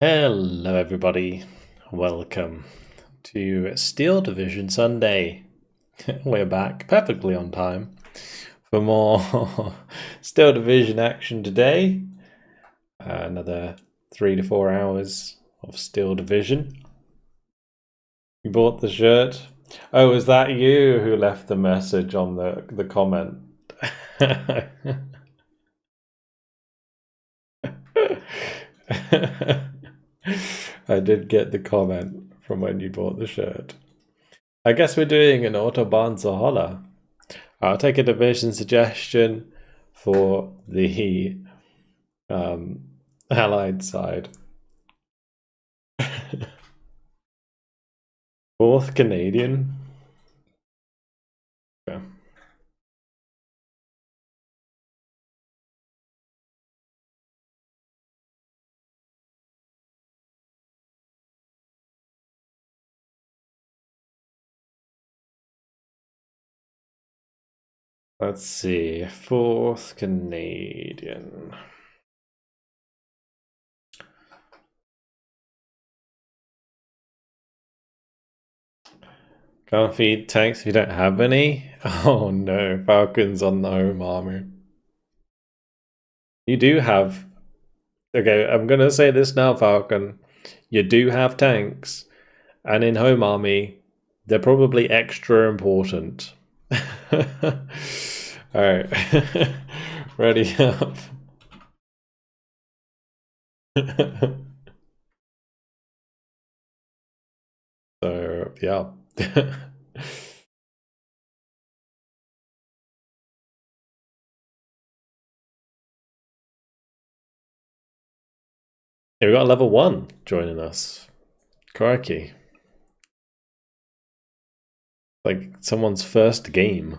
Hello everybody, welcome to Steel Division Sunday. We're back perfectly on time for more Steel Division action today. Another 3 to 4 hours of Steel Division. You bought the shirt? Oh, is that you who left the message on the comment? I did get the comment from when you bought the shirt. I guess we're doing an Autobahn zur Hölle. I'll take a division suggestion for the Allied side. 4th Canadian. Yeah. Let's see, 4th Canadian. Can't feed tanks if you don't have any? Oh no, Falcons on the home army. You do have... Okay, I'm gonna say this now, Falcon. You do have tanks, and in home army, they're probably extra important. Alright, ready up. So, yeah. Yeah, we got level 1 joining us. Crikey. Like someone's first game.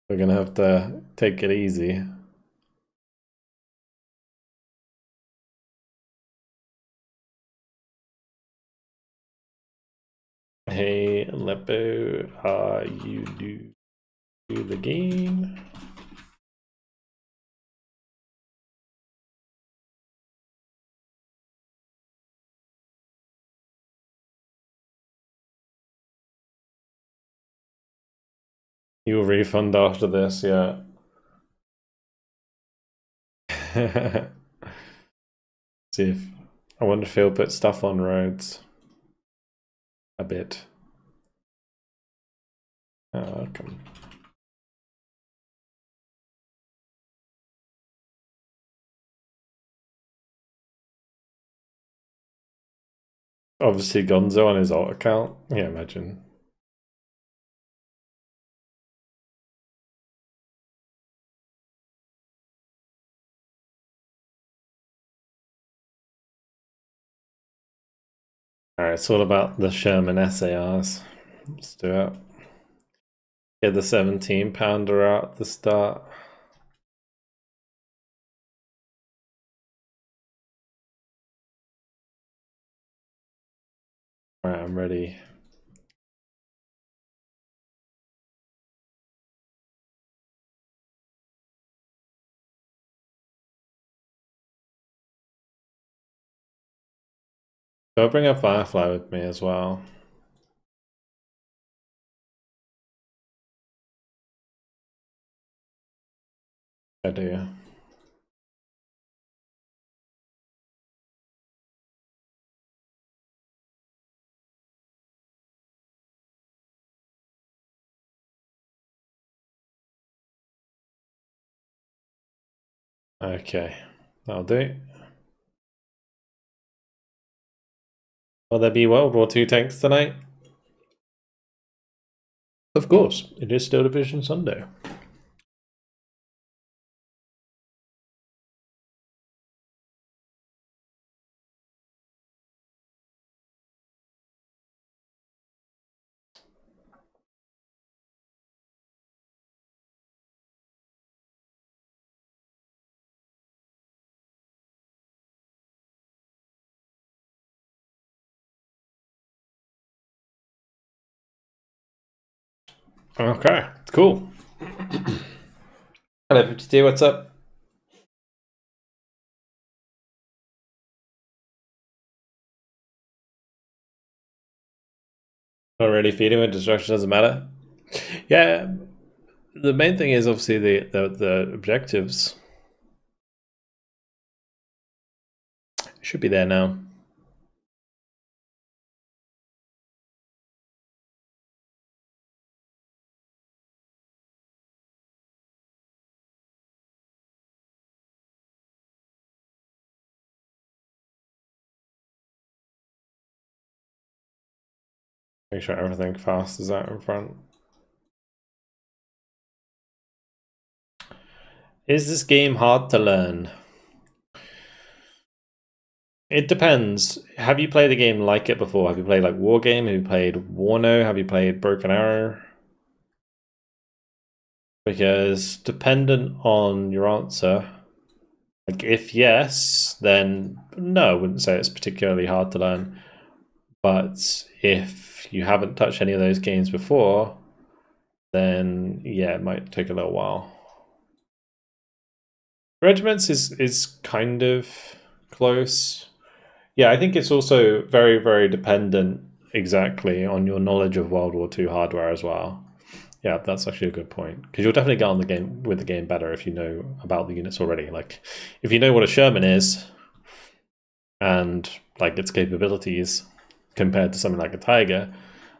We're gonna have to take it easy. Hey, Lepo, you do the game? You'll refund after this, yeah. See if I wonder if he'll put stuff on roads. A bit. Come. Obviously Gonzo on his alt account. Yeah, imagine. Alright, it's all about the Sherman SARs. Let's do it. Get the 17 pounder out at the start. Alright, I'm ready. So I'll bring a Firefly with me as well. I do. Okay, that'll do. Will there be World War II tanks tonight? Of course, it is Steel Division Sunday. Okay, cool. Hello, 52, what's up? Not really feeding with destruction doesn't matter. Yeah, the main thing is obviously the objectives. Should be there now. Make sure everything fast is out in front. Is this game hard to learn? It depends. Have you played a game like it before? Have you played like War Game? Have you played Warno? Have you played Broken Arrow? Because dependent on your answer, like if yes, then no, I wouldn't say it's particularly hard to learn. But if you haven't touched any of those games before, then yeah, it might take a little while. Regiments is kind of close. Yeah, I think it's also very, very dependent exactly on your knowledge of World War II hardware as well. Yeah, that's actually a good point, because you'll definitely get on the game with the game better if you know about the units already. Like, if you know what a Sherman is and like its capabilities compared to something like a Tiger,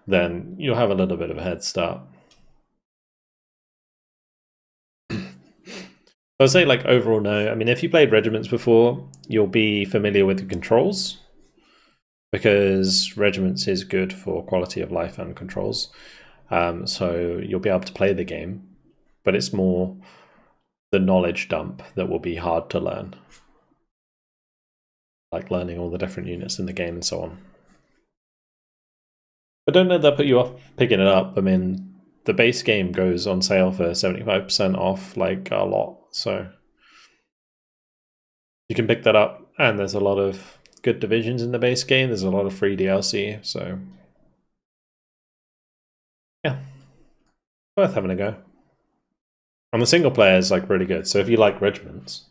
then you'll have a little bit of a head start. I'd say like overall no. I mean, if you played regiments before, you'll be familiar with the controls, because regiments is good for quality of life and controls. So you'll be able to play the game, but it's more the knowledge dump that will be hard to learn, like learning all the different units in the game and so on. But don't let that put you off picking it up. I mean, the base game goes on sale for 75% off, like a lot. So you can pick that up, and there's a lot of good divisions in the base game. There's a lot of free DLC, so yeah, worth having a go. And the single player is like really good. So if you like regiments,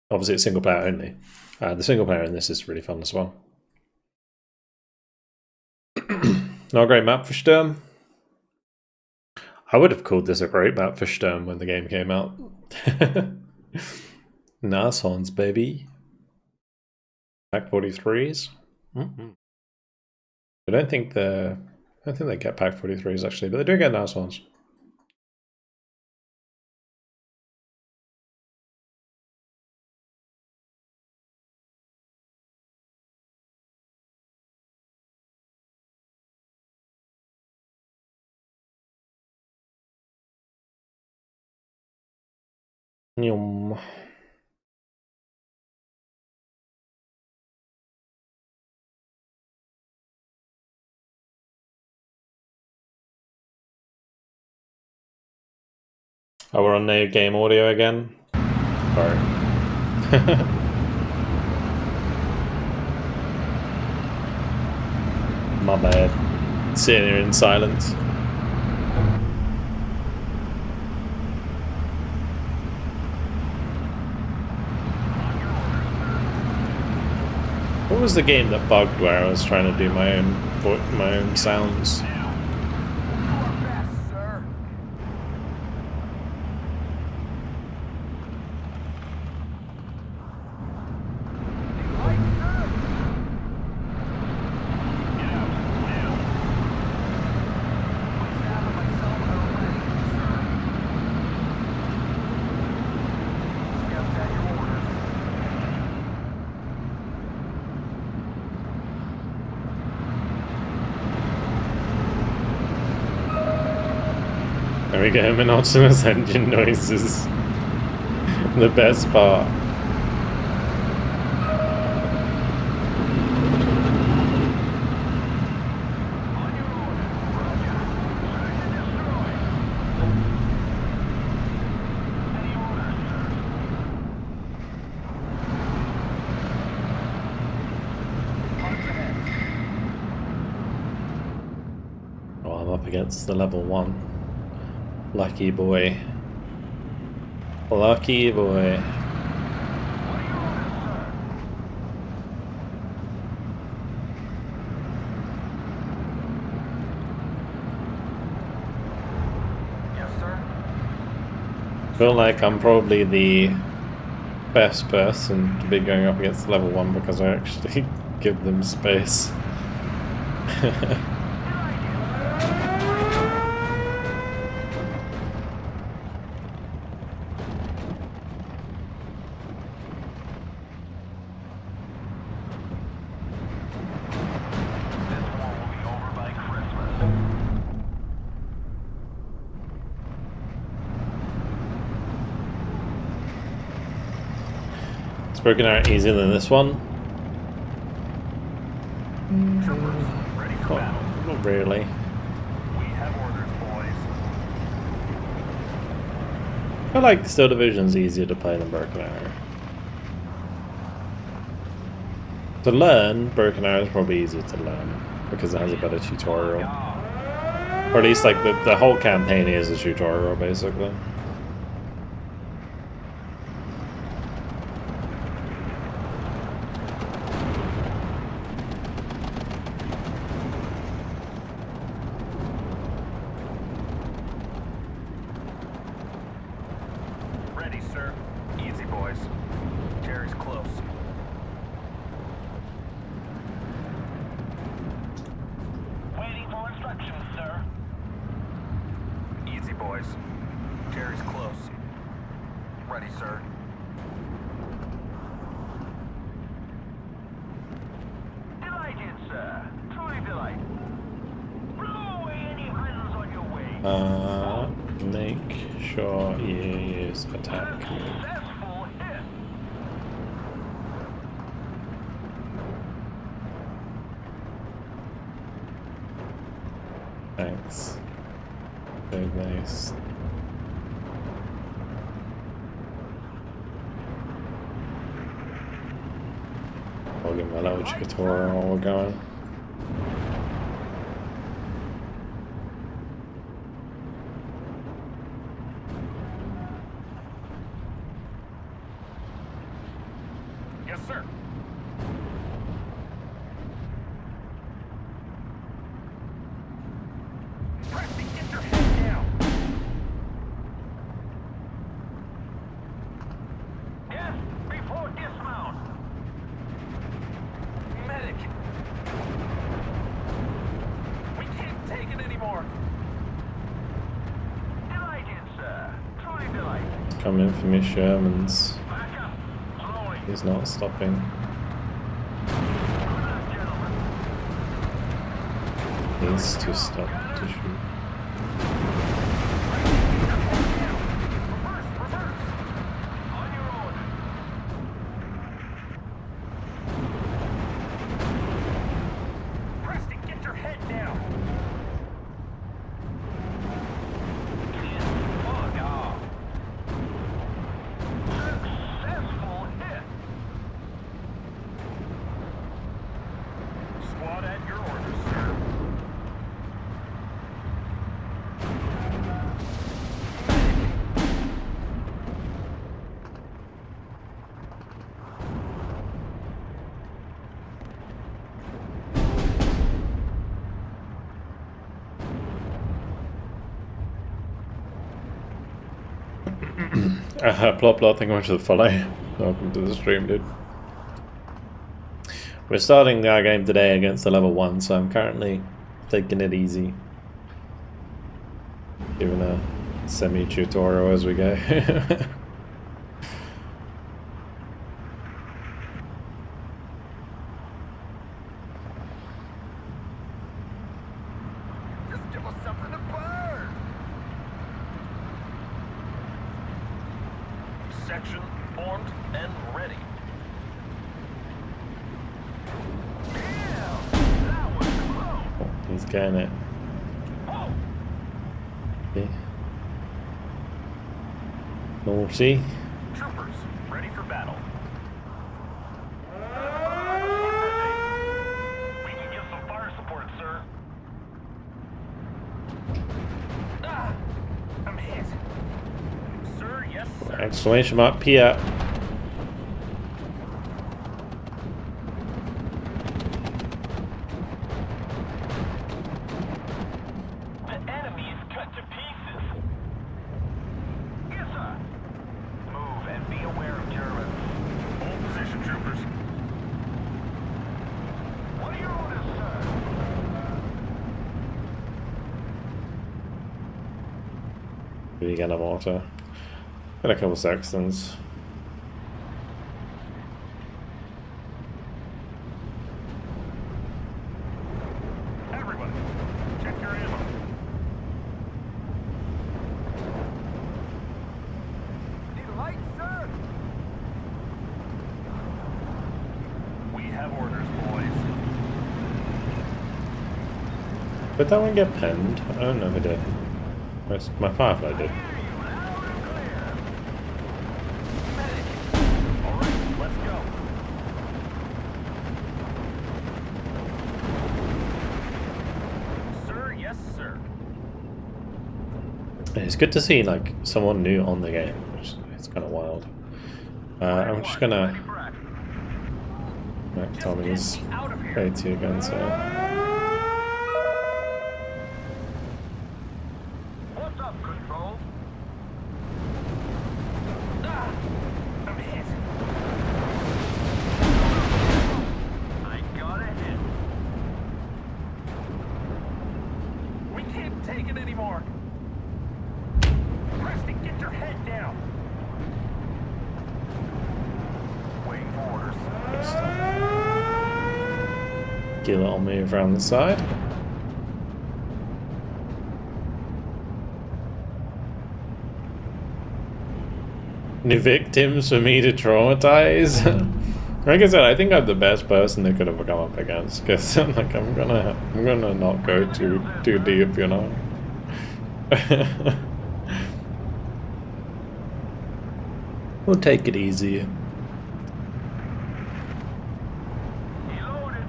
obviously it's single player only. The single player in this is really fun as well. Not a great map for Sturm. I would have called this a great map for Sturm when the game came out. Nashorns, baby. Pack 43s. I don't think they get Pack 43s actually, but they do get Nashorns. Yum. Oh, we're on no game audio again. Sorry. My bad. Sitting here in silence. What was the game that bugged where I was trying to do my own sounds? There we go, monotonous engine noises. The best part. Oh, I'm up against the level 1. Lucky boy. Lucky boy. feel like I'm probably the best person to be going up against level 1 because I actually give them space. It's broken out easier than this one. Not really. We have orders, boys. I feel like Steel Division's easier to play than Broken Arrow. To learn, Broken Arrow is probably easier to learn because it has a better tutorial. Or at least like the whole campaign is a tutorial basically. Ready, sir. Easy, boys. Jerry's close. Waiting for instructions, sir. Easy, boys. Jerry's close. Ready, sir. Delighted, sir. Truly delighted. Blow away any hands on your way. Make sure you use attack. Successful hit. Thanks. Very nice. I'll give my little tutorial while we're going. Yes, sir. Preston, get your head down. Yes, before dismount. Medic. We can't take it anymore. Delighted, sir. Truly delighted. Coming for me, Shermans. Back up. Slowly. He's not stopping. Gentlemen. Needs to stop to shoot. Reverse, reverse. On your own. Preston, get your head down. Fuck off. Successful hit. Squad at your orders, sir. Plot, thank you much for the follow. Welcome to the stream, dude. We're starting our game today against the level 1, so I'm currently taking it easy. Giving a semi-tutorial as we go. Just give us something to burn. Section formed and ready. Damn, that was close. He's getting it. Whoa. Okay. Naughty. Troopers, ready for battle. We can give some fire support, sir. Ah, I'm hit. Sir, yes, sir. Exclamation mark, Pia. The enemy is cut to pieces. Yes, sir. Maybe get a mortar. Got a couple sextons. Everybody, check your ammo. Need a light, sir? We have orders, boys. Did that one get pinned? I don't know if it did. My Firefly did. Alright, let's go. Sir, yes, sir. It's good to see like someone new on the game, which it's kind of wild. I'm just gonna make Tommy's A2 guns here. What's up, Control? Ah, I'm hit. I got a hit. We can't take it anymore. Preston, get your head down. Waiting for orders. Get a little move around the side. New victims for me to traumatize. Like I said, I think I'm the best person they could have come up against, because like I'm gonna not go too deep, you know. We'll take it easy. Reloaded.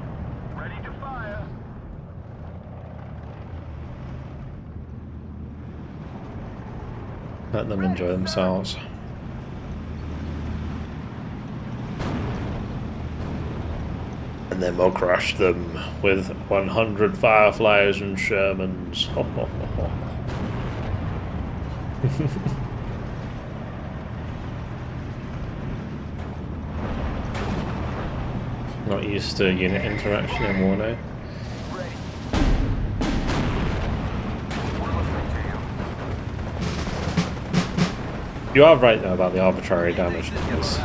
Ready to fire. Let them enjoy themselves. And then we'll crush them with 100 Fireflies and Shermans. Not used to unit interaction in Warno. Ready. We're listening to you. You are right though about the arbitrary damage numbers.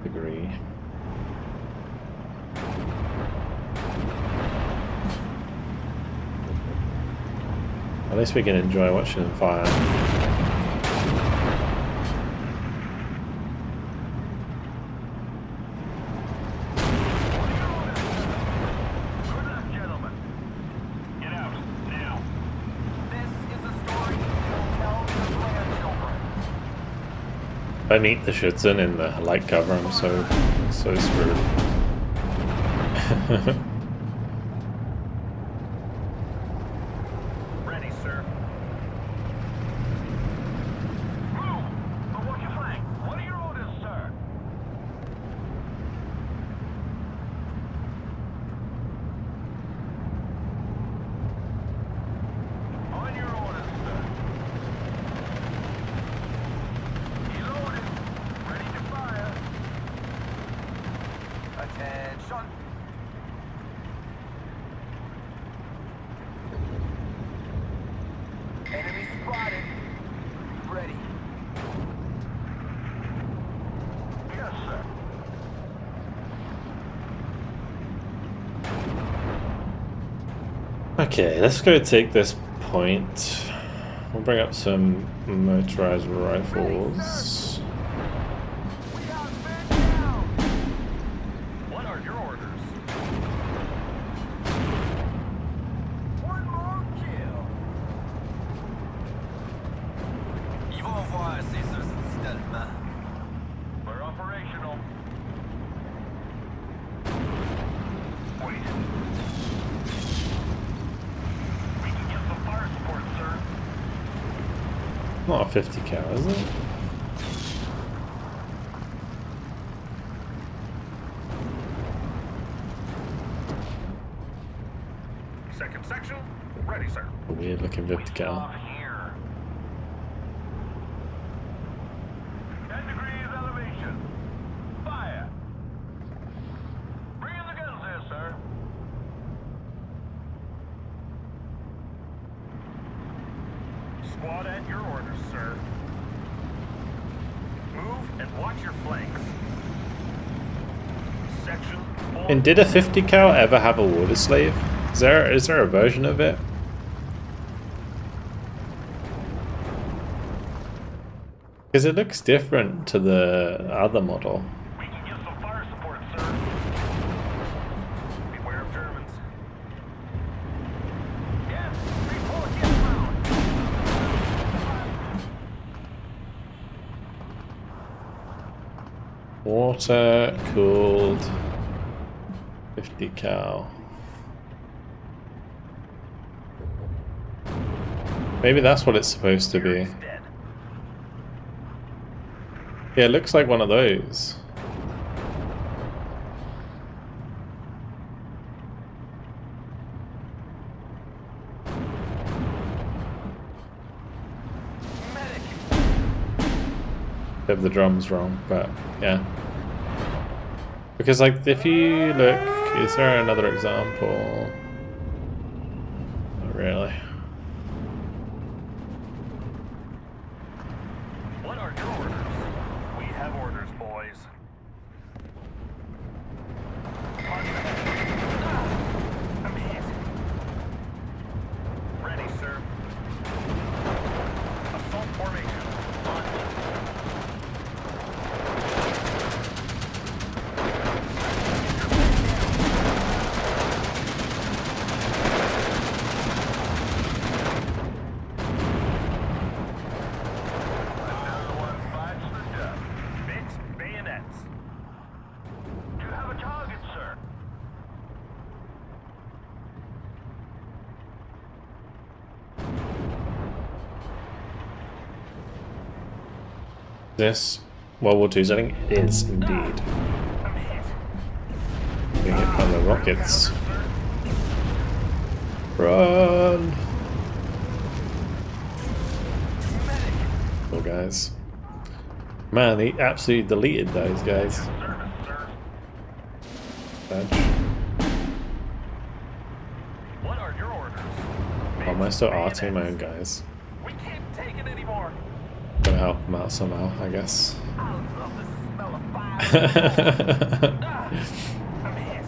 Agree. At least we can enjoy watching them fire. Good luck, gentlemen. Get out, now. This is a story you'll tell your grandchildren. If I meet the Schutzen in the light cover, I'm so screwed. Ready, sir. Move! But watch your flank. What are your orders, sir? On your orders, sir. Reloaded. Ready to fire. Attention. Enemy spotted. Ready. Yes, sir. Okay, let's go take this point. We'll bring up some motorized rifles. We got men down. What are your orders? One more kill. Ils vont voir ces hosties d'Allemands. We're operational. Wait. We can get some fire support, sir. Not a 50 cal, is it? Second section, ready, sir. A weird looking 50 cal. Off here. 10 degrees elevation. Fire. Bring in the guns there, sir. Squad at your orders, sir. Move and watch your flanks. Section 4. And did a 50 cal ever have a water slave? Is there a version of it? Because it looks different to the other model. We can give some fire support, sir. Beware of Germans. Yes, report inbound. Water cooled 50 cal. Maybe that's what it's supposed to be. Dead. Yeah, it looks like one of those. Medic. Bit of the drums wrong, but yeah. Because like if you look, is there another example? Not really. What are your orders? We have orders, boys. I'm hit. Ready, sir. Assault formation. Another one bites the dust. Fixed bayonets. You have a target, sir. This World War II's, I think it is indeed. I'm hit. Being hit by the rockets. Run! Cool guys. Man, he absolutely deleted those guys. Service, sir. Badge. What are your orders? Oh, am I still arting my own guys? We can't take it anymore. Gonna help them out somehow, I guess. I love the smell of fire. I'm hit.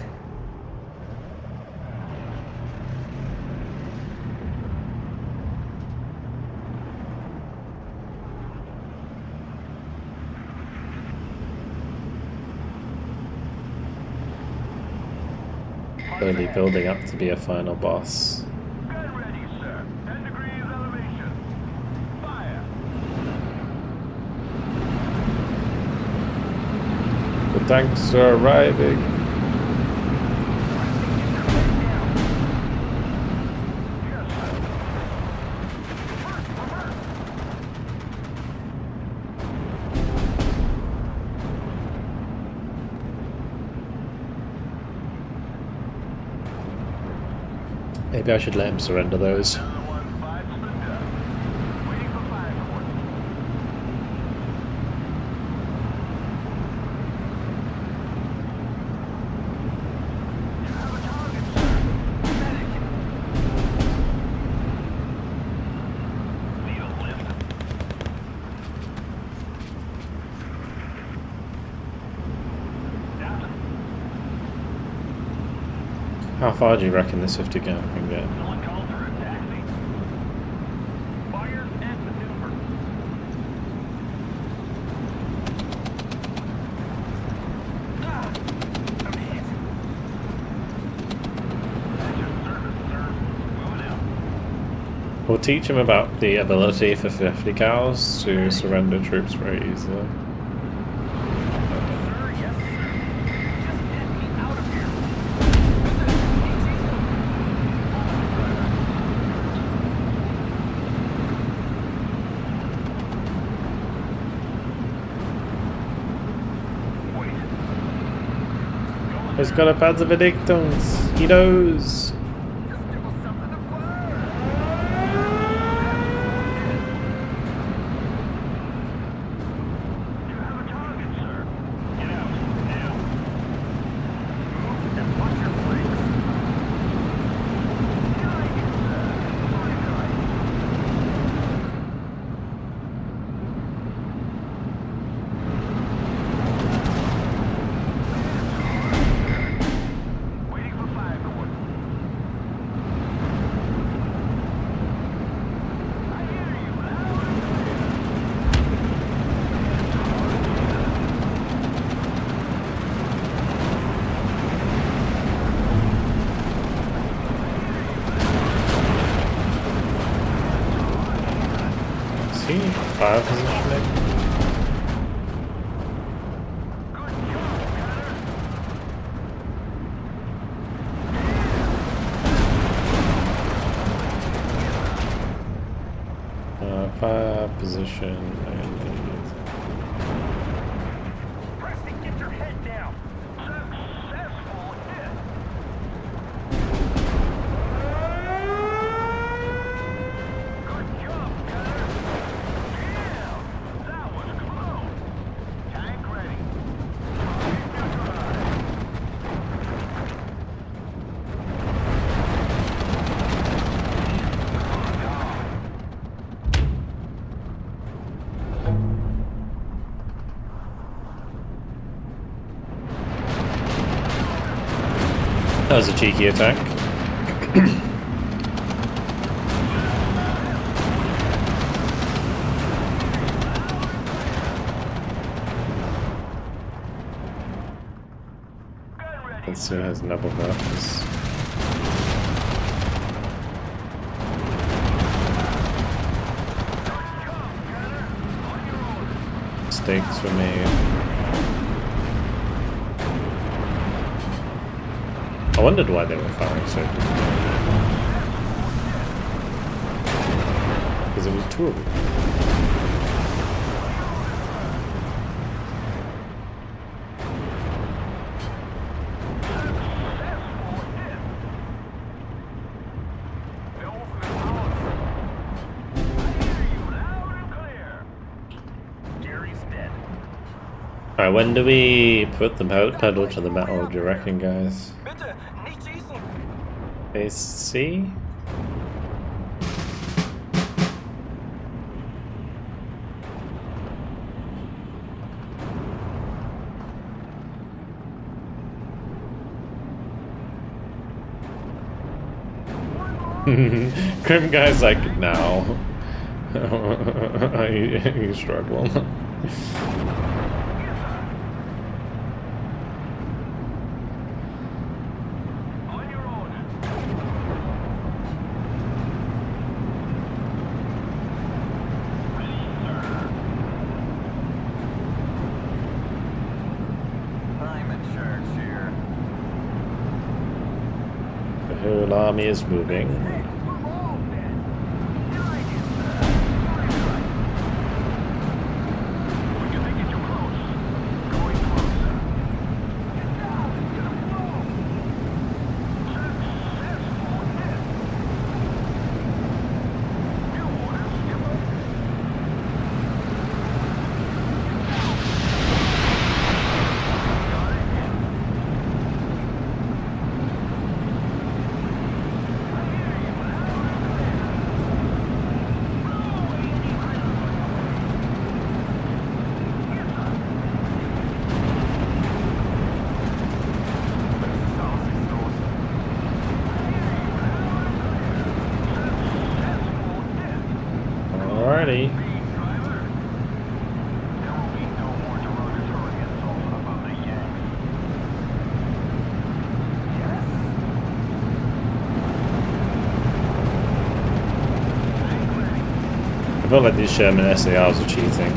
Slowly building up to be a final boss. Gun ready, sir. 10 degrees elevation. Fire. The tanks are arriving. Yes, sir. Reverse. Maybe I should let him surrender those. Another one bites the dust. Waiting for fire support. You have a target, sir. Medic. Need a lift. Down. How far do you reckon this 50 cal can get? Someone called for a taxi. Fire and maneuver. I'm hit. That's your service, sir. Moving out. We'll teach him about the ability for 50 cals to surrender troops very easily. Sir, yes, sir. Just get me out of here. Wait. He's got a Panzerverdichtungs. He knows. Just give us something to burn. You have a target, sir. Get out, now. Move and watch your flanks. Behind you, sir. Behind you. fire positioning. Fire position. Preston, get your head down. Successful hit. Good job, Gunner. Damn, that was close. Tank ready. Neutralized. That was a cheeky attack. Let's see who has double buffs. Mistakes were made. I wondered why they were firing so quickly. Because it was two of them. Alright, when do we put the pedal to the metal, do you reckon, guys? Bitte, nicht schießen! Phase C? Grim guy's like, now. You struggle. The whole army is moving. Alrighty. I feel like these Sherman SARs are cheating.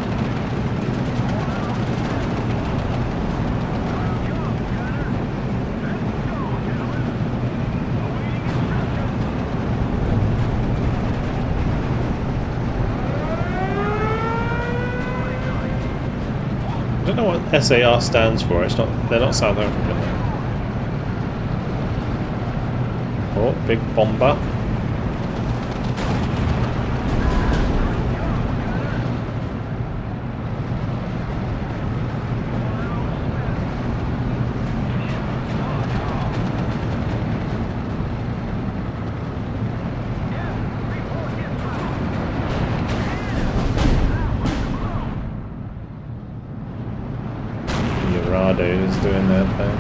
I don't know what SAR stands for. It's not. They're not South African. Oh, big bomber. Is doing their thing.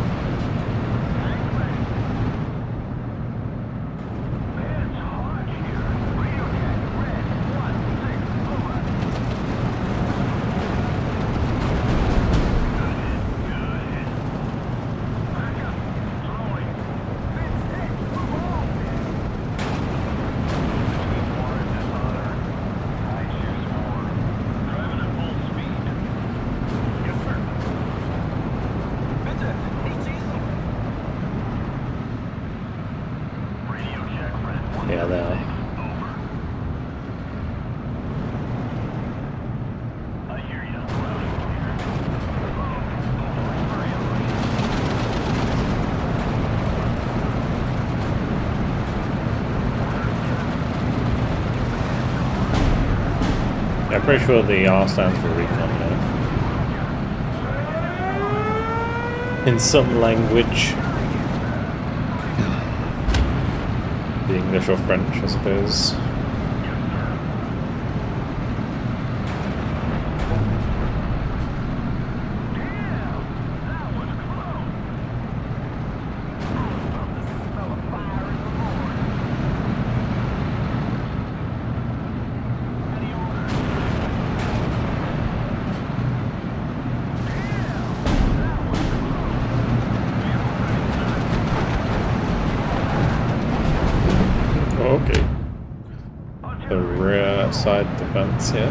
I'm pretty sure the R stands for recon, yeah. In some language. The English or French, I suppose. Okay. The rear side defense, yeah.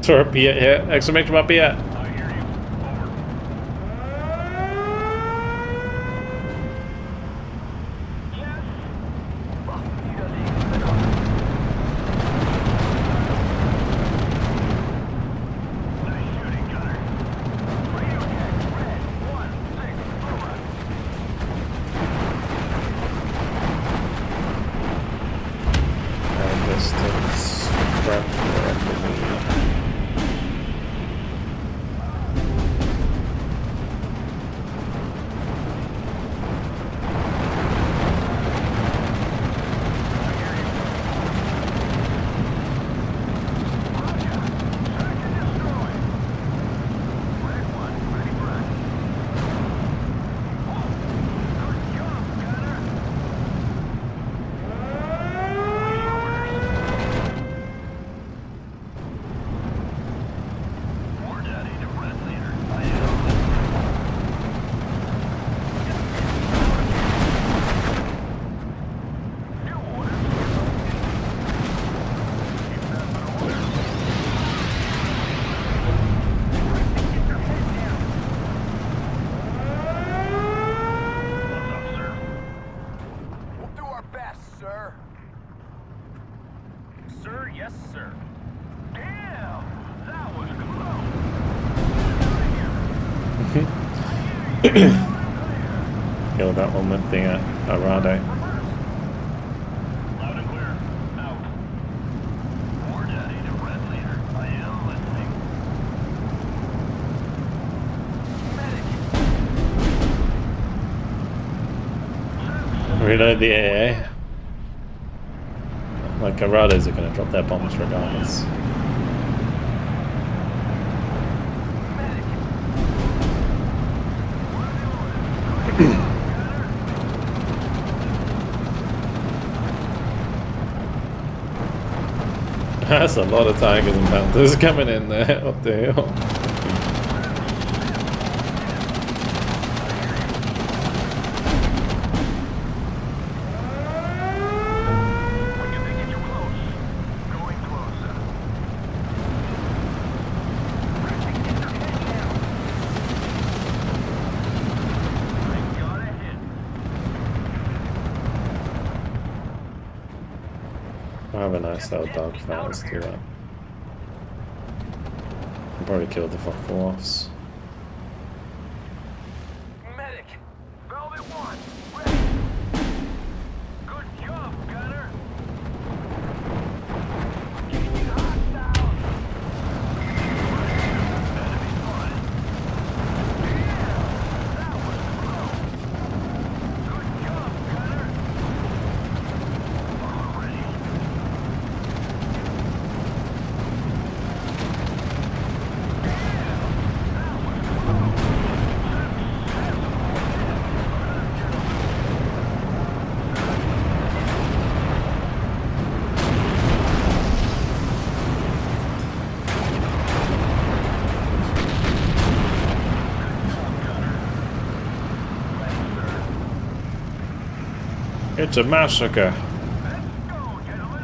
Throw a Piet here! Exclamation mark Piet! Kill that one with the Arado. Loud and clear. Out. War Daddy to Red Leader. I am listening. Reload the AA. Like Arados are going to drop their bombs regardless. That's a lot of Tigers and Panthers coming in there up the hill. I have a nice little dogfight, let's do that. I'll probably kill the fuck-offs. Velvet 1, ready. Good job, Gunner. Engaging hostiles. Enemy spotted. Yeah, that was close. Good job, Gunner. Ready. It's a massacre. Let's go, gentlemen.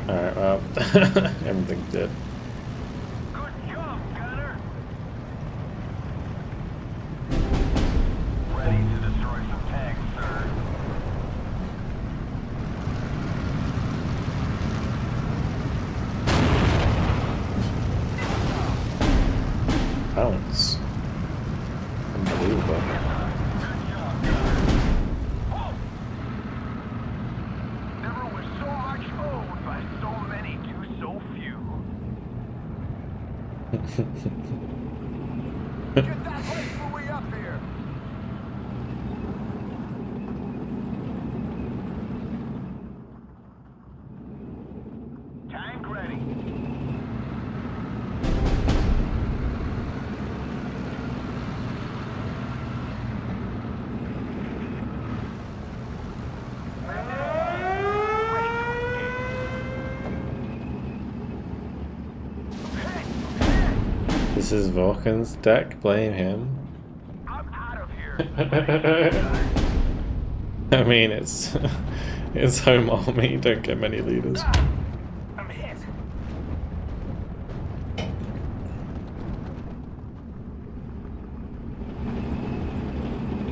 Alright, well, everything's dead. Good job, Gunner. Ready to destroy some tanks, sir. Balance. Unbelievable. Good job, Gunner. Whoa! Never was so much owned by so many to so few. Get that light buoy up here. Tank ready. This is Vulcan's deck, blame him. I'm out of here. I mean, it's home army, you don't get many leaders. I'm hit.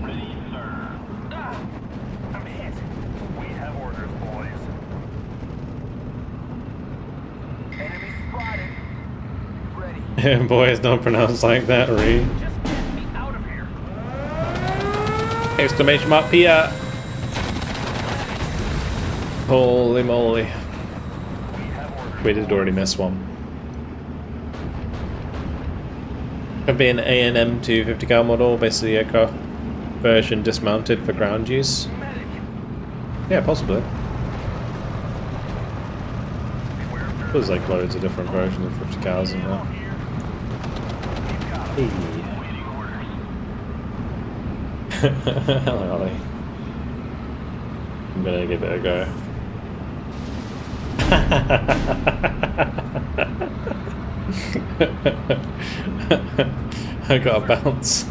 Ready, sir. I'm hit. We have orders, boys. Enemy spotted. Ready. Boys, don't pronounce like that, Ree. Just get me out of here. Exclamation mark, Pia! Holy moly. We have orders. We did already miss one. Could be an A&M 250 cal model, basically aircraft version dismounted for ground use. Medic. Yeah, possibly. There's like loads of different versions of 50 cals in there. Hey. Waiting orders. Hello, Ollie. I'm gonna give it a go. I got a bounce.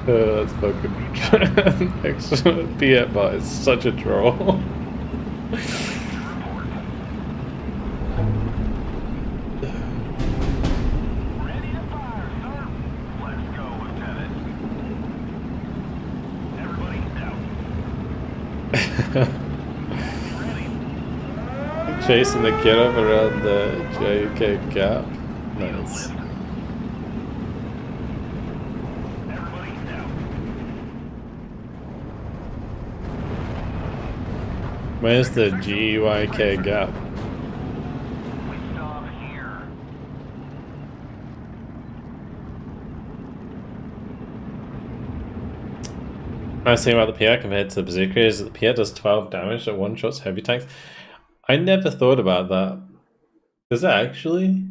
Oh, that's fucking excellent. The bot is such a troll. Ready to fire, sir. Let's go, Lieutenant. Everybody out. Ready. Chasing the kid up around the JK gap. Nice. Everybody out. Where's the GYK gap? We stop here. Nice thing about the PR compared to the bazooka is that the PR does 12 damage at one shots heavy tanks. I never thought about that. Does it actually?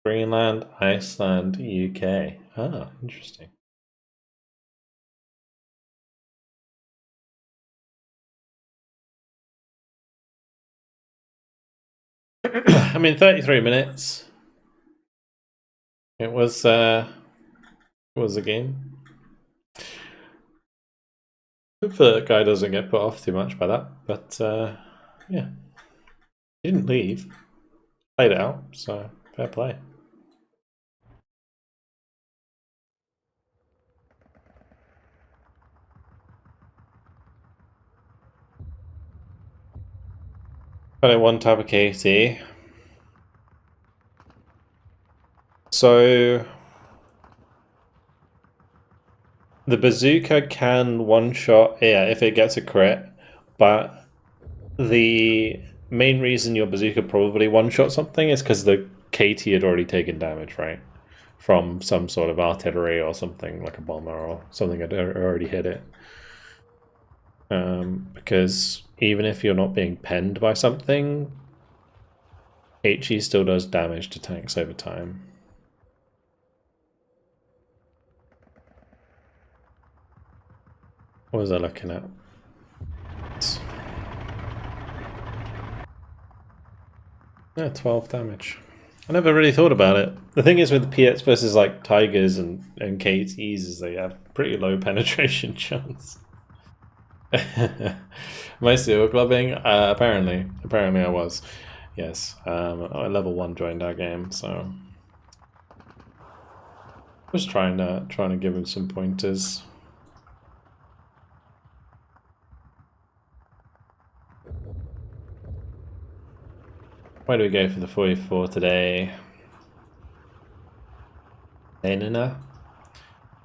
Greenland, Iceland, UK. Ah, interesting. I mean, 33 minutes. It was a game. Hope the guy doesn't get put off too much by that, but yeah. He didn't leave. Played it out, so fair play. Got it one type of KT. So the bazooka can one-shot, yeah, if it gets a crit, but the main reason your bazooka probably one-shot something is because the KT had already taken damage, right? From some sort of artillery or something, like a bomber or something had already hit it. Because even if you're not being penned by something, HE still does damage to tanks over time. What was I looking at? Yeah, 12 damage. I never really thought about it. The thing is with PX versus like Tigers and KTs is they have pretty low penetration chance. Am I seal clubbing? Apparently I was. Yes, level 1 joined our game, so I was trying to give him some pointers. Why do we go for the 44 today? Lenina?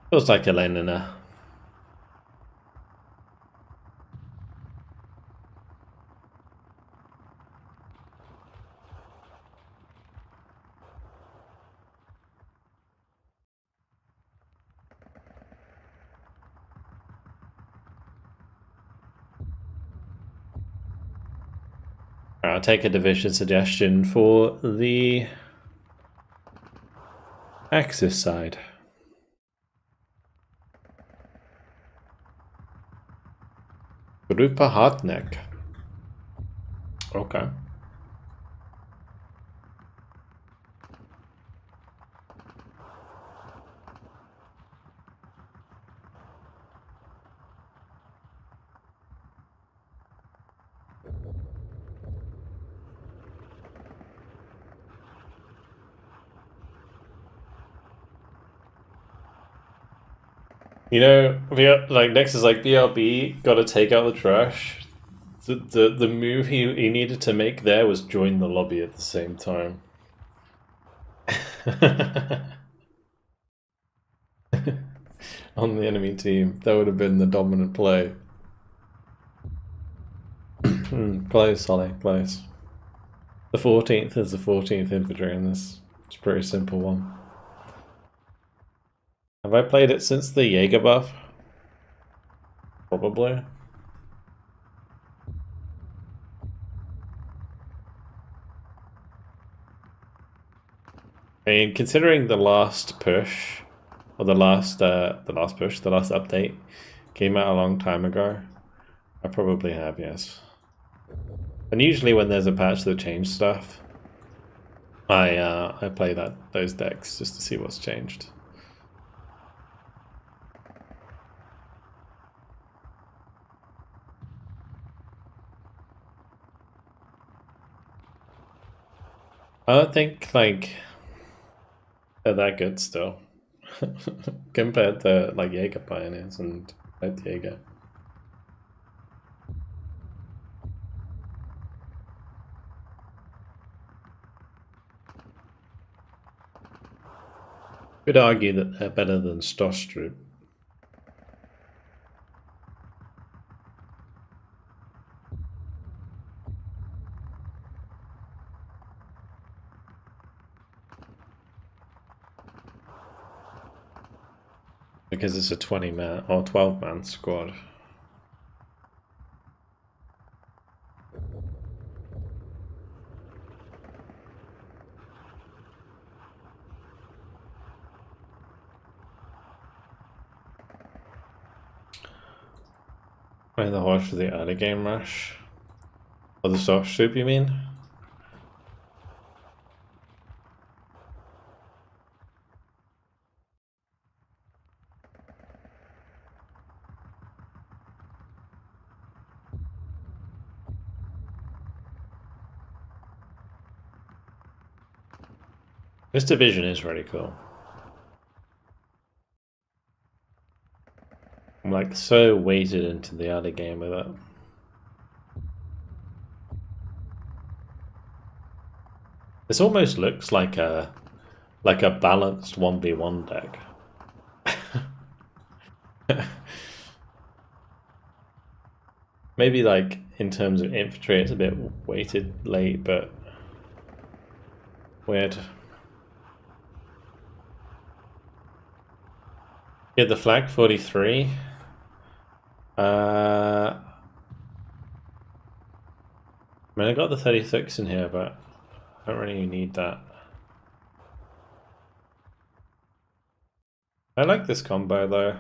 Feels like a Lenina. I'll take a division suggestion for the Axis side. Grupa Hartneck. Okay. You know, like next is like BRB, gotta take out the trash. The move he needed to make there was join the lobby at the same time. On the enemy team, that would have been the dominant play. Close, Solly, close. The 14th is the 14th infantry in this. It's a pretty simple one. Have I played it since the Jaeger buff? Probably. I mean, considering the last push, or the last update came out a long time ago, I probably have, yes. And usually when there's a patch that changed stuff, I play those decks just to see what's changed. I don't think like they're that good still compared to like Jaeger Pioneers and Red Jaeger. Could argue that they're better than Stostrup. Because it's a 20-man or 12-man squad. Wait, the horse for the early game rush? Or the soft soup, you mean? This division is really cool. I'm like so weighted into the early game with it. This almost looks like a balanced 1v1 deck. Maybe like in terms of infantry it's a bit weighted late, but weird. Get the flag 43. I mean, I got the 36 in here, but I don't really need that. I like this combo though.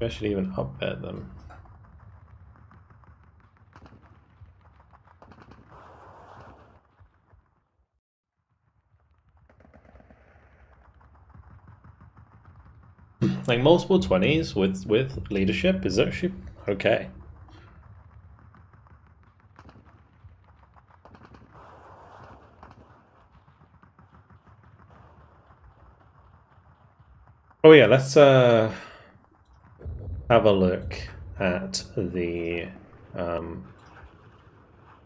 I should even upbet them. Like multiple 20s with leadership is actually okay. Oh yeah, let's have a look at the what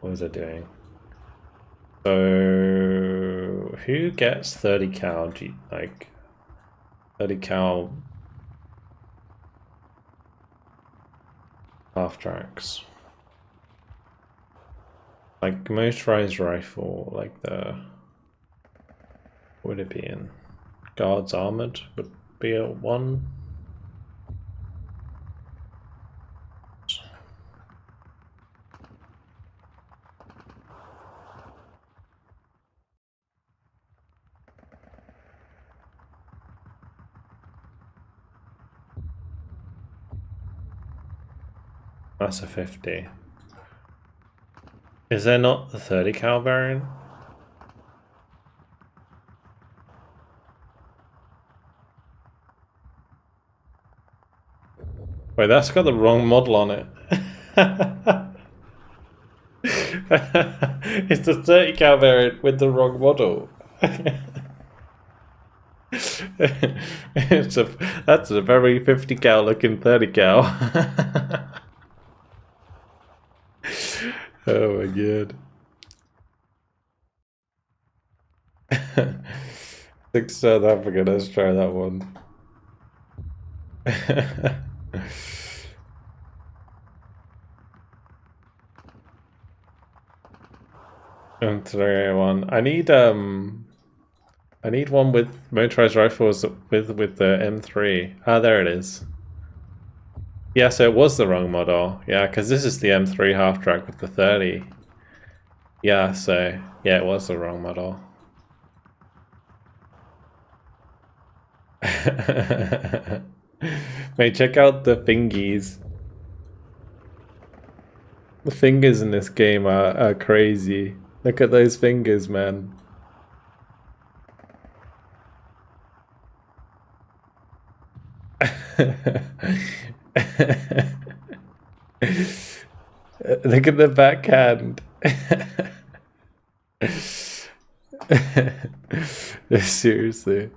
was I doing? So who gets 30 cal? Like 30 cal half tracks. Like motorized rifle, like the what would it be in? Guards armored would be a 1. That's a 50. Is there not the 30 cal variant? Wait, that's got the wrong model on it. It's the 30 cal variant with the wrong model. That's a very 50 cal looking 30 cal. Oh my god. 6 South Africa, let's try that one. And 301. I need one with motorized rifles with the M3. Ah, there it is. Yeah, so it was the wrong model. Yeah, because this is the M3 half track with the 30. Yeah, so yeah, it was the wrong model. Mate, check out the fingies. The fingers in this game are crazy. Look at those fingers, man. Look at the backhand. Seriously.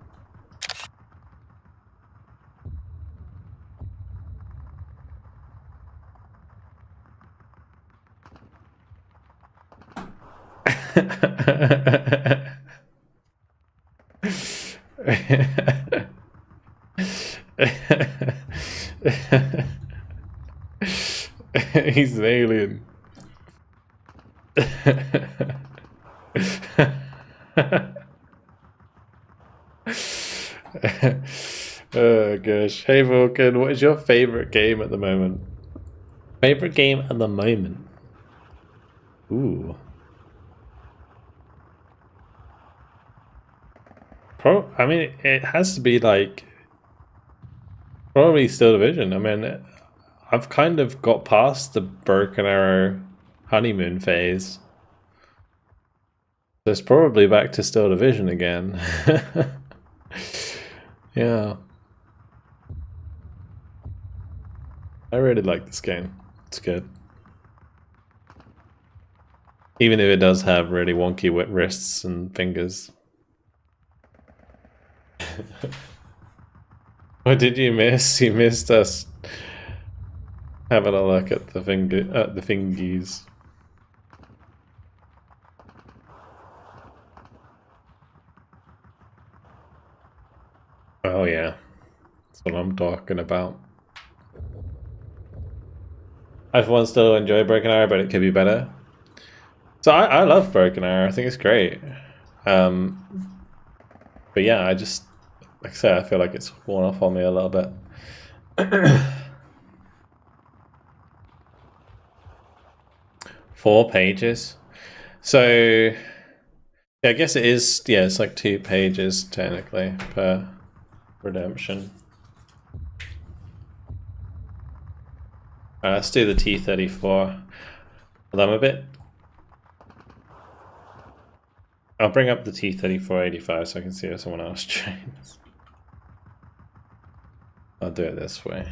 He's an alien. Oh gosh. Hey Vulcan, what is your favorite game at the moment? Favorite game at the moment? Ooh. I mean, it has to be like probably Still Division. I mean, I've kind of got past the Broken Arrow honeymoon phase. So it's probably back to Still Division again. Yeah. I really like this game. It's good. Even if it does have really wonky wrists and fingers. What did you miss? You missed us having a look at the fingies. Oh yeah, that's what I'm talking about. Everyone still enjoy Broken Arrow, but it could be better. So I love Broken Arrow. I think it's great. But yeah, I just, like I said, I feel like it's worn off on me a little bit. 4 pages. So yeah, I guess it is. Yeah, it's like 2 pages technically per redemption. Let's do the T-34. Although I'm a bit. I'll bring up the T-34-85 so I can see if someone else joins. I'll do it this way.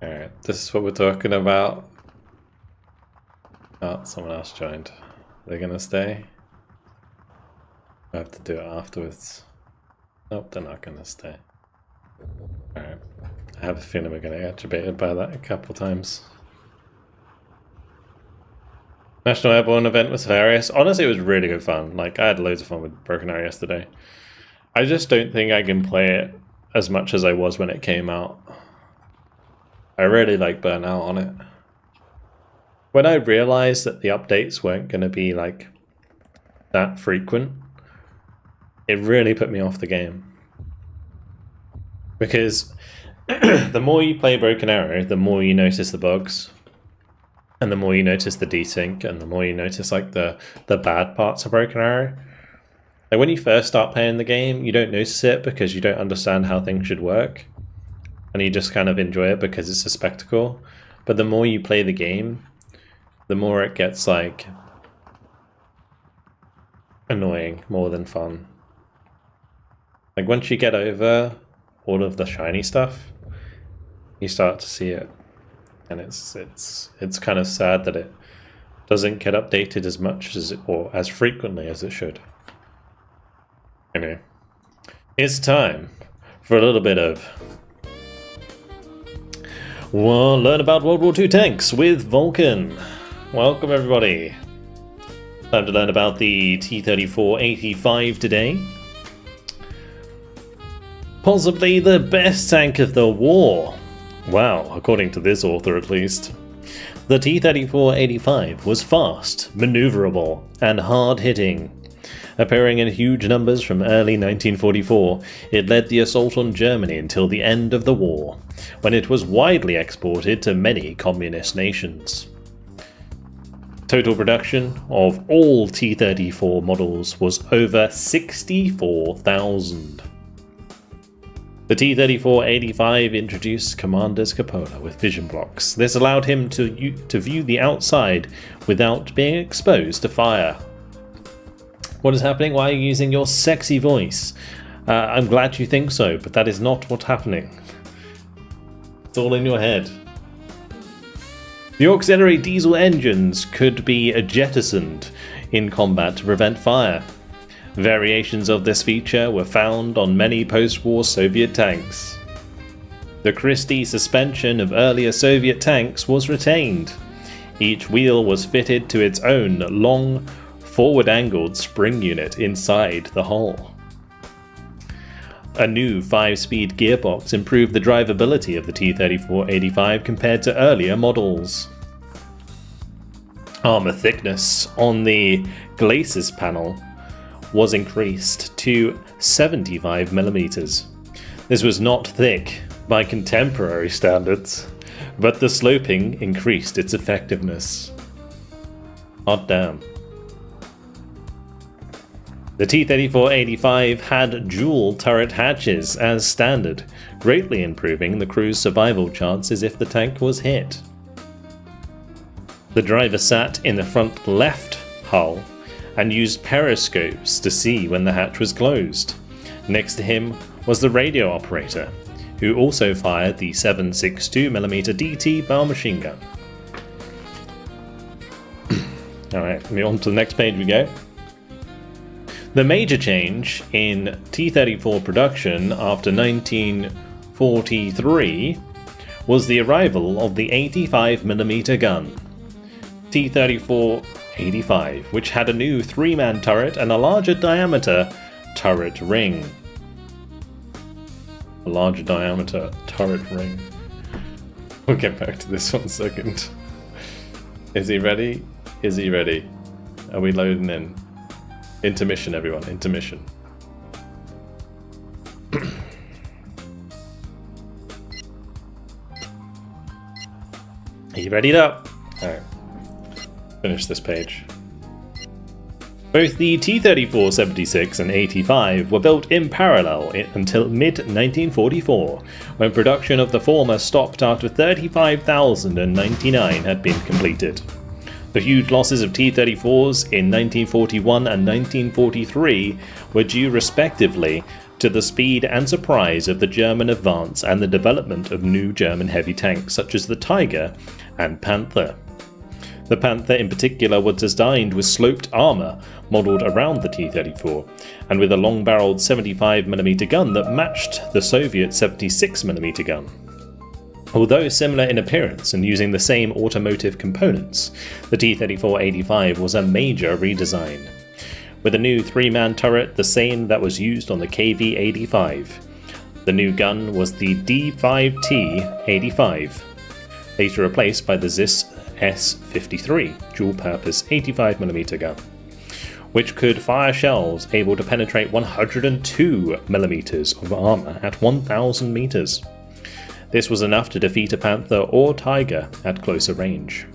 Alright, this is what we're talking about. Oh, someone else joined. They're gonna stay? I have to do it afterwards. Nope, they're not gonna stay. Alright. I have a feeling we're gonna get debated by that a couple times. National Airborne event was hilarious. Honestly, it was really good fun. Like, I had loads of fun with Broken Arrow yesterday. I just don't think I can play it as much as I was when it came out. I really like burnt out on it. When I realized that the updates weren't going to be like that frequent, it really put me off the game. Because the more you play Broken Arrow, the more you notice the bugs. And the more you notice the desync, and the more you notice like the bad parts of Broken Arrow. Like when you first start playing the game, you don't notice it because you don't understand how things should work. And you just kind of enjoy it because it's a spectacle. But the more you play the game, the more it gets like annoying more than fun. Like once you get over all of the shiny stuff, you start to see it. And it's kind of sad that it doesn't get updated as much as it, or as frequently as it should. Anyway, it's time for a little bit of learn about World War II tanks with Vulcan. Welcome everybody. Time to learn about the T-34-85 today. Possibly the best tank of the war. Wow, according to this author at least. The T-34-85 was fast, maneuverable, and hard-hitting. Appearing in huge numbers from early 1944, it led the assault on Germany until the end of the war, when it was widely exported to many communist nations. Total production of all T-34 models was over 64,000. The T-34-85 introduced Commander's cupola with vision blocks. This allowed him to view the outside without being exposed to fire. What is happening? Why are you using your sexy voice? I'm glad you think so, but that is not what's happening. It's all in your head. The auxiliary diesel engines could be jettisoned in combat to prevent fire. Variations of this feature were found on many post-war Soviet tanks. The Christie suspension of earlier Soviet tanks was retained. Each wheel was fitted to its own long, forward-angled spring unit inside the hull. A new 5-speed gearbox improved the drivability of the T-34-85 compared to earlier models. Armor thickness on the glacis panel was increased to 75mm. This was not thick by contemporary standards, but the sloping increased its effectiveness. Hot damn. The T-34-85 had dual turret hatches as standard, greatly improving the crew's survival chances if the tank was hit. The driver sat in the front left hull and used periscopes to see when the hatch was closed. Next to him was the radio operator, who also fired the 7.62mm DT bow machine gun. Alright, on to the next page we go. The major change in T-34 production after 1943 was the arrival of the 85mm gun, T-34-85, which had a new 3-man turret and a larger diameter turret ring. A larger diameter turret ring. We'll get back to this 1 second. Is he ready? Is he ready? Are we loading in? Intermission, everyone. Intermission. Are you ready up? Alright. Finish this page. Both the T-34-76 and 85 were built in parallel until mid-1944, when production of the former stopped after 35,099 had been completed. The huge losses of T-34s in 1941 and 1943 were due respectively to the speed and surprise of the German advance and the development of new German heavy tanks such as the Tiger and Panther. The Panther in particular was designed with sloped armour modelled around the T-34, and with a long-barrelled 75mm gun that matched the Soviet 76mm gun. Although similar in appearance and using the same automotive components, the T-34-85 was a major redesign. With a new 3-man turret, the same that was used on the KV-85. The new gun was the D5T-85, later replaced by the ZIS S-53 dual-purpose 85mm gun, which could fire shells able to penetrate 102mm of armour at 1,000 meters. This was enough to defeat a Panther or Tiger at closer range.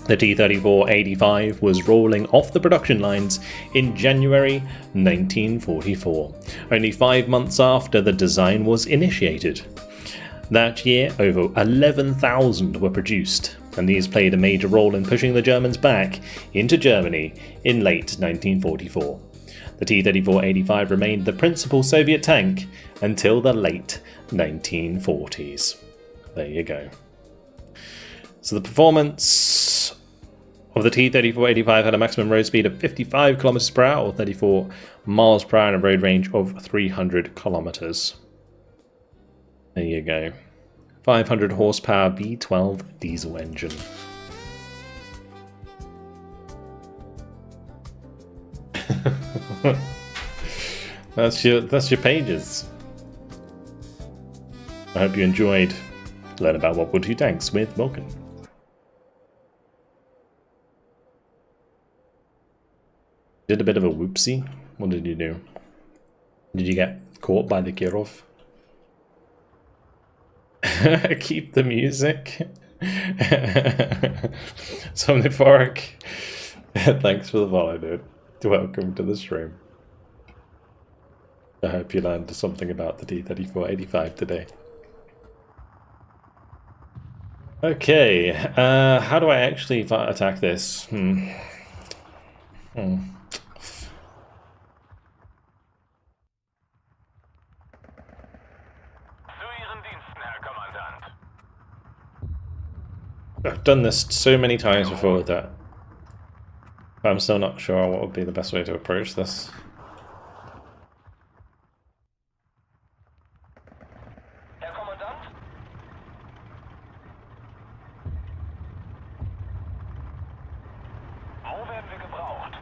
The T-34-85 was rolling off the production lines in January 1944, only 5 months after the design was initiated. That year, over 11,000 were produced, and these played a major role in pushing the Germans back into Germany in late 1944. The T-34-85 remained the principal Soviet tank until the late 1940s. There you go. So the performance of the T-34-85 had a maximum road speed of 55 km per hour or 34 miles per hour and a road range of 300 kilometers. There you go. 500 horsepower V12 diesel engine. That's your pages. I hope you enjoyed. Learn about World War II tanks with Vulcan. Did a bit of a whoopsie. What did you do? Did you get caught by the Kirov? Keep the music. Somniphoric. Thanks for the follow, dude. Welcome to the stream. I hope you learned something about the T-34-85 today. Okay, how do I actually attack this? I've done this so many times before that I'm still not sure what would be the best way to approach this. Herr Kommandant? Wo werden wir gebraucht?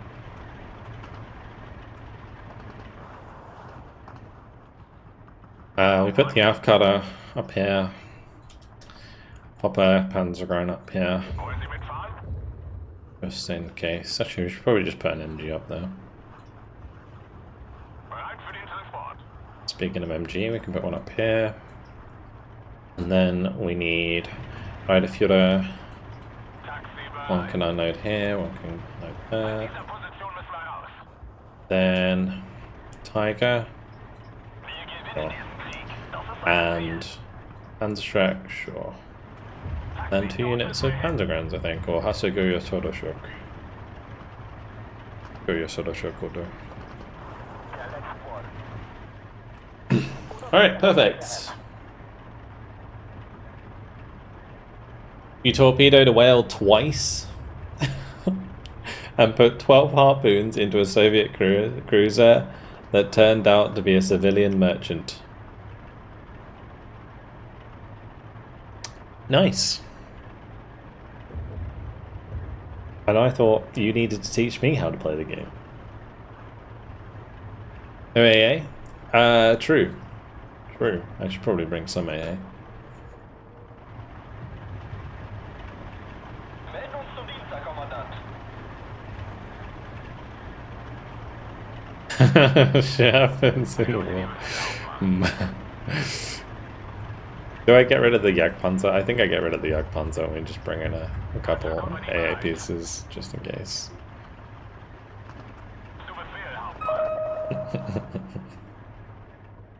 We put the AF cutter up here. Popper Panzergren up here. Wollen Sie mitfahren? Just in case. Actually, we should probably just put an MG up there. Speaking of MG, we can put one up here. And then we need Führer. One can unload here, one can unload there. Then Tiger. Sure. And Panzerschreck, sure. And 2 units of Panzergrans, I think, or Haseguya Sodoshuk. Guya Sodoshuk will do. Alright, perfect. You torpedoed a whale twice and put 12 harpoons into a Soviet cruiser that turned out to be a civilian merchant. Nice. And I thought you needed to teach me how to play the game. No AA? True. True. I should probably bring some AA. Shit happens in the war. Do I get rid of the Jagdpanzer? I think I get rid of the Jagdpanzer and we just bring in a couple AA pieces just in case.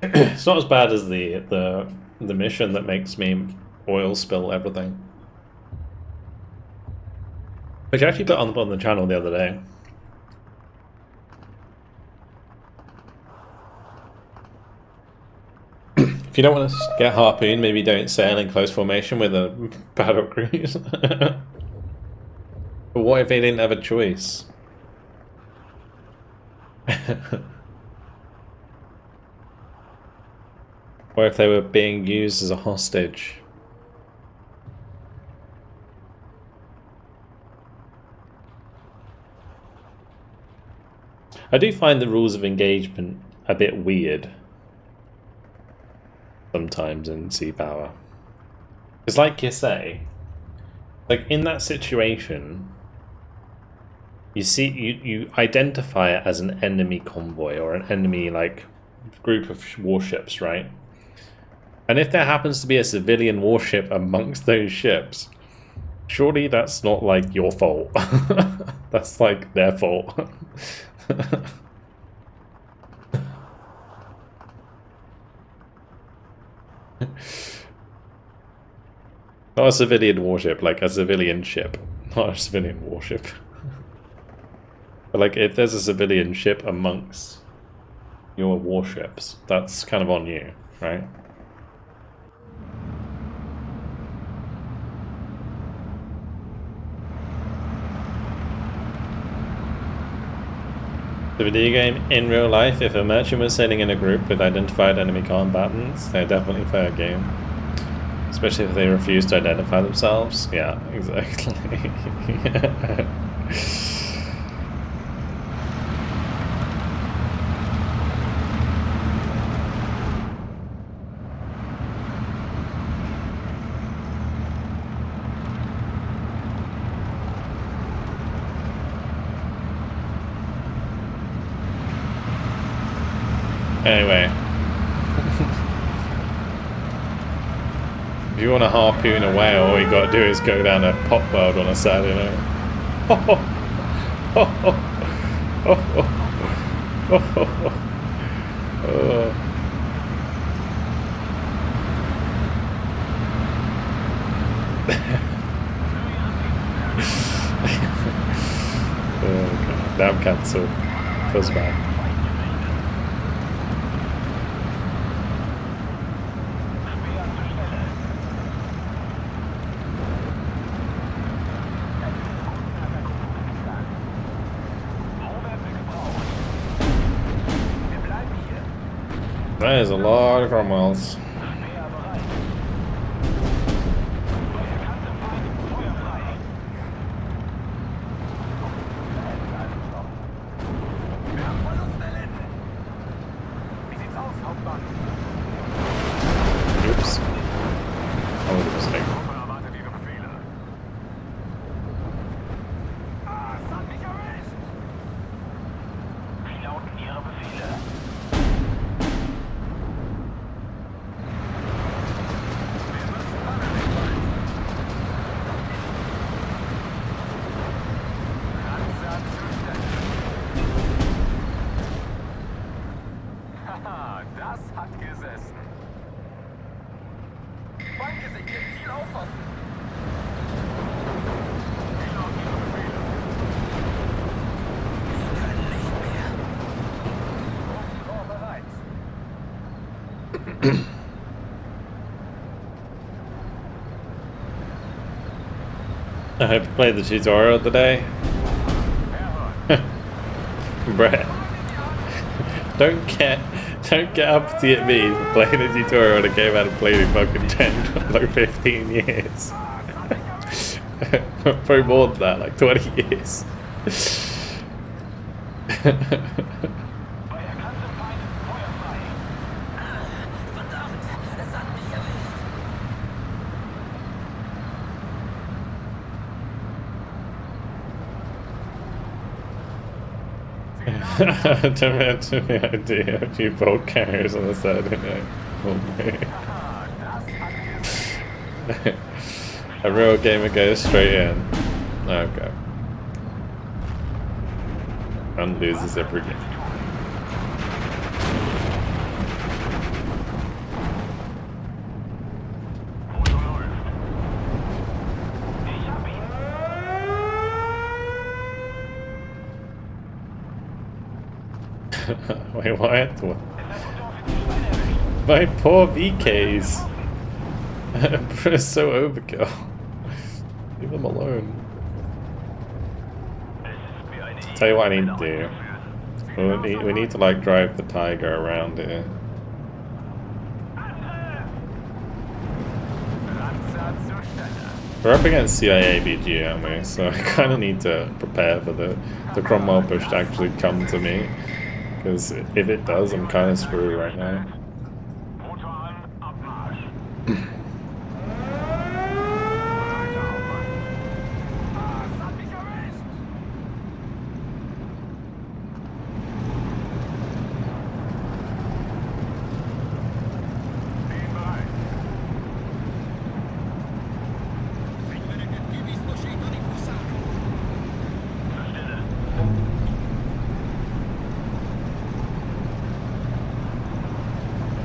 It's not as bad as the mission that makes me oil spill everything. Which I actually put on the channel the other day. If you don't want to get harpooned, maybe don't sail in close formation with a battle cruise. But what if they didn't have a choice? Or if they were being used as a hostage? I do find the rules of engagement a bit weird sometimes in Sea Power. It's like you say, like in that situation, you see, you identify it as an enemy convoy or an enemy like group of warships, right? And if there happens to be a civilian warship amongst those ships, surely that's not like your fault. That's like their fault. Not a civilian warship, like a civilian ship, not a civilian warship. But like if there's a civilian ship amongst your warships, that's kind of on you, right? The video game, in real life, if a merchant was sailing in a group with identified enemy combatants, they're definitely fair game. Especially if they refuse to identify themselves. Yeah, exactly. Anyway. If you want to harpoon a whale, all you gotta do is go down a pop world on a Saturday night. Oh god, now I'm cancelled. Feels bad. That is a lot of Cromwells. Oops. That was a mistake. hat gesessen. Feindgesicht, Ziel auffassen. Wir können nicht mehr. War bereit. I hope you played the tutorial today. Brett. Don't get uppity at me for playing a tutorial on a game I haven't played in fucking 10, like 15 years. Probably more than that, like 20 years. Verdammt, es hat mich erwischt. Don't have any idea if you bolt carriers on the side of it. Oh, a real gamer goes straight in. Okay. And loses every game. Wait, what? My poor VKs. They're so overkill. Leave them alone. Tell you what I need to do. We need to like drive the Tiger around here. We're up against CIA BG, aren't we? So I kind of need to prepare for the Cromwell push to actually come to me. Because if it does, I'm kind of screwed right now.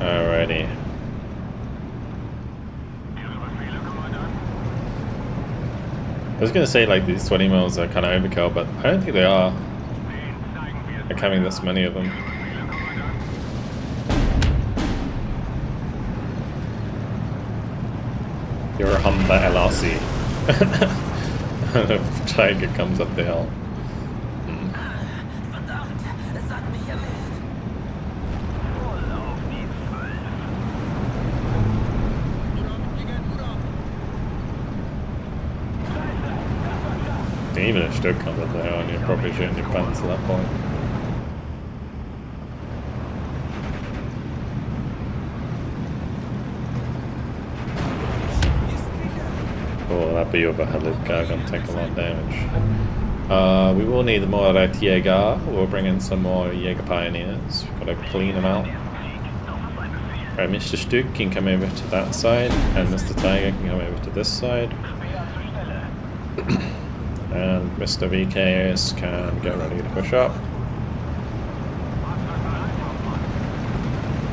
Alrighty. I was gonna say like these 20 mils are kind of overkill, but I don't think they are. Like having this many of them. You're a Honda LRC. Tiger comes up the hill. Verdammt, es hat mich erwischt. Even a Stück comes up the hill and you're probably shooting your pants at that point. Oh, that be overheaded guy gonna take a lot of damage. We will need more Jäger. We'll bring in some more Jäger Pioneers. We've got to clean them out. Right, Mr. Stück can come over to that side, and Mr. Tiger can come over to this side. And Mr. VKS can get ready to push up.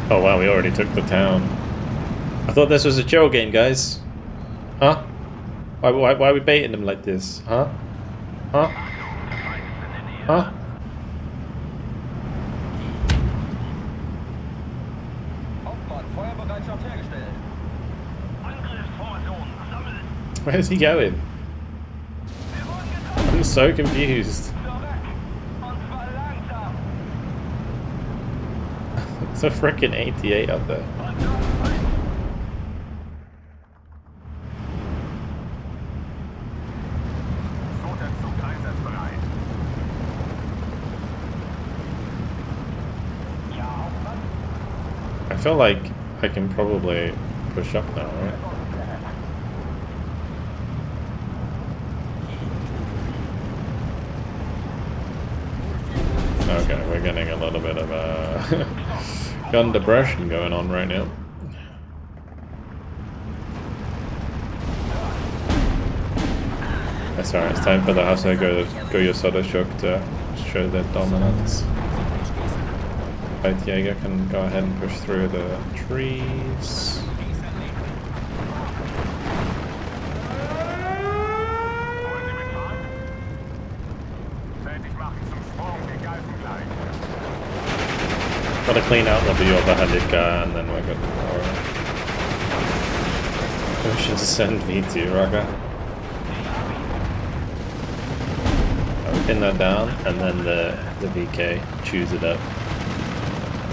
Oh wow, we already took the town. I thought this was a chill game, guys. Huh? Why are we baiting them like this? Huh? Huh? Huh? Hauptmann, Feuerbereitschaft hergestellt. Where's he going? I'm so confused. It's a freaking 88 up there. I feel like I can probably push up now, right? Okay, we're getting a little bit of gun depression going on right now. That's alright, it's time for the Hase go your soda shock to show their dominance. Feldjäger can go ahead and push through the trees. Wollen Sie mitfahren? Fertig machen zum Sprung, wir greifen gleich. Gotta clean out the overhanded guy and then we're good for it. We should send V2 Rocker. Pin that down and then the VK chews it up.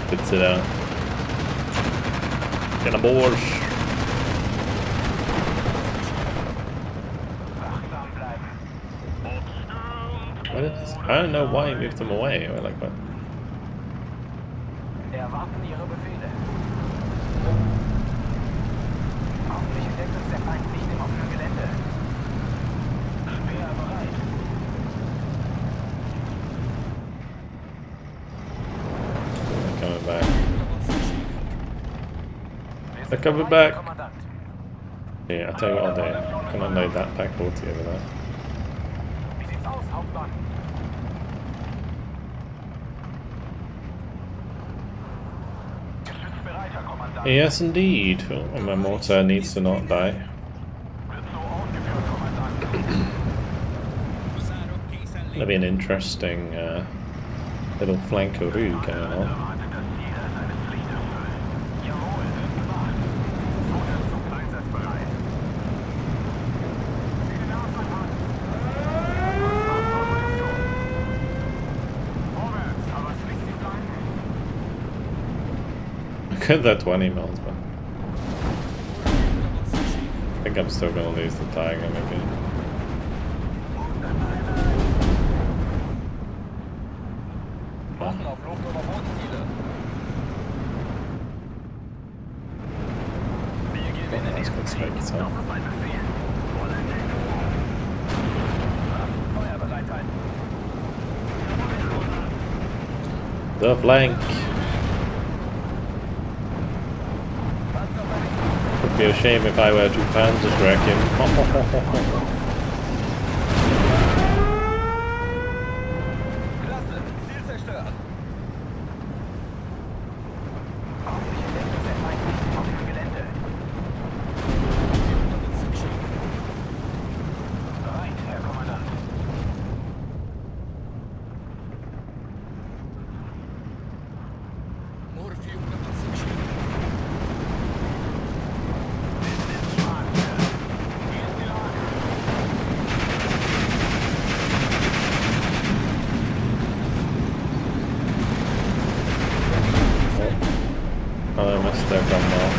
Puts it out. Get aboard! Wachsam bleiben. What is this? I don't know why he moved them away. Or like what? Erwarten Ihre Befehle. Hoffentlich entdeckt uns der Feind nicht im offenen Gelände. Speer bereit. They're coming back. They're coming back! Kommandant. Yeah, I'll tell you what I'll do. Can I load that pack 40 over there? Wie sieht's aus, Hauptmann? Geschützbereit, Herr Kommandant. Yes, indeed. Oh, and my mortar needs to not die. Wird so ausgeführt, Kommandant. That'll be an interesting little flankeroo going on. Erwartet das Ziel seines Flieges. Jawohl, gemacht. Sonderzug einsatzbereit. Ziele nach an. Position. Vorwärts, aber schließt die Flanken. Look at that 20 mils, man. I think I'm still gonna lose the tiger, maybe. Warten auf Luft- oder Bodenziele. Wir gewinnen That's diesen good Krieg. smoke, so. Das ist ein Befehl. Volle Deckung. Feuerbereitheit. The flank! Would be a shame if I were to panzer track him. Klasse, Ziel zerstört. Hoffentlich entdeckt uns der Feind nicht im offenen Gelände. Bereit, Herr Kommandant. Oh, I missed their gumball.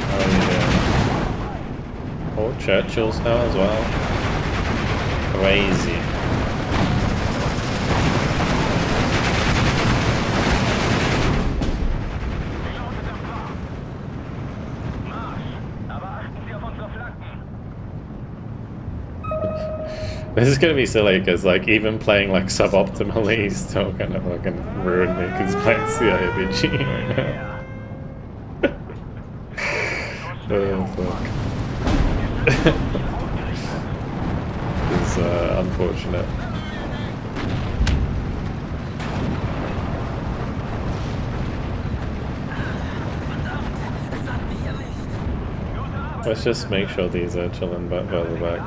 How are you doing? Oh, Churchill's now as well. Crazy. This is gonna be silly because, like, even playing like suboptimally is still gonna fucking ruin me because playing CIABG right now. Oh fuck. It's unfortunate. Let's just make sure these are chilling back further back.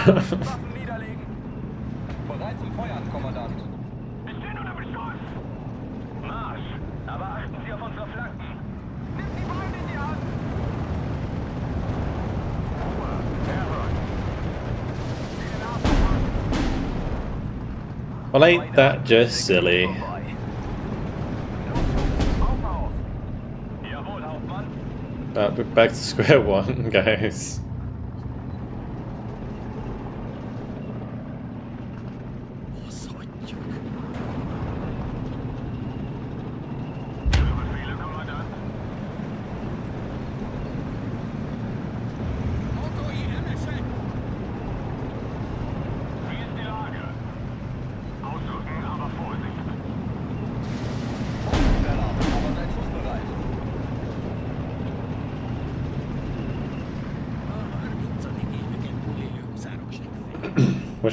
Waffen niederlegen. Bereit zum Feuern, Kommandant. Bestehen oder Beschuss? Marsch! Aber achten Sie auf unsere Flanken. Nimmt die Beine in die Hand! Ruhe, Terror. Ziele nach. Well, ain't that just silly? Augen auf! Jawohl, Hauptmann. We're back to square one, guys. Befehle, Kommandant. Wie ist die Lage? Ausrücken, aber Vorsicht. Schneller, aber seid schussbereit.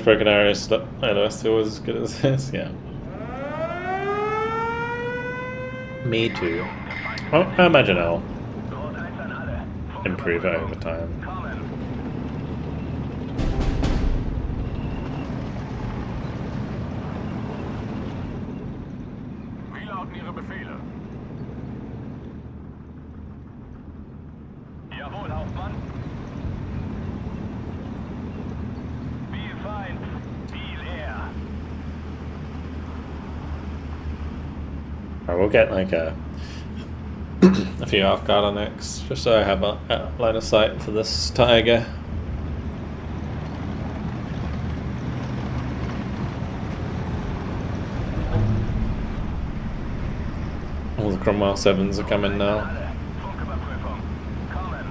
wish Broken Arrows still was as good as this. Yeah. Me too. Well, I imagine I'll Rot 1 an alle. improve it over time. Kommen. Wie lauten Ihre Befehle? Jawohl, Hauptmann. Viel Feind, viel Air. Alright, we'll get like a few off guard on next, just so I have a line of sight to this tiger. All the Cromwell 7s are coming now. Alle. Funküberprüfung. Kommen.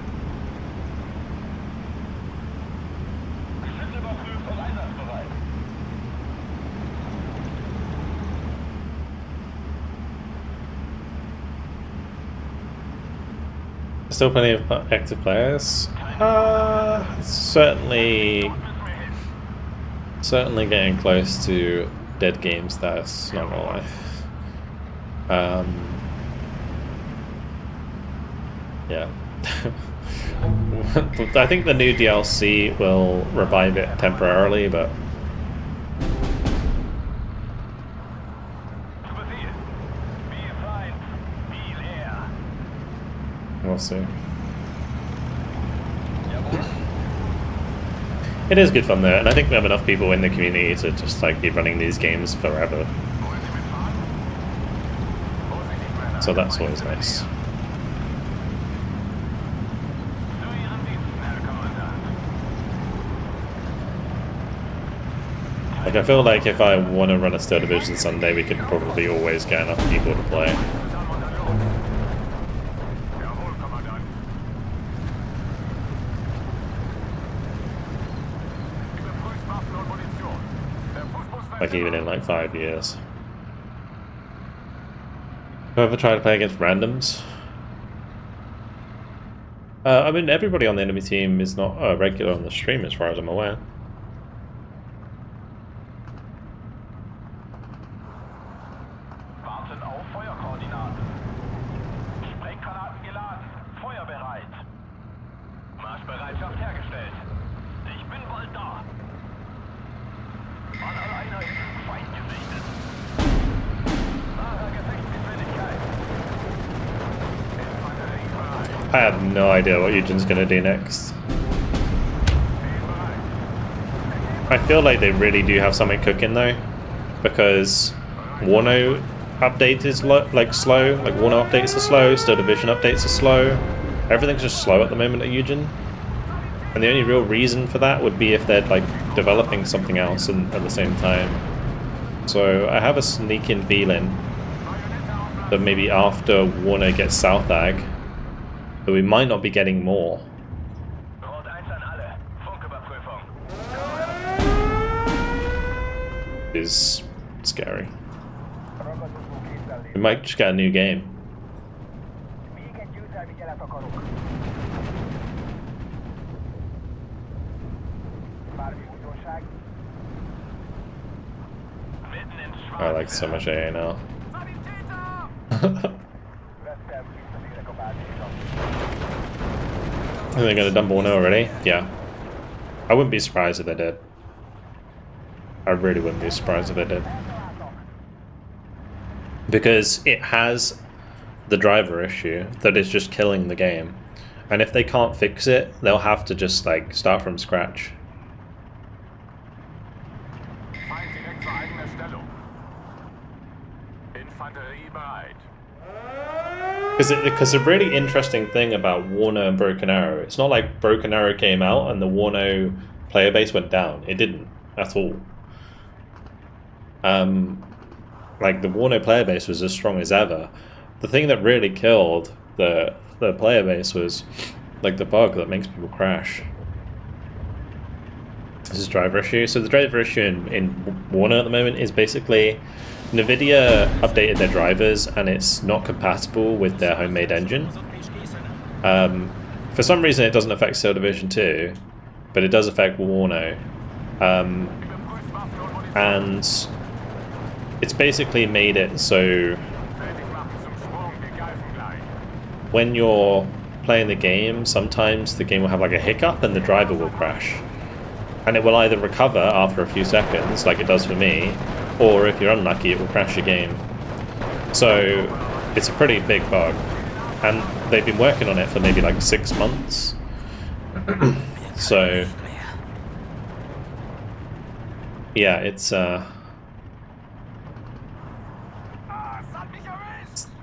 Schüttelüberprüft und einsatzbereit. Still plenty of active players. Certainly getting close to dead game status, not gonna lie. Yeah. I think the new DLC will revive it temporarily, but Zu Befehl. Viel Feind, viel Air. we'll see. Jawohl. It is good fun though, and I think we have enough people in the community to just like be running these games forever. Wollen Sie mitfahren? Vorsichtig, Männer. So that's always nice. Zu Ihren Diensten, Herr Kommandant. Like I feel like if I want to run a Steel Division Sunday, we could probably always get enough people to play. Zusammen und dann los. Jawohl, Kommandant. Überprüft Waffen und Munition. Der Fußbus fährt Like even nach. in like 5 years. Have you ever tried to play against randoms? I mean, everybody on the enemy team is not regular on the stream as far as I'm aware. Warten auf Feuerkoordinaten. Sprenggranaten geladen. Feuerbereit. Marschbereitschaft hergestellt. Ich bin bald da. An alle Einheiten. Feind gesichtet. Nahe Gefechtsgeschwindigkeit. Infanterie bereit. I have no idea what Eugen's gonna do next. Stehen bereit. I feel like they really do have something cooking though, because Warno update is slow, like Warno updates are slow, Steel Division updates are slow, everything's just slow at the moment at Eugen. And the only real reason for that would be if they're like developing something else at the same time. So I have a sneaking feeling that maybe after Warno gets South Ag, that we might not be getting more. Rot 1 an alle. Funküberprüfung. Is scary. We might just get a new game. Mitten ins I like so much AA now. Are they gonna dump one already? Yeah. I wouldn't be surprised if they did. I really wouldn't be surprised if they did. Because it has the driver issue that is just killing the game. And if they can't fix it, they'll have to just like start from scratch. Feind direkt vor eigener Stellung. Infanterie bereit. Because the really interesting thing about Warno and Broken Arrow, it's not like Broken Arrow came out and the Warno player base went down. It didn't at all. Like the Warno player base was as strong as ever. The thing that really killed the player base was like the bug that makes people crash. This is driver issue. So the driver issue in Warno at the moment is basically NVIDIA updated their drivers and it's not compatible with their homemade engine. For some reason it doesn't affect Steel Division 2, but it does affect Warno. And it's basically made it so when you're playing the game, sometimes the game will have like a hiccup and the driver will crash. And it will either recover after a few seconds, like it does for me, or if you're unlucky, it will crash your game. So it's a pretty big bug. And they've been working on it for maybe like 6 months. So yeah, it's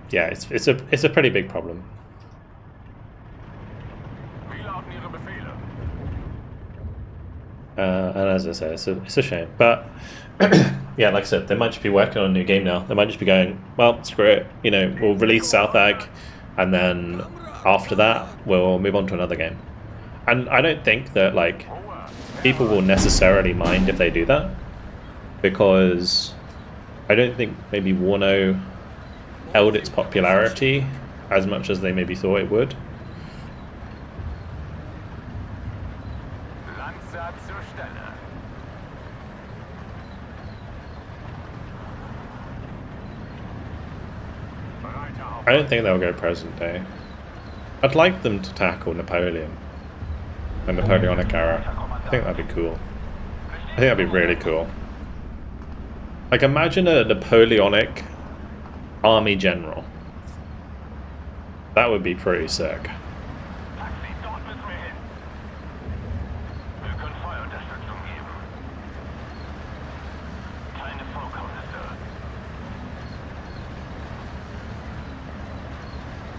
yeah, it's a pretty big problem. And as I said, it's a shame. But yeah, like I said, they might just be working on a new game now. They might just be going, well, screw it. You know, we'll release South Ag, and then after that, we'll move on to another game. And I don't think that like people will necessarily mind if they do that, because I don't think maybe Warno held its popularity as much as they maybe thought it would. I don't think they'll go present day. I'd like them to tackle Napoleon, the Napoleonic era. I think that'd be cool. I think that'd be really cool. Like, imagine a Napoleonic army general. That would be pretty sick.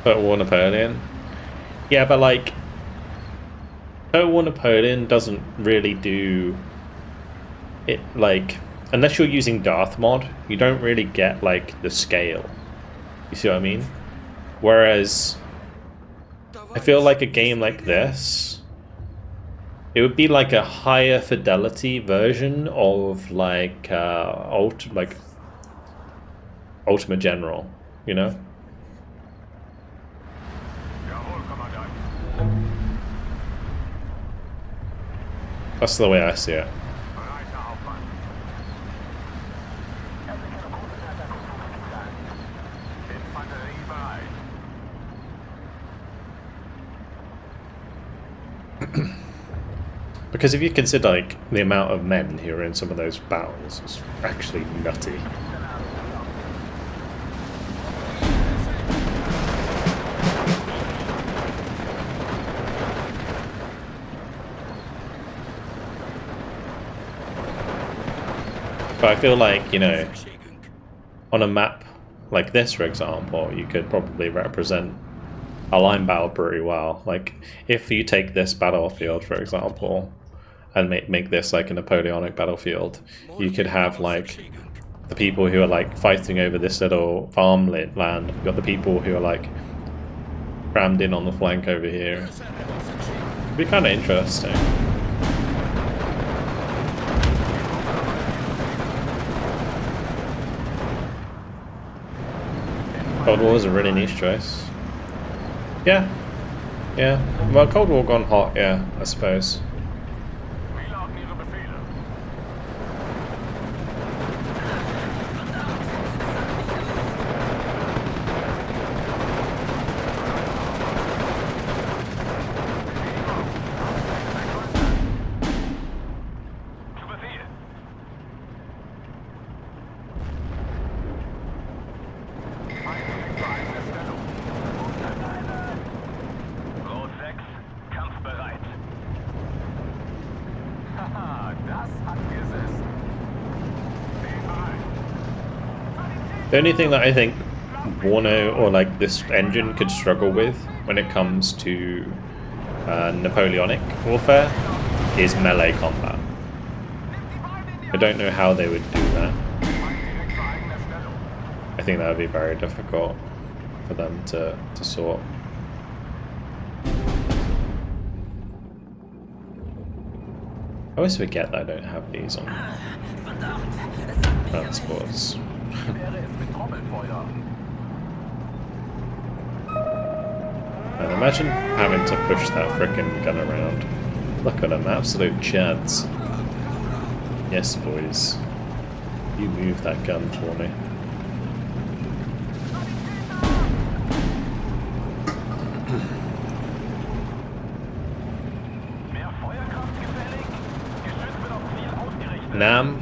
Total War Napoleon. Yeah, but like Total War Napoleon doesn't really do it, like, unless you're using Darth mod, you don't really get like the scale. You see what I mean? Whereas I feel like a game like this, it would be like a higher fidelity version of like Ultimate General, you know? That's the way I see it. Because if you consider like the amount of men who are in some of those battles, it's actually nutty. But I feel like, you know, on a map like this, for example, you could probably represent a line battle pretty well. Like, if you take this battlefield, for example, and make this like a Napoleonic battlefield, you could have like the people who are like fighting over this little farmland. You've got the people who are like crammed in on the flank over here. It'd be kind of interesting. Cold War is a really niche choice. Yeah. Yeah. Well, Cold War gone hot, yeah, I suppose. The only thing that I think Warno or like this engine could struggle with when it comes to Napoleonic warfare is melee combat. I don't know how they would do that. I think that would be very difficult for them to sort. I always forget that I don't have these on transports. And imagine having to push that frickin' gun around. Look at them, absolute chads. Yes, boys. You move that gun for me. Mehr Feuerkraft gefällig? Geschütz wird auf Ziel ausgerichtet. Nam?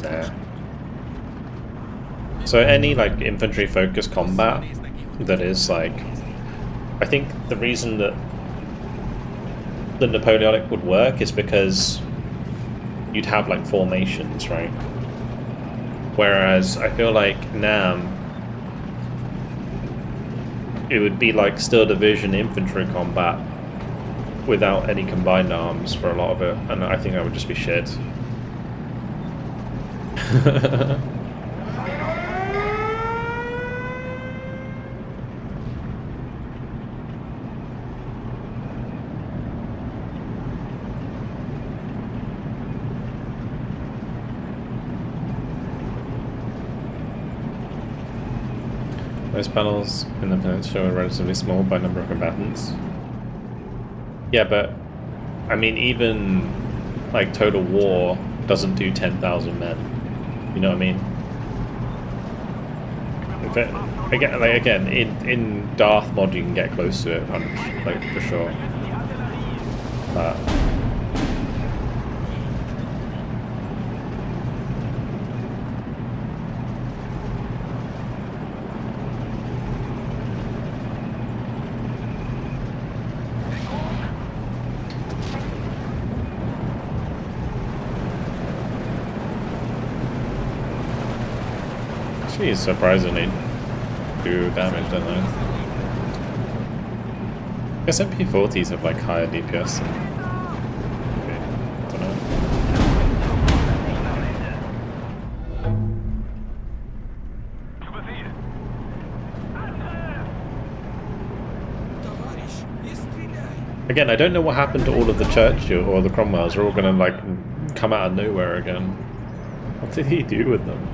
Nah. So any like infantry focused combat that is like, I think the reason that the Napoleonic would work is because you'd have like formations, right? Whereas I feel like Nam, it would be like still division infantry combat without any combined arms for a lot of it, and I think that would just be shit. Most panels in the peninsula are relatively small by number of combatants. Yeah, but I mean, even like Total War doesn't do 10,000 men. You know what I mean? Again, in Darth mod you can get close to it, like for sure. But actually, surprisingly do damage, don't they? I guess MP40s have like higher DPS. Okay, don't know. Zu Befehl. Again, I don't know what happened to all of the Churchill or the Cromwells. They're all gonna like come out of nowhere again. What did he do with them?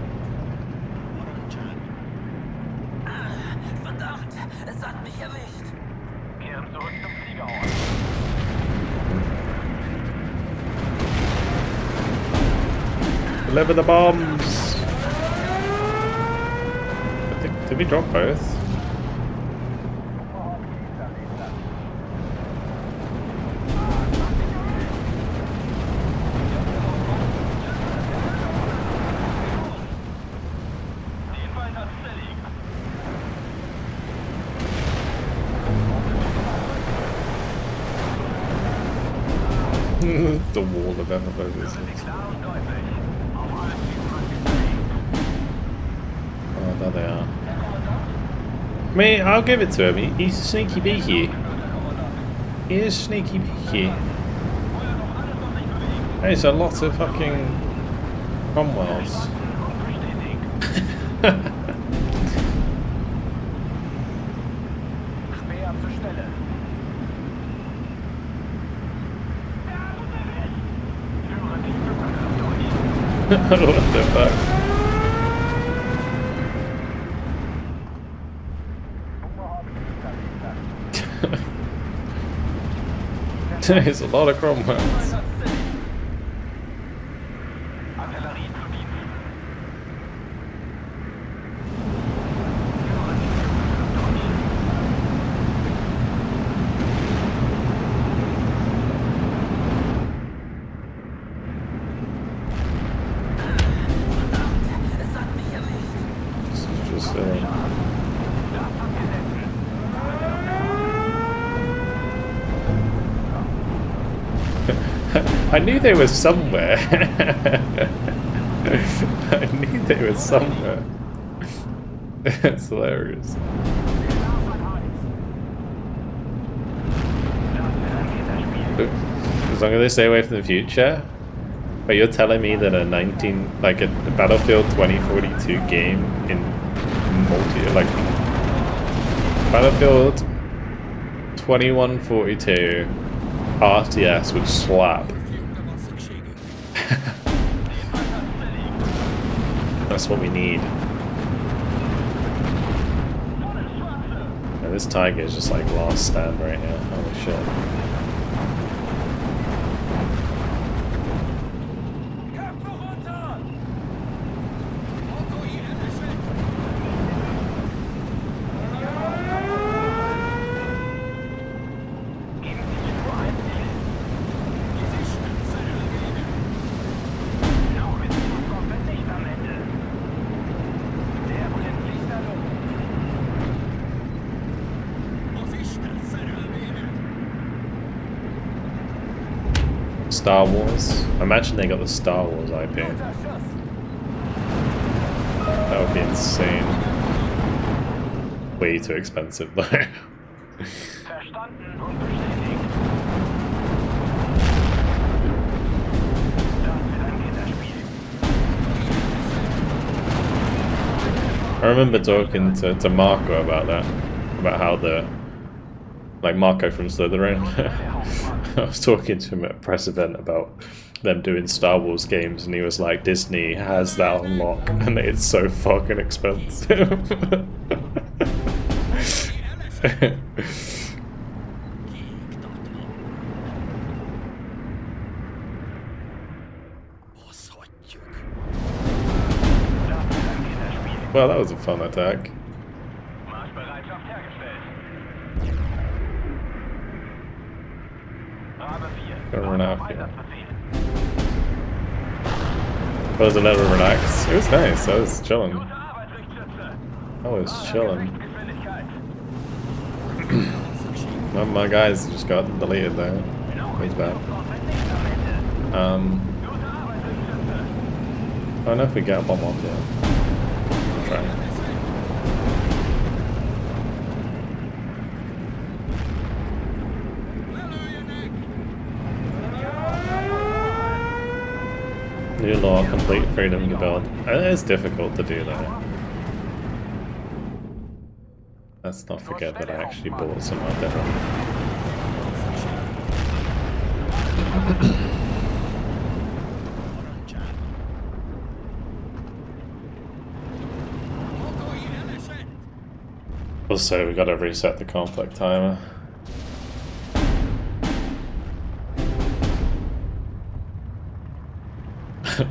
Verdammt, es hat mich erwischt. Kehren zurück zum Fliegerort. Deliver the bombs! I think, did we drop both? Den weiter zerlegen. The wall of everybody's. Klar und deutlich. Auf allen Zielen. Oh, there they are. I mean, I'll give it to him. He's sneaky beaky. He is sneaky beaky. Hey, it's a lot of fucking Cromwells. Speer zur Stelle. Führe die Flugkraft durch. What the fuck? There's a lot of Cromwells. Artillerie zu Dienst. Es hat mich erwischt. This is just Das hat gesetzt. I knew they were somewhere. I knew they were somewhere. That's hilarious. As long as they stay away from the future. But you're telling me that a Battlefield 2042 game in like Battlefield 2142 RTS would slap. That's what we need. And this Tiger is just like last stand right now. Holy shit. Köpfe runter! Star Wars. I imagine they got the Star Wars IP. That would be insane. Way too expensive though. Verstanden und bestätigt. Das wird ein Kinderspiel. I remember talking to Marco about that. About how like Marco from Slytherin. I was talking to him at a press event about them doing Star Wars games, and he was like, Disney has that on lock, and it's so fucking expensive. Well, that was a fun attack. Marschbereitschaft hergestellt. Rabe 4. Gonna run out here. Einsatzbefehl. I was never relaxed. It was nice. I was chilling. Gute Arbeit, Richtschütze. I was chilling. Geschwindigkeit. Well, my guys just got deleted there. He's back. Gute Arbeit, I Richtschütze. don't know if we get a bomb off yet. We'll try. New law, complete freedom to build. It's difficult to do that. Let's not forget that I actually bought some of that. Also, we gotta reset the conflict timer.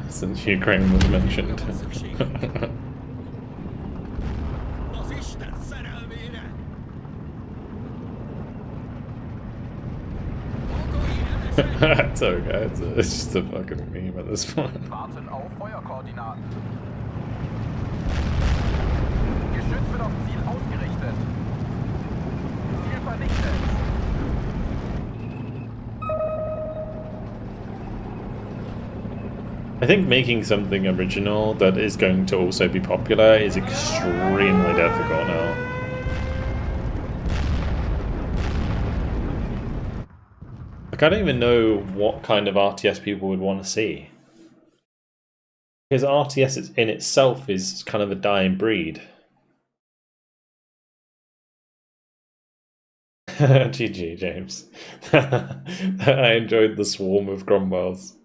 Since Ukraine was mentioned. It's okay, it's just a fucking meme at this point. Warten auf Feuerkoordinaten. Geschütz wird auf Ziel ausgerichtet. Ziel vernichtet. I think making something original that is going to also be popular is extremely difficult now. Like, I don't even know what kind of RTS people would want to see. Because RTS in itself is kind of a dying breed. GG, James. I enjoyed the swarm of Cromwells.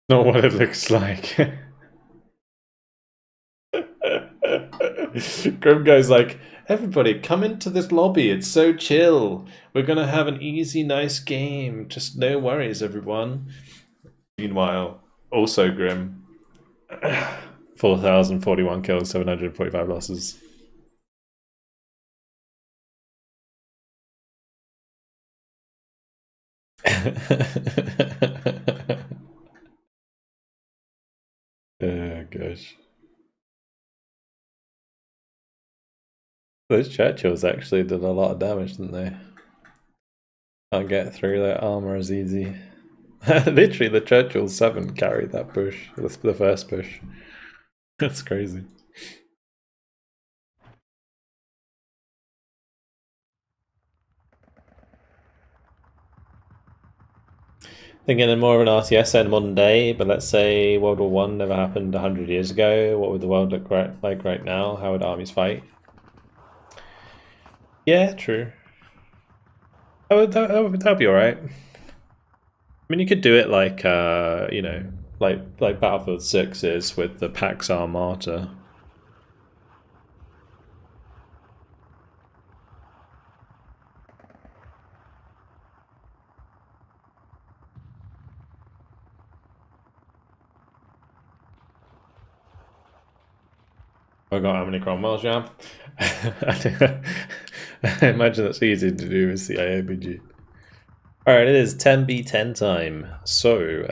Not what it looks like. Grim guy's like, everybody come into this lobby, it's so chill. We're gonna have an easy, nice game. Just no worries, everyone. Meanwhile, also Grim. 4,041 kills, 745 losses. Oh gosh. Those Churchills actually did a lot of damage, didn't they? Can't get through their armor as easy. Literally, the Churchill 7 carried that push, the first push. That's crazy. Thinking of more of an RTS in modern day, but let's say World War I never happened 100 years ago. What would the world look like right now? How would armies fight? Yeah, true. That'd be alright. I mean, you could do it like, you know, like Battlefield 6 is with the Pax Armata. I got how many Cromwells, yeah? I imagine that's easy to do with CIABG. Alright, it is 10B10 time. So,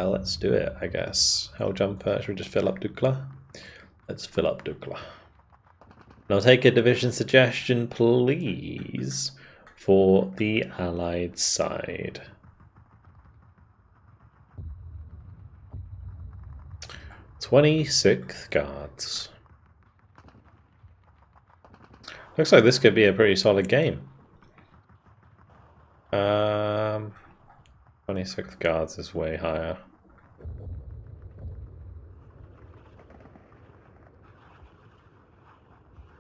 let's do it, I guess. Hell jumper, should we just fill up Dukla? Let's fill up Dukla. I'll take a division suggestion, please, for the Allied side. "26th Guards." Looks like this could be a pretty solid game. 26th Guards is way higher.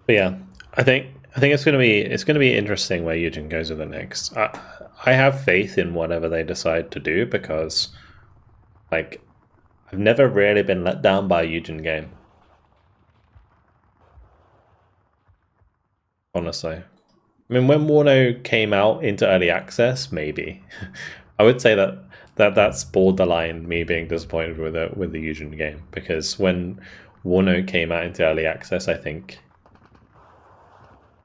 But yeah, I think it's gonna be interesting where Eugen goes with it next. I have faith in whatever they decide to do because, like, I've never really been let down by a Eugen game. Honestly, I mean, when Warno came out into early access, maybe I would say that's borderline me being disappointed with the Eugen game, because when Warno came out into early access, I think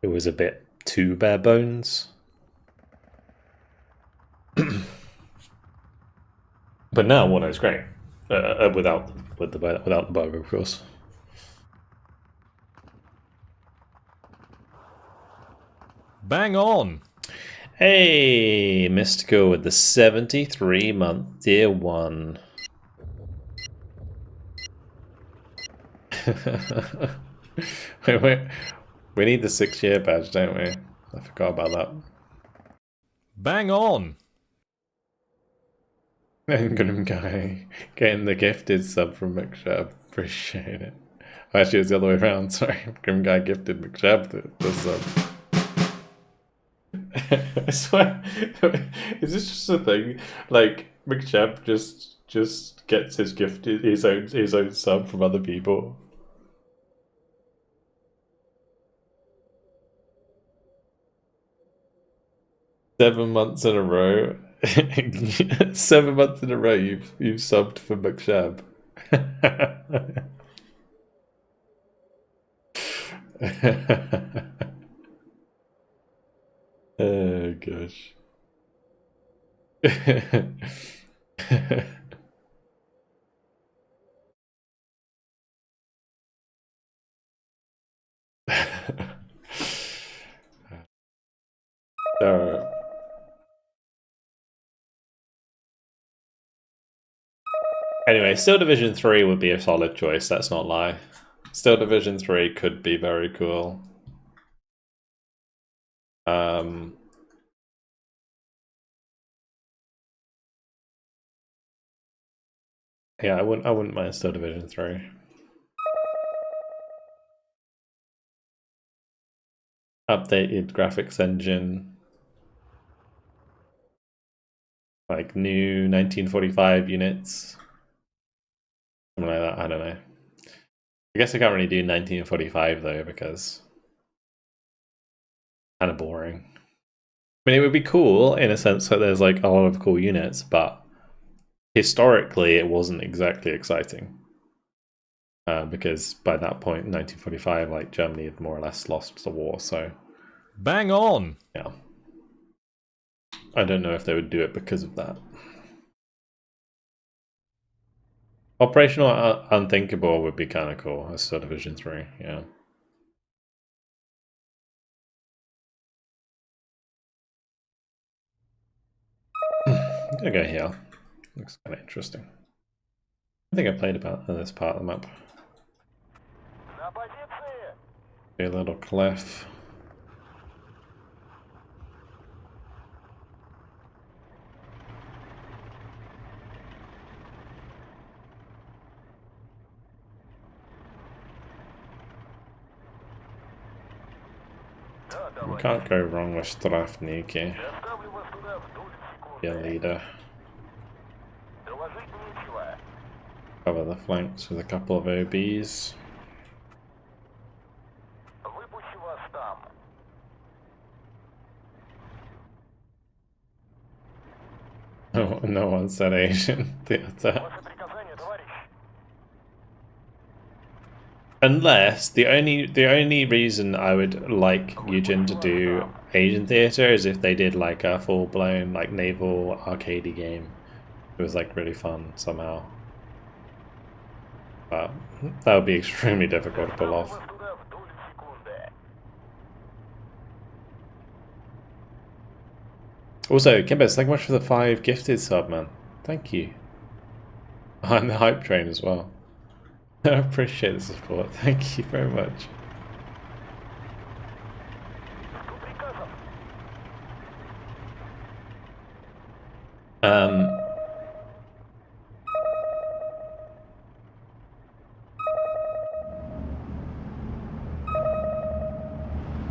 it was a bit too bare bones. But now Warno's great, without the bug, of course. Bang on! Hey, Mystical with the 73-month Tier 1. wait, we need the 6-year badge, don't we? I forgot about that. Bang on! And Grim Guy getting the gifted sub from McShab. Appreciate it. Actually, it's the other way around. Sorry. Grim Guy gifted McShab the sub. I swear. Is this just a thing? Like, McShab just gets his gifted his own sub from other people. Seven months in a row. 7 months in a row you've subbed for McShab. Oh gosh. So, anyway, Steel Division 3 would be a solid choice, let's not lie. Steel Division 3 could be very cool. Yeah, I wouldn't mind Steel Division 3. Updated graphics engine. Like new 1945 units. Something like that, I don't know. I guess I can't really do 1945 though, because kind of boring. I mean, it would be cool in a sense that there's like a lot of cool units, but historically it wasn't exactly exciting. Because by that point, in 1945, like Germany had more or less lost the war, so Bang on! yeah. I don't know if they would do it because of that. Operational Unthinkable would be kind of cool as Steel Division 3, yeah. I'm gonna go here. Looks kind of interesting. I think I played about this part of the map. На позиции! Be a little cliff. Да, We давай. can't go wrong with Strafniki, Я ставлю вас туда в долю секунды. your leader. Доложить нечего. Cover the flanks with a couple of OBs. Выпущу вас там. No one said Asian theatre. Ваше приказание, товарищ. Unless the only reason I would like Eugen to do Asian theatre is if they did like a full blown like naval arcadey game. It was like really fun somehow. But that would be extremely difficult to pull Ставлю off. вас туда в долю секунды. Also, Kimbers, thank you much for the 5 gifted sub, man. Thank you. I'm the hype train as well. I appreciate the support. Thank you very much.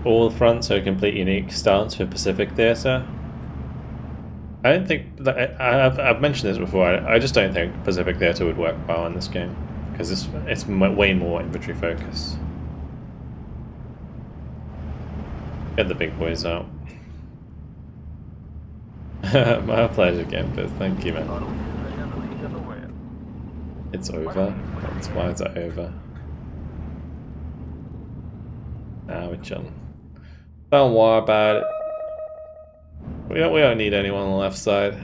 All fronts are a complete unique stance for Pacific Theatre. I don't think that I've mentioned this before. I just don't think Pacific Theatre would work well in this game because it's way more infantry focused. Get the big boys out. My pleasure, Gambit. Thank you, man. It's over. That's why it's over. Now we're chilling. Don't worry about it. We don't need anyone on the left side.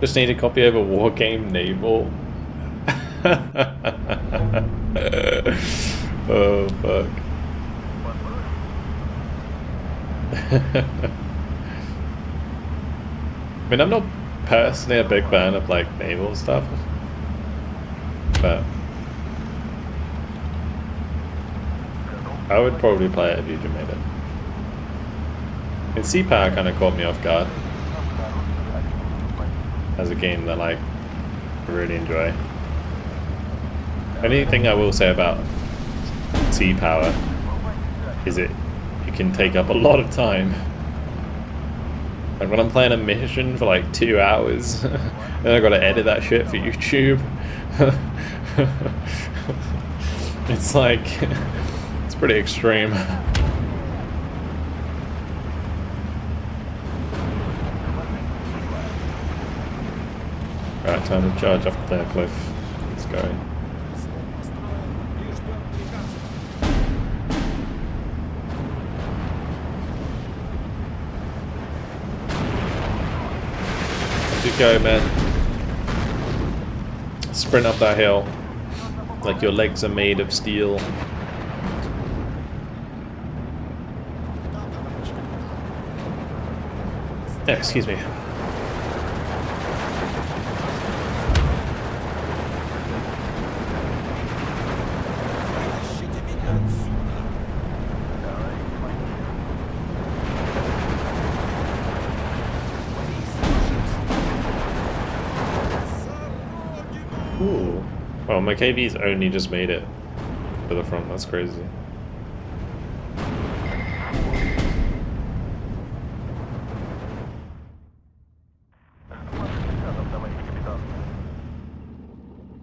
Just need to copy over Wargame Naval. Oh fuck. I mean, I'm not personally a big fan of like naval stuff, but I would probably play it if you made it. And Sea Power kind of caught me off guard as a game that like I really enjoy. Only thing I will say about Sea Power is it can take up a lot of time. Like when I'm playing a mission for like 2 hours, then I gotta edit that shit for YouTube. It's like, it's pretty extreme. Right, time to charge up there, Cliff. Let's go. Go, man. Sprint up that hill like your legs are made of steel. Excuse me. Ooh. Well, my KV's only just made it to the front. That's crazy.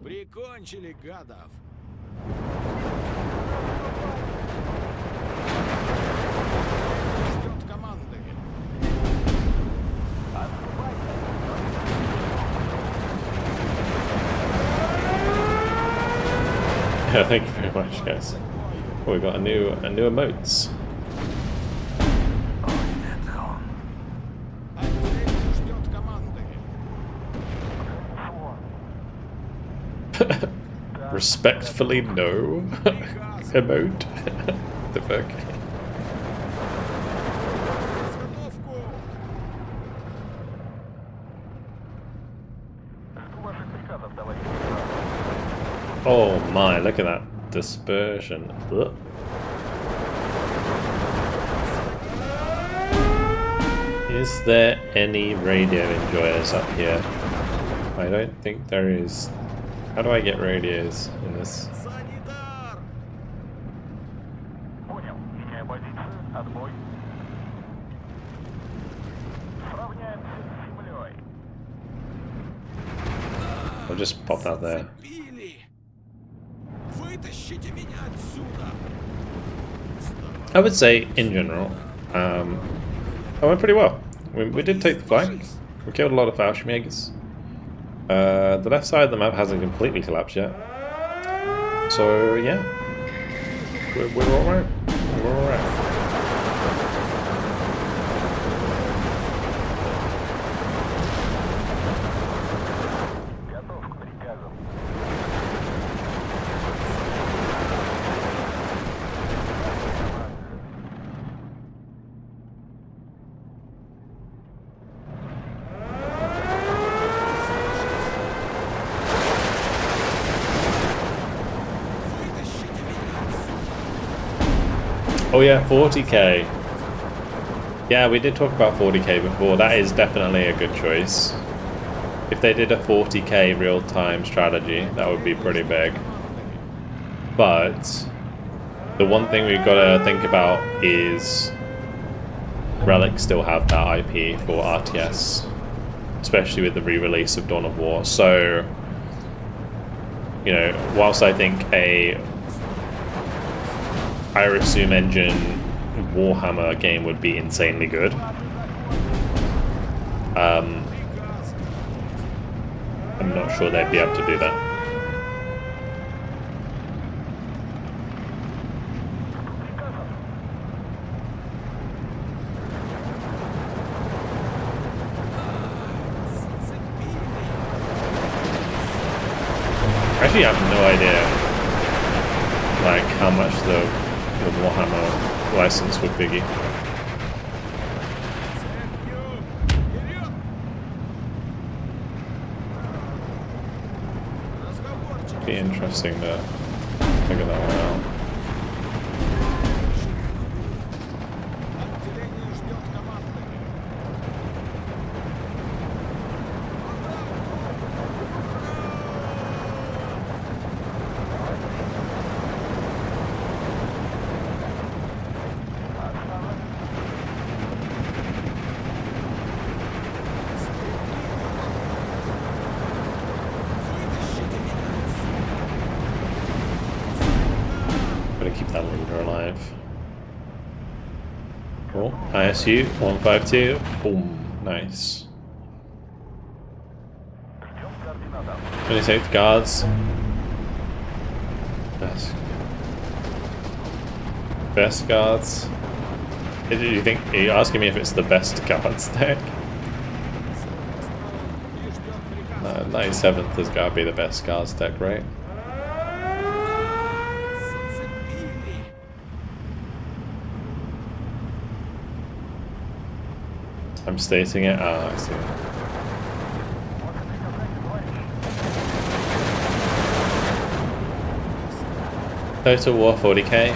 Прикончили гадов. Ждет команды. Yeah, thank you very much, guys. Oh, we got a new emotes. Respectfully, no. Emote. The fuck. Oh my, look at that dispersion. Ugh. Is there any radio enjoyers up here? I don't think there is. How do I get radios in this? Понял. Меняю позицию. Отбой. Сравняемся с землей. I'll just pop that there. Вытащите меня отсюда. I would say, in general, I went pretty well. We did take the flank. We killed a lot of Fallschirmjägers. The left side of the map hasn't completely collapsed yet. So, yeah. We're alright. We're alright. Готов к приказам. Oh yeah, 40k. Yeah, we did talk about 40k before. That is definitely a good choice. If they did a 40k real-time strategy, that would be pretty big. But the one thing we've got to think about is Relic still have that IP for RTS, especially with the re-release of Dawn of War. So, you know, whilst I think a Iris Zoom engine Warhammer game would be insanely good, I'm not sure they'd be able to do that. Actually, I have no idea, like, how much the Warhammer license would be. Be interesting to figure that one out. Keep that leader alive. Oh, ISU 152. Boom, nice. 26 guards. Best guards. Do you think? Are you asking me if it's the best guards deck? 97th has got to be the best guards deck, right? I'm stating it. Ah, I see. Total War 40k.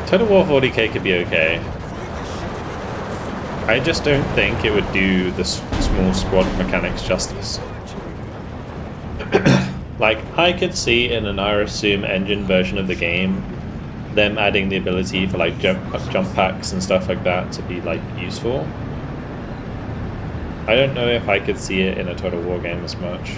Total War 40k could be okay. I just don't think it would do the small squad mechanics justice. Like, I could see in an Iris Zoom engine version of the game them adding the ability for like jump packs and stuff like that to be like useful. I don't know if I could see it in a Total War game as much.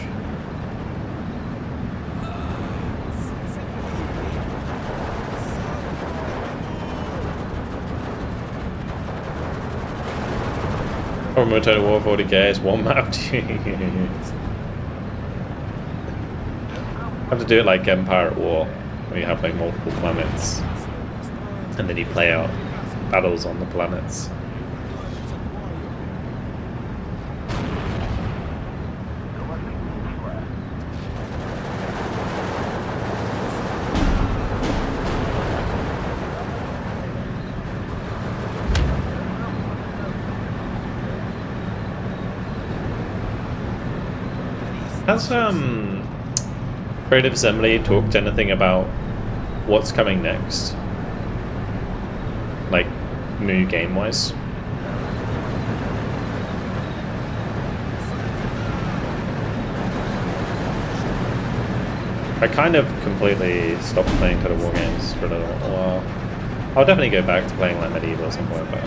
Problem with Total War 40k is one map to use. Have to do it like Empire at War, where you have like multiple planets, and then you play out battles on the planets. Has Creative Assembly talked anything about what's coming next? Like, new game-wise? I kind of completely stopped playing Total War games for a little while. I'll definitely go back to playing like Medieval at some point, but...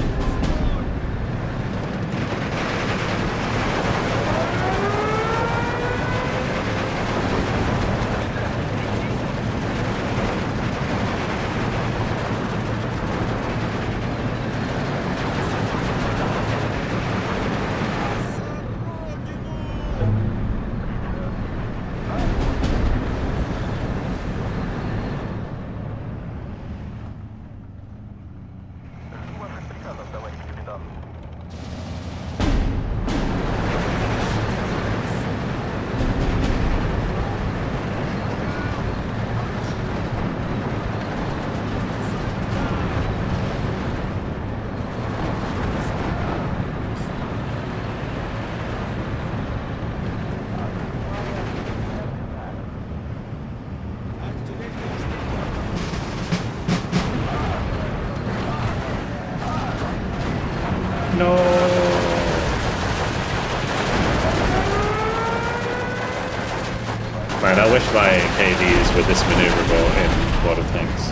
Man, I wish my KVs were this maneuverable in World of Tanks.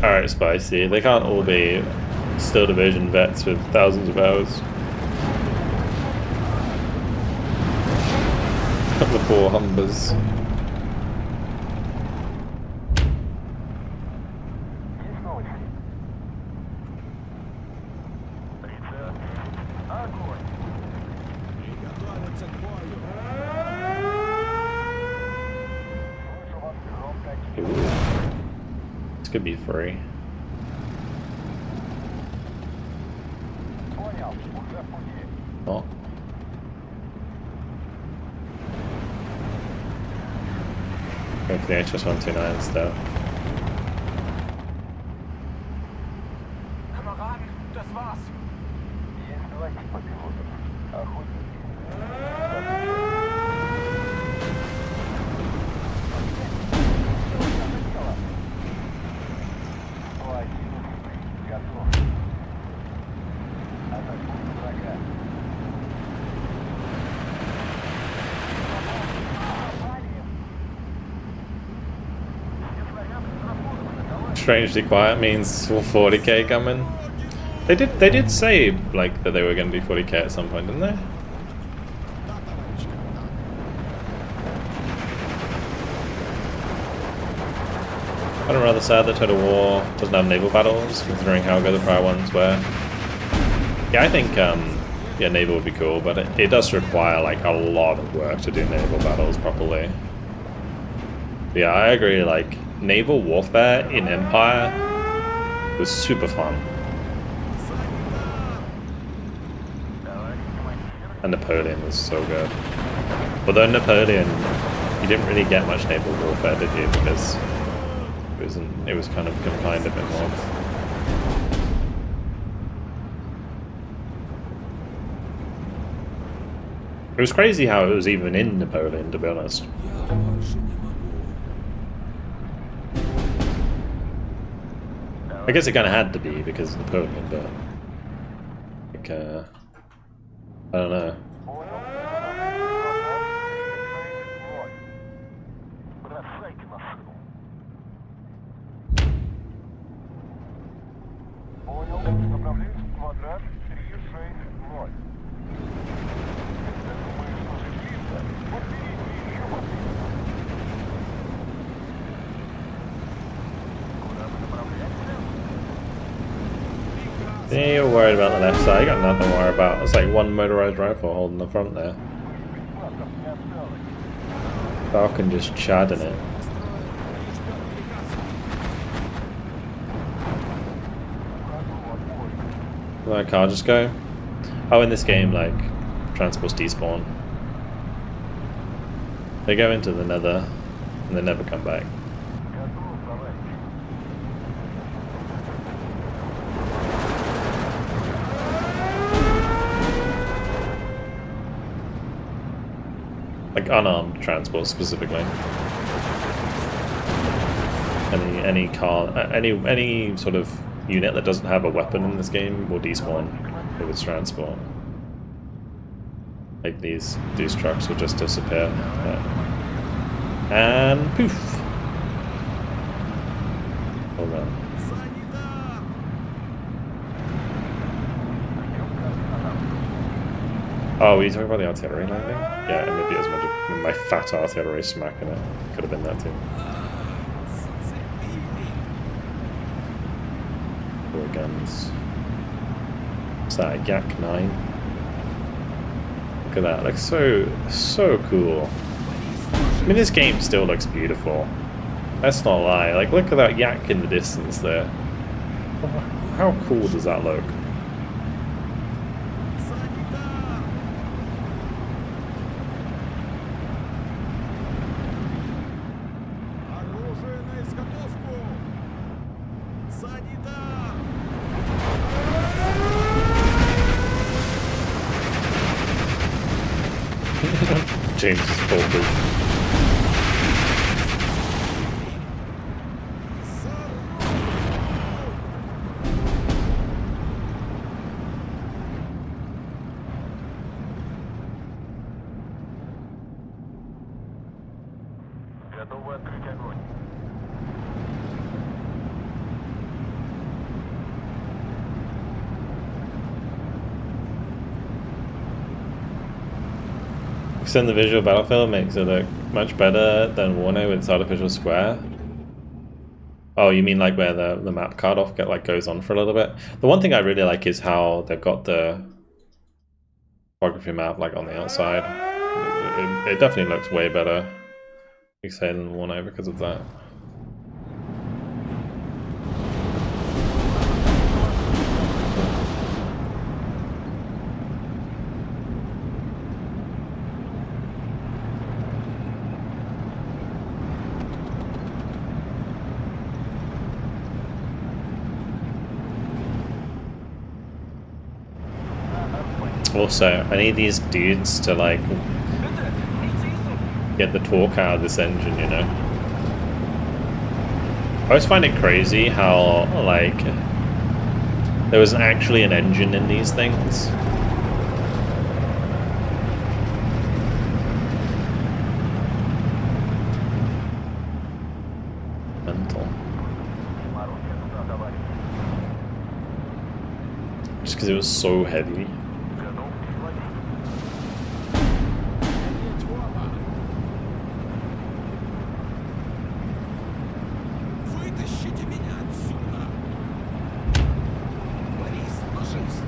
Alright, spicy. They can't all be Steel Division vets with thousands of hours. The poor Humbers. This could be free. Oh. Go for the HS-129 stuff. Kameraden, das war's. Strangely quiet means 40k coming. They did say like that they were going to do 40k at some point, didn't they? I'm rather sad that Total War doesn't have naval battles, considering how good the prior ones were. Yeah, I think yeah, naval would be cool, but it does require like a lot of work to do naval battles properly. But yeah, I agree. Like naval warfare in Empire was super fun, and Napoleon was so good. Although Napoleon, you didn't really get much naval warfare, did you? Because it was kind of confined a bit more. It was crazy how it was even in Napoleon, to be honest. I guess it kind of had to be because of Napoleon, but like, I don't know. Yeah, you're worried about the left side. You got nothing to worry about. It's like one motorized rifle holding the front there. Falcon just chadding it. Where'd my car just go? Oh, in this game, like, transports despawn. They go into the nether, and they never come back. Like unarmed transport specifically. Any car, any sort of unit that doesn't have a weapon in this game will despawn with its transport. Like these trucks will just disappear. And poof. Hold on. Oh, were you talking about the artillery landing? Yeah, maybe it was my fat artillery smacking it. Could have been that too. Four guns. What's that, a Yak 9? Look at that, looks so cool. I mean, this game still looks beautiful. Let's not lie, like look at that Yak in the distance there. How cool does that look? Санитар! Оружие на изготовку! Санитар! James is folded. Готовы открыть огонь. Extend the visual battlefield makes it look much better than Warno with its artificial square. Oh, you mean like where the map card off goes on for a little bit? The one thing I really like is how they've got the topography map like on the outside. It definitely looks way better, you say, than Warno because of that. Also, I need these dudes to like get the torque out of this engine, you know? I always find it crazy how like there was actually an engine in these things. Mental. Just because it was so heavy. Вытащите меня отсюда! Борис, ложись!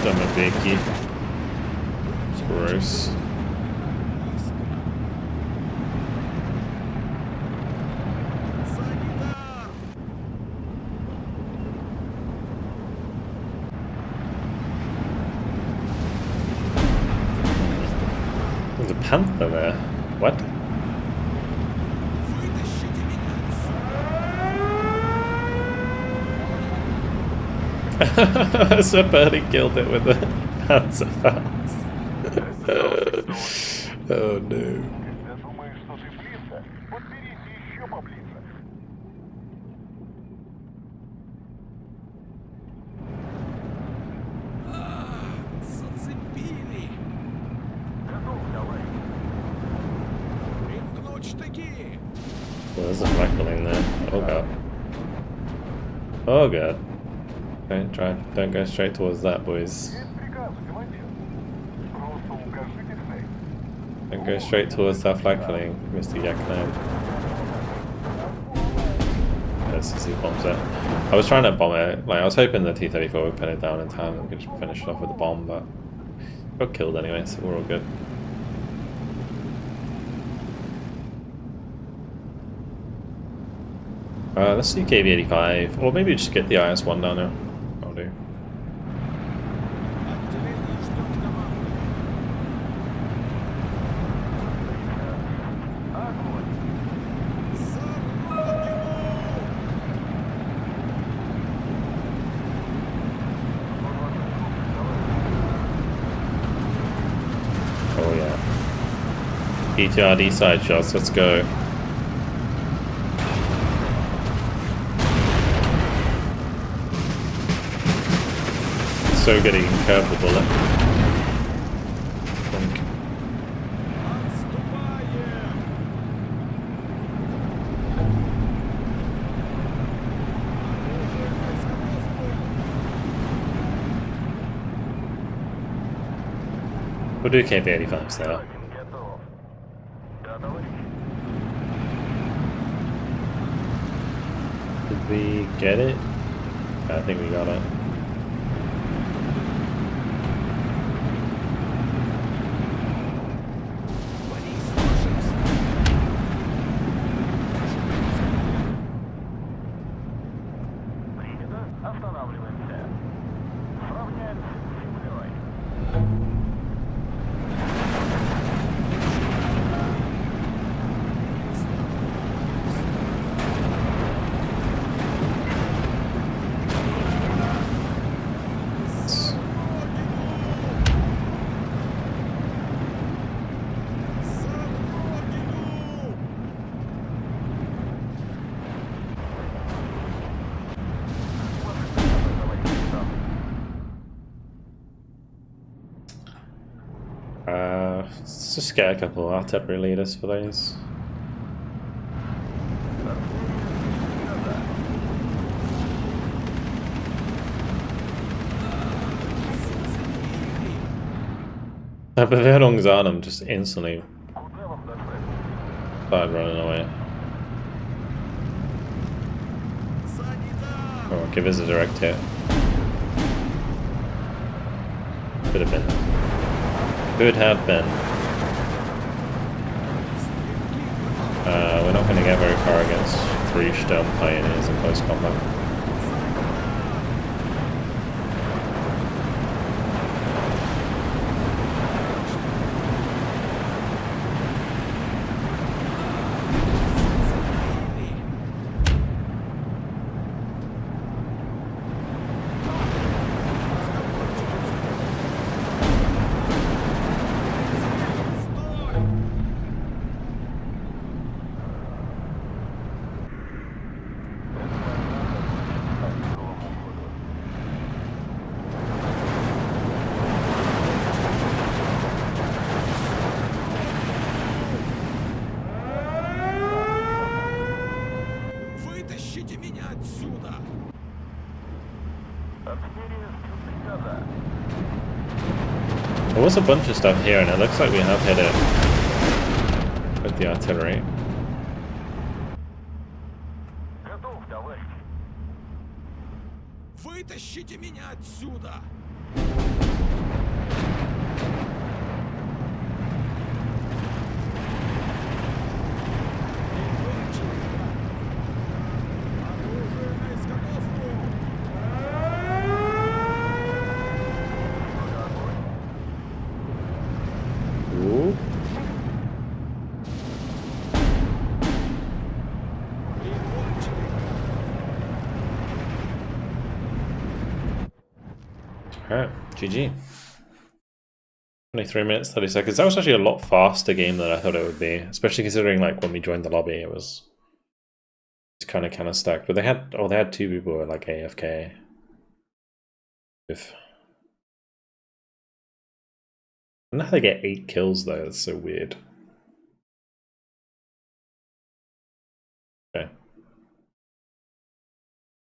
Stomach-achy. Gross. Санитар! There's a panther there. What? Вытащите меня отсюда! So Birdie killed it with a panther fast. Oh no. Когда думаешь, что ты близко, подберись еще поближе. Зацепили! Готов, давай. Примкнуть таки! Well, there's a flackling there. Oh god. Oh god. Don't go straight towards that, boys. Есть приказ, командир. Просто укажите цель. Don't go straight towards that flackling, Mr. Yakno. Let's see who bombs it. I was trying to bomb it, like I was hoping the T-34 would pin it down in time and we could just finish it off with the bomb, but got killed anyway, so we're all good. Let's see KV-85, or maybe just get the IS-1 down now. I'll do. Отделение ждет команды. Огонь. За родину! Oh yeah. PTRD side shots, let's go. So good he can curve the bullet. Bonk. Отступаем! We'll do KV-85s there. Готов. Готовы? Did we get it? I think we got it. Принято. Останавливаемся. Сравняемся с землей. Let's just get a couple of artillery leaders for those. I'm just instantly started running away. Oh, give us a direct hit. Could have been. Could have been. We're not going to get very far against 3 Sturm Pioneers in close combat. Вытащите меня отсюда! Артиллерия с приказа. There was a bunch of stuff here, and it looks like we have hit it with the artillery. Готов, товарищ. Вытащите меня отсюда! Оружие на изготовку! Ooh. Alright, GG. 23 minutes, 30 seconds. That was actually a lot faster game than I thought it would be, especially considering like when we joined the lobby it was kind of stacked. But they had 2 people who were like AFK. If I don't know how they get 8 kills though, that's so weird. Okay.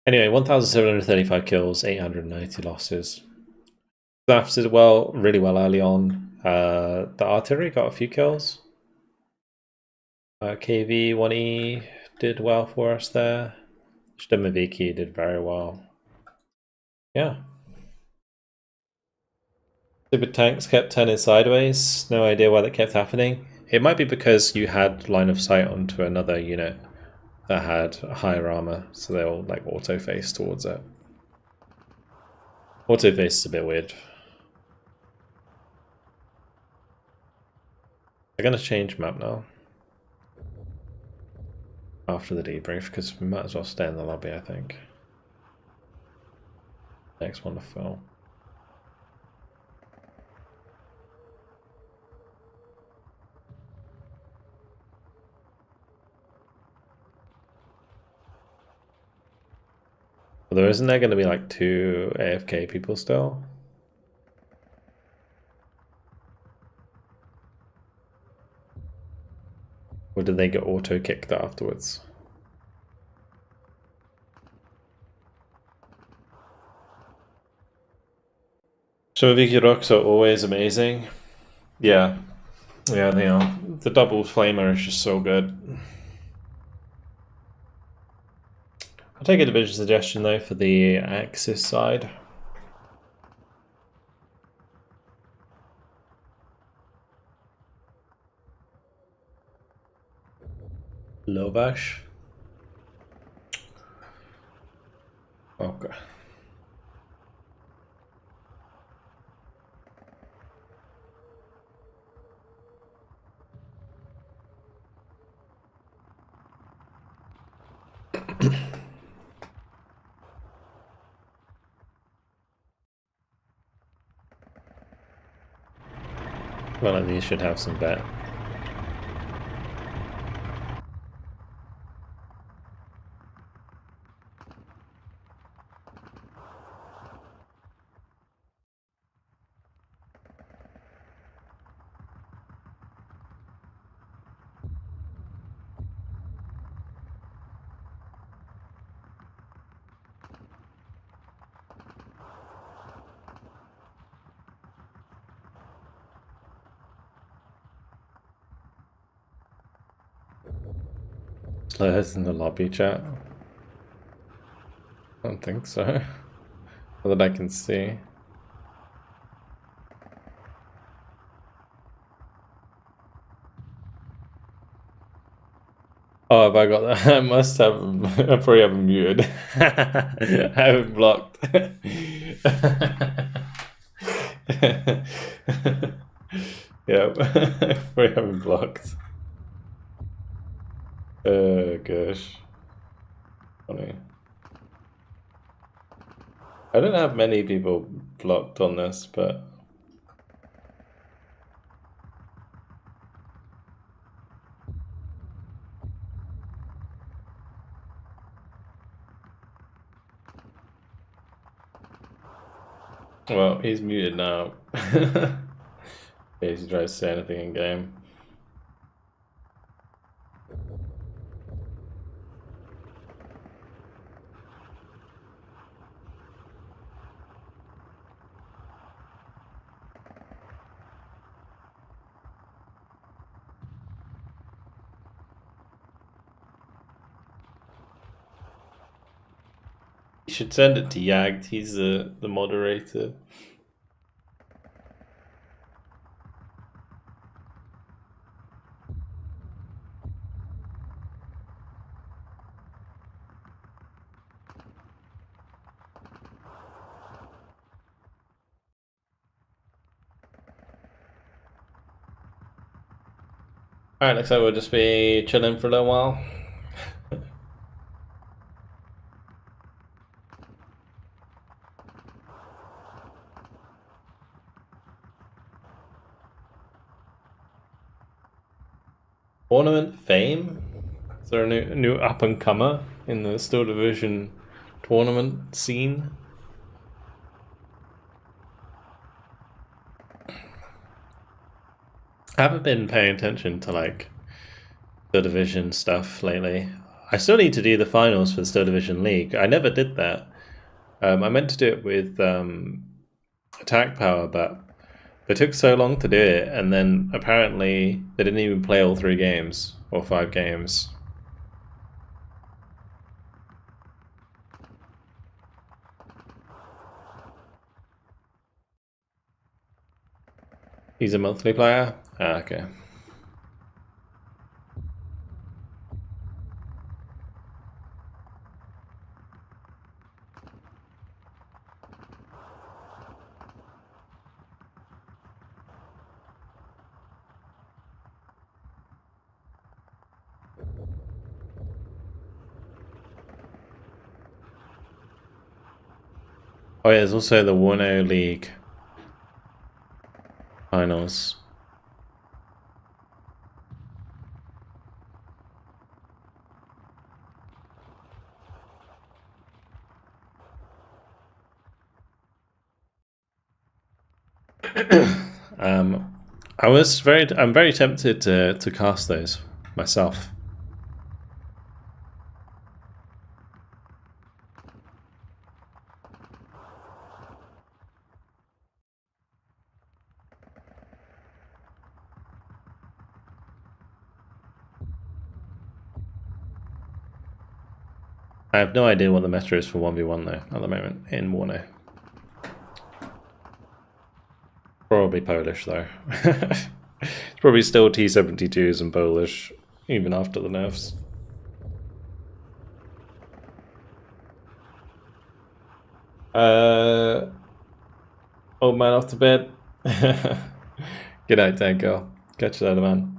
Anyway, 1,735 kills, 890 losses. Staffs did really well early on. The artillery got a few kills. KV 1E did well for us there. Stemaviki did very well. Yeah. Super tanks kept turning sideways. No idea why that kept happening. It might be because you had line of sight onto another unit that had higher armor, so they all like auto face towards it. Auto face is a bit weird. They're gonna change map now after the debrief because we might as well stay in the lobby, I think. Next one to fill. Although isn't there going to be like 2 AFK people still? Or did they get auto kicked afterwards? Stemaviki rocks are always amazing. Yeah, yeah, they are. The double flamer is just so good. I'll take a division suggestion though for the Axis side. Lovash. Okay. Well, at least should have some bet. Slurs in the lobby chat? I don't think so. Not that I can see. Oh, have I got that? I must have. I probably have him muted. I have him blocked. Yep, I probably have him blocked. Gosh. Funny. I don't have many people blocked on this, but. Well, he's muted now. In case he tries to say anything in game. You should send it to Yagd, he's the moderator. Alright, looks like we'll just be chilling for a little while. Tournament fame? Is there a new up and comer in the Steel Division tournament scene? I haven't been paying attention to like Steel Division stuff lately. I still need to do the finals for the Steel Division League. I never did that. I meant to do it with Attack Power, but they took so long to do it, and then apparently they didn't even play all 3 games or 5 games. He's a monthly player? Ah, okay. Oh yeah, there's also the 1-0 League finals. I'm very tempted to cast those myself. I have no idea what the meta is for 1v1 though at the moment in Warno. Probably Polish though. It's probably still T-72s and Polish even after the nerfs. Old man off to bed. Good night, Tanko. Catch you later, man.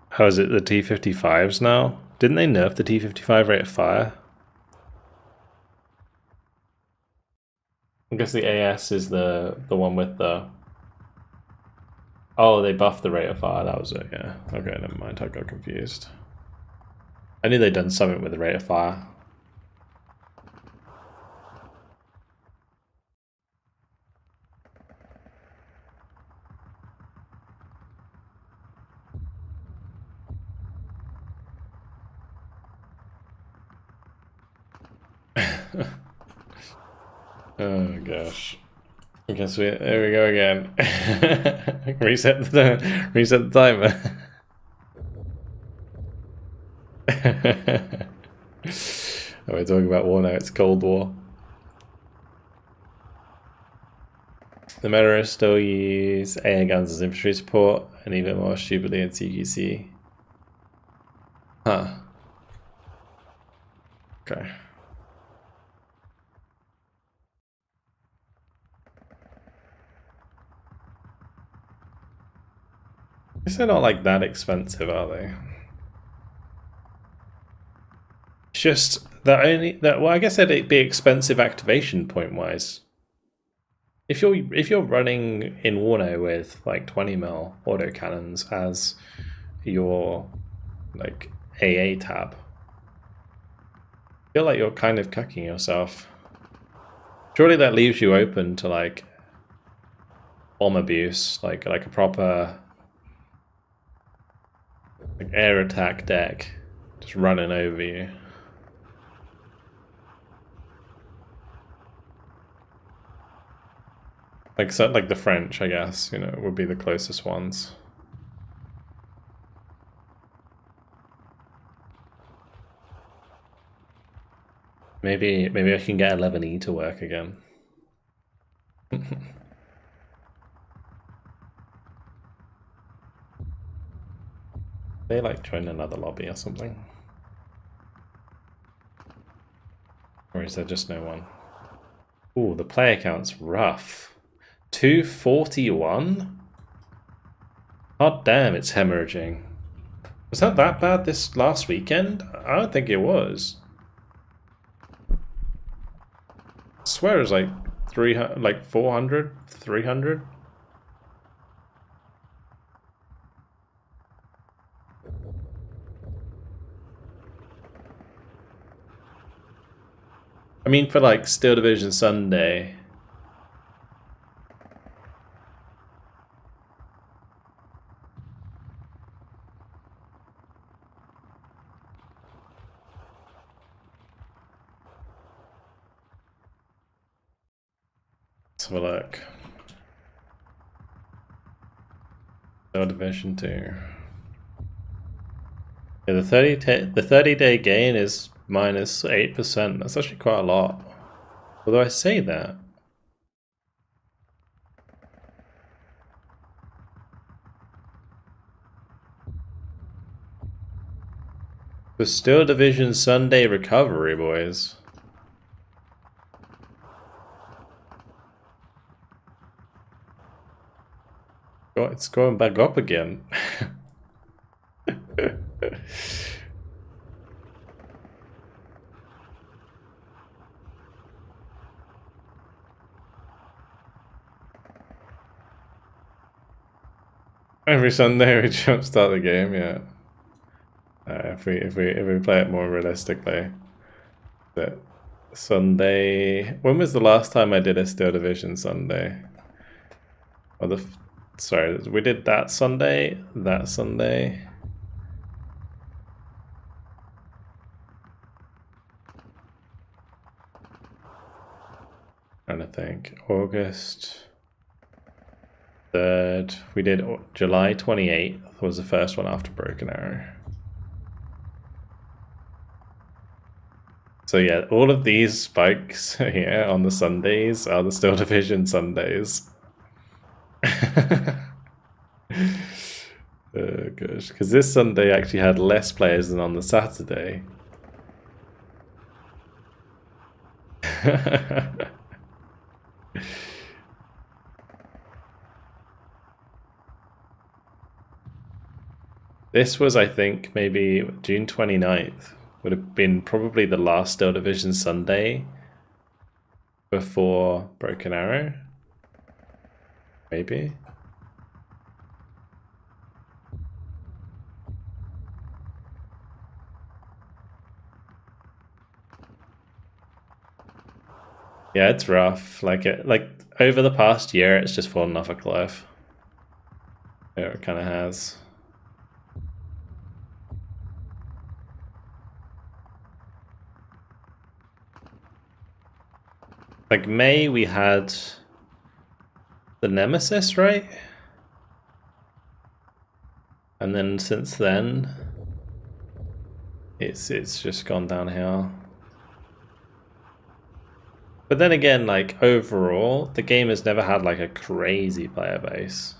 How is it the T-55s now? Didn't they nerf the T-55 rate of fire? I guess the AS is the one with the... Oh, they buffed the rate of fire, that was it, yeah. Okay, never mind, I got confused. I knew they'd done something with the rate of fire. Oh gosh. I guess there we go again. reset the timer. Oh, we're talking about war now, it's Cold War. The meta still use AA guns as infantry support, and even more stupidly in CQC. Huh. Okay. I guess they're not like that expensive, are they? It's just that well, I guess it'd be expensive activation point wise. If you're running in Warno with like 20mm autocannons as your like AA tab, I feel like you're kind of cucking yourself. Surely that leaves you open to like bomb abuse, like a proper like air attack deck just running over you. Like the French, I guess, you know, would be the closest ones. Maybe I can get 11E to work again. They like join another lobby or something. Or is there just no one? Ooh, the player count's rough. 241? God damn, it's hemorrhaging. Was that bad this last weekend? I don't think it was. I swear it was like 300, like 400, 300. I mean, for like Steel Division Sunday. Let's have a look. Steel Division 2. Yeah, the 30-day gain is minus 8%. That's actually quite a lot. Although I say that. The Steel Division Sunday recovery, boys. Oh, it's going back up again. Every Sunday we jumpstart the game, yeah. If we play it more realistically, that Sunday. When was the last time I did a Steel Division Sunday? Or sorry, we did that Sunday. That Sunday. Trying to think. August 3rd. We did July 28th was the first one after Broken Arrow. So yeah, all of these spikes here on the Sundays are the Steel Division Sundays. Oh gosh, because this Sunday actually had less players than on the Saturday. This was, I think, maybe June 29th. Would have been probably the last Steel Division Sunday before Broken Arrow. Maybe. Yeah, it's rough. Like over the past year, it's just fallen off a cliff. Yeah, it kind of has. Like May, we had the Nemesis, right? And then since then, it's just gone downhill. But then again, like overall, the game has never had like a crazy player base.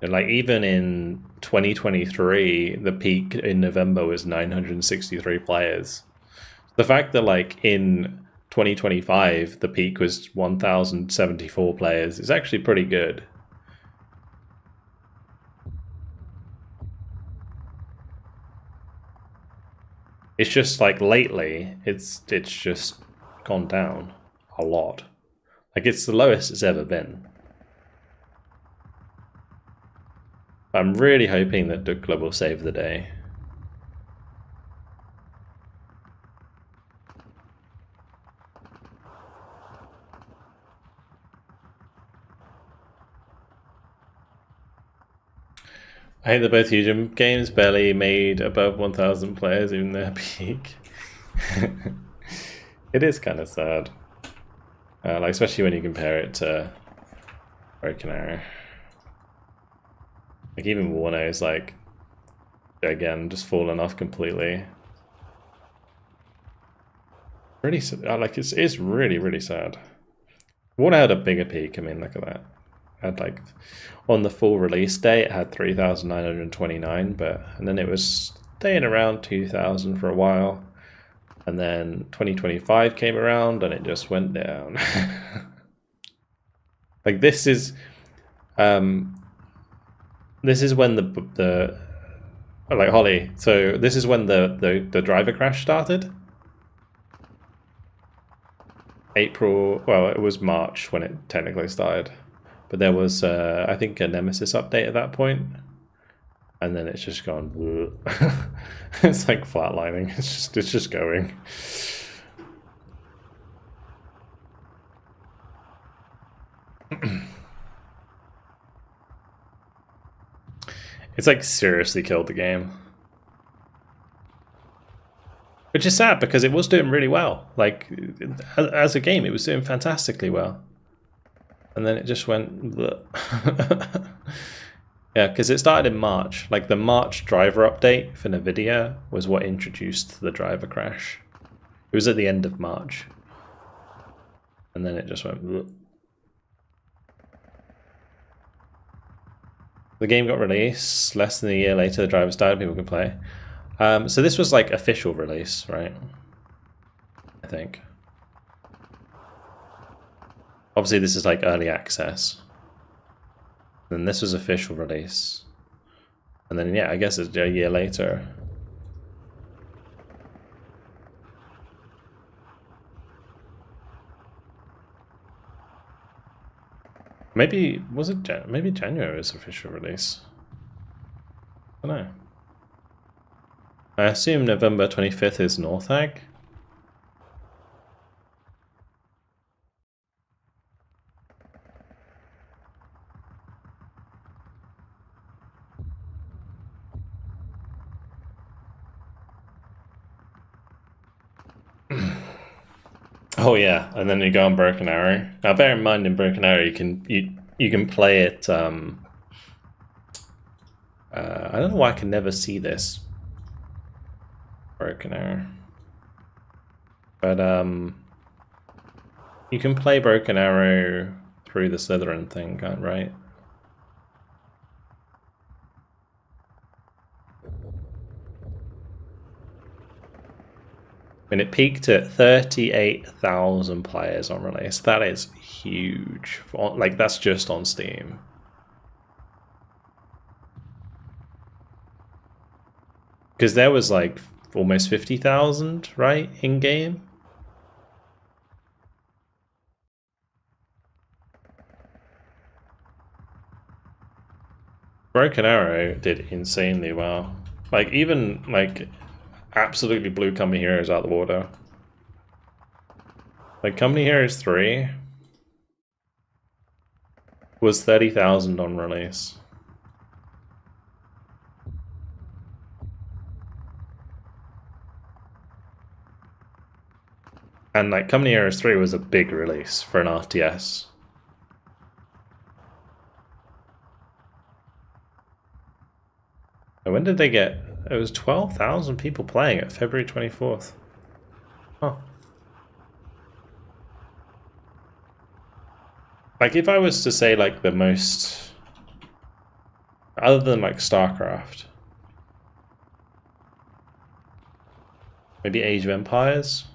And like even in 2023, the peak in November was 963 players. The fact that like in 2025, the peak was 1,074 players is actually pretty good. It's just like lately, it's just gone down a lot. Like it's the lowest it's ever been. I'm really hoping that Dukla will save the day. I hate that both huge games barely made above 1,000 players in their peak. It is kind of sad. Like especially when you compare it to Broken Arrow. Like even Warno is like, again, just fallen off completely. Really, like it's really sad. Warno had a bigger peak. I mean, look at that. Had like on the full release day, it had 3,929, and then it was staying around 2,000 for a while, and then 2025 came around and it just went down. Like this is when the like Holly. So this is when the driver crash started. April. Well, it was March when it technically started, but there was I think a Nemesis update at that point, and then it's just gone. It's like flatlining. It's just going. It's like seriously killed the game. Which is sad because it was doing really well. Like, as a game, it was doing fantastically well. And then it just went... Yeah, because it started in March. Like, the March driver update for NVIDIA was what introduced the driver crash. It was at the end of March. And then it just went... The game got released. Less than a year later, the driver started. People could play. So this was like official release, right? I think. Obviously, this is like early access. And this was official release. And then, yeah, I guess it's a year later. Maybe, was it maybe January was official release? I don't know. I assume November 25th is Northag. Oh yeah, and then you go on Broken Arrow. Now bear in mind in Broken Arrow you can play it I don't know why I can never see this. Broken Arrow. But you can play Broken Arrow through the Slytherin thing, right? And it peaked at 38,000 players on release. That is huge. Like, that's just on Steam. Because there was like almost 50,000, right, in game. Broken Arrow did insanely well. Like, even like absolutely blew Company Heroes out of the water. Like, Company Heroes 3 was 30,000 on release. And like, Company Heroes 3 was a big release for an RTS. And when did they get... It was 12,000 people playing it, February 24th. Huh. Like, if I was to say, like, the most... Other than, like, StarCraft. Maybe Age of Empires?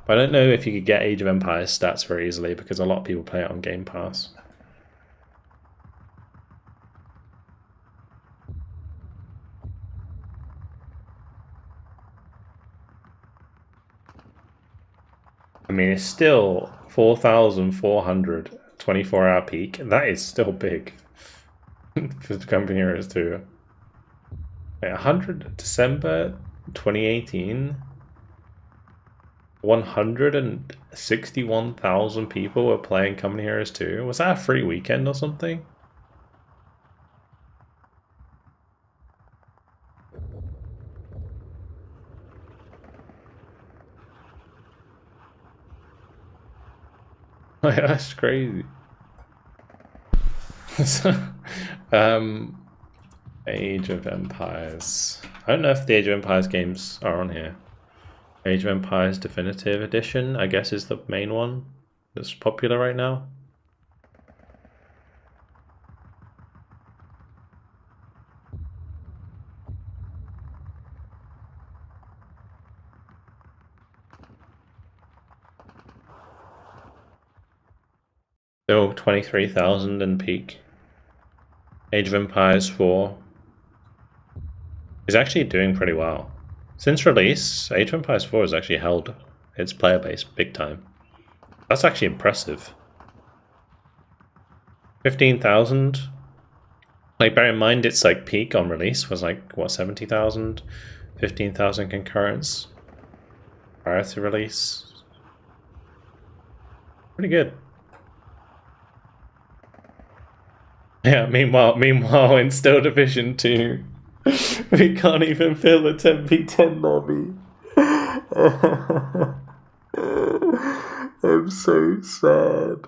But I don't know if you could get Age of Empires stats very easily, because a lot of people play it on Game Pass. I mean, it's still 4,400 24-hour peak. That is still big for the Company Heroes 2. 100 December 2018. 161,000 people were playing Company Heroes 2. Was that a free weekend or something? That's crazy. Age of Empires. I don't know if the Age of Empires games are on here. Age of Empires Definitive Edition, I guess, is the main one that's popular right now. Still 23,000 in peak. Age of Empires 4 is actually doing pretty well. Since release, Age of Empires 4 has actually held its player base big time. That's actually impressive. 15,000. Like, bear in mind, its like peak on release was like, what, 70,000? 15,000 concurrents prior to release. Pretty good. Yeah, meanwhile in Still Division 2, we can't even fill the 10v10 lobby. I'm so sad.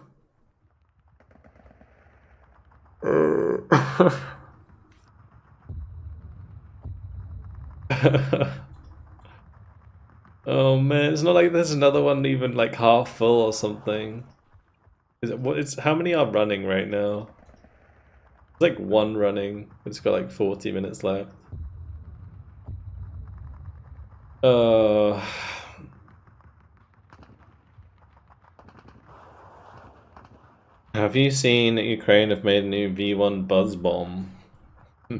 Oh man, it's not like there's another one even like half full or something. Is it what? It's how many are running right now? It's like one running. It's got like 40 minutes left. Have you seen that Ukraine have made a new V1 buzz bomb? No.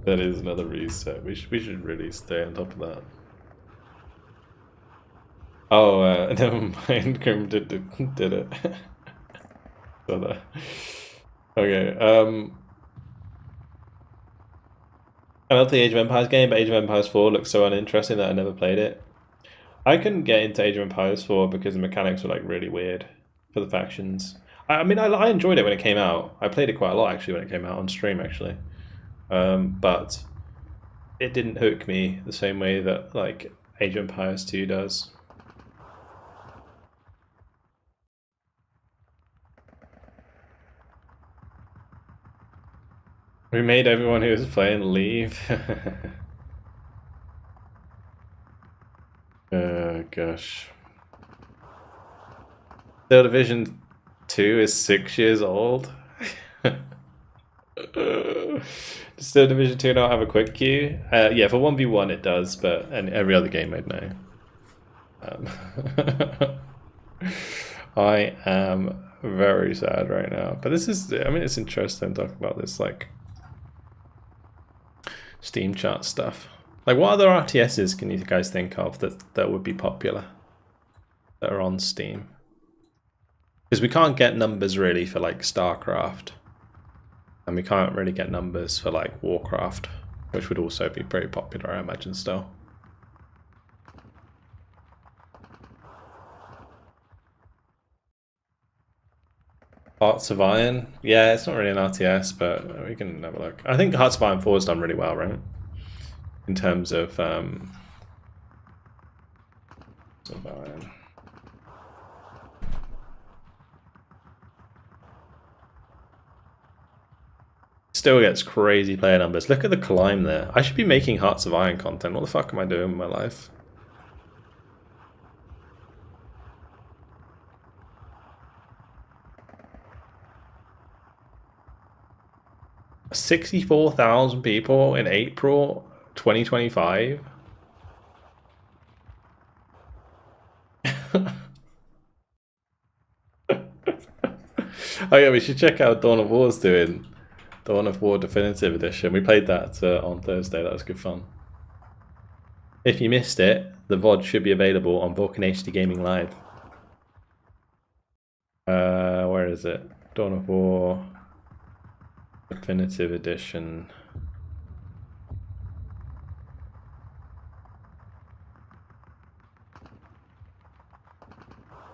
That is another reset. We should really stay on top of that. Oh, never mind. Grim did it. So that. Okay. I love the Age of Empires game, but Age of Empires 4 looks so uninteresting that I never played it. I couldn't get into Age of Empires 4 because the mechanics were like really weird for the factions. I mean, I enjoyed it when it came out. I played it quite a lot actually when it came out on stream actually. But it didn't hook me the same way that like Age of Empires 2 does. We made everyone who was playing leave. Gosh. Still Division 2 is 6 years old. Does Still Division 2 not have a quick queue? Yeah, for 1v1 it does, but every other game mode, no. I am very sad right now. But this is, I mean, it's interesting talking about this, like, Steam chart stuff. Like, what other RTSs can you guys think of that would be popular that are on Steam? Because we can't get numbers really for like StarCraft, and we can't really get numbers for like Warcraft, which would also be pretty popular, I imagine, still. Hearts of Iron, yeah, it's not really an RTS, but we can have a look. I think Hearts of Iron 4 has done really well, right? In terms of Hearts of Iron. Still gets crazy player numbers. Look at the climb there. I should be making Hearts of Iron content. What the fuck am I doing with my life? $64,000 people in April 2025. Oh yeah, we should check out Dawn of War's doing. Dawn of War Definitive Edition. We played that on Thursday. That was good fun. If you missed it, the VOD should be available on VulcanHDGaming Live. Where is it? Dawn of War Definitive Edition.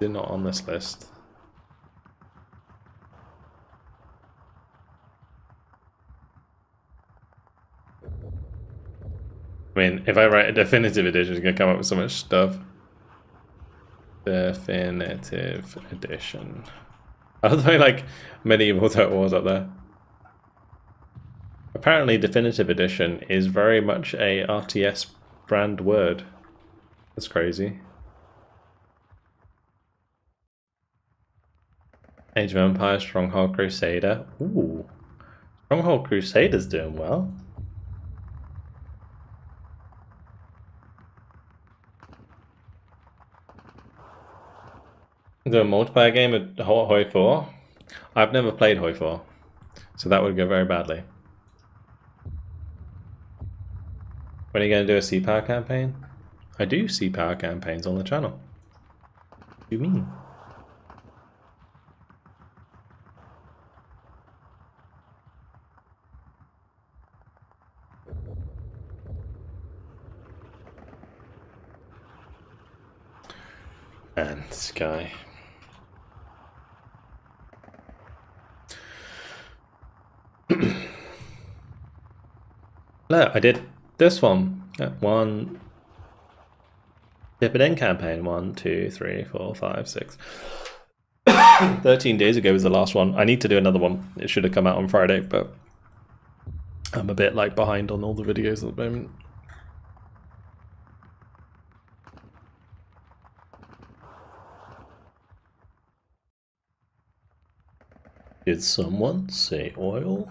They're not on this list. I mean, if I write a definitive edition, it's going to come up with so much stuff. Definitive edition. I don't know, like, medieval Total Wars up there. Apparently, definitive edition is very much a RTS brand word. That's crazy. Age of Empires, Stronghold Crusader. Ooh. Stronghold Crusader's doing well. Do a multiplayer game at Hoi 4? I've never played Hoi 4, so that would go very badly. When are you going to do a Sea Power campaign? I do Sea Power campaigns on the channel. What do you mean? And this guy. Look, I did this one. One dividend campaign. 1, 2, 3, 4, 5, 6. 13 days ago was the last one. I need to do another one. It should have come out on Friday, but I'm a bit like behind on all the videos at the moment. Did someone say oil?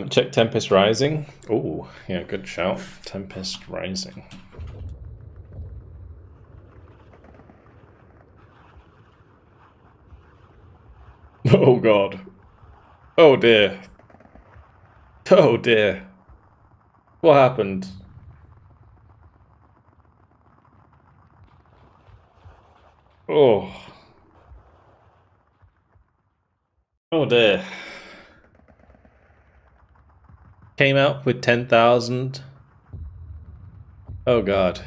Check Tempest Rising. Oh, yeah, good shout. Tempest Rising. Oh god. Oh dear. Oh dear. What happened? Oh. Oh dear. Came out with 10,000. Oh god.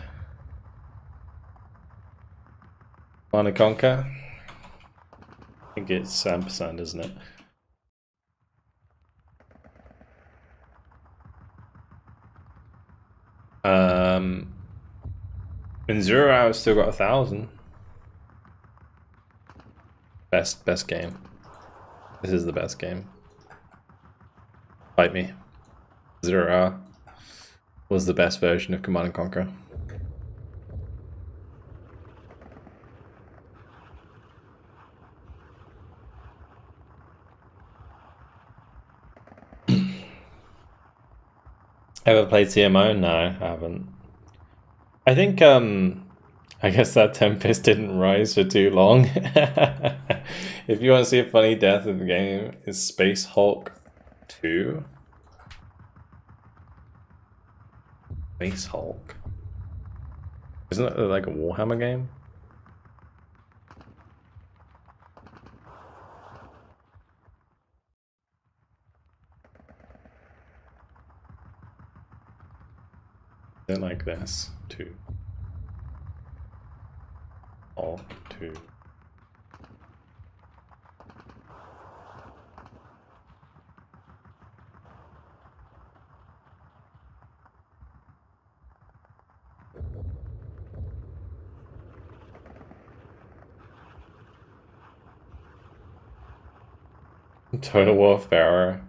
Wanna conquer? I think it's ampersand, isn't it? In 0 hours, still got 1,000. Best game. This is the best game. Fight me. 0R was the best version of Command and Conquer. Ever played CMO? No, I haven't. I think, I guess that Tempest didn't rise for too long. If you want to see a funny death in the game, is Space Hulk 2? Space Hulk? Isn't it like a Warhammer game? Is it like this? 2. Hulk 2. Total Warfare.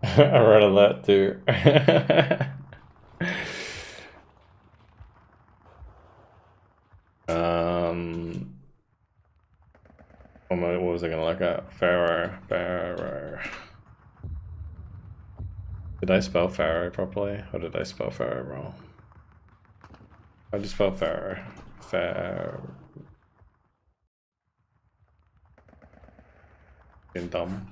I read alert too. What was I gonna look at? Pharaoh. Did I spell Pharaoh properly? Or did I spell Pharaoh wrong? I just spelled Pharaoh. Pharaoh. Being dumb.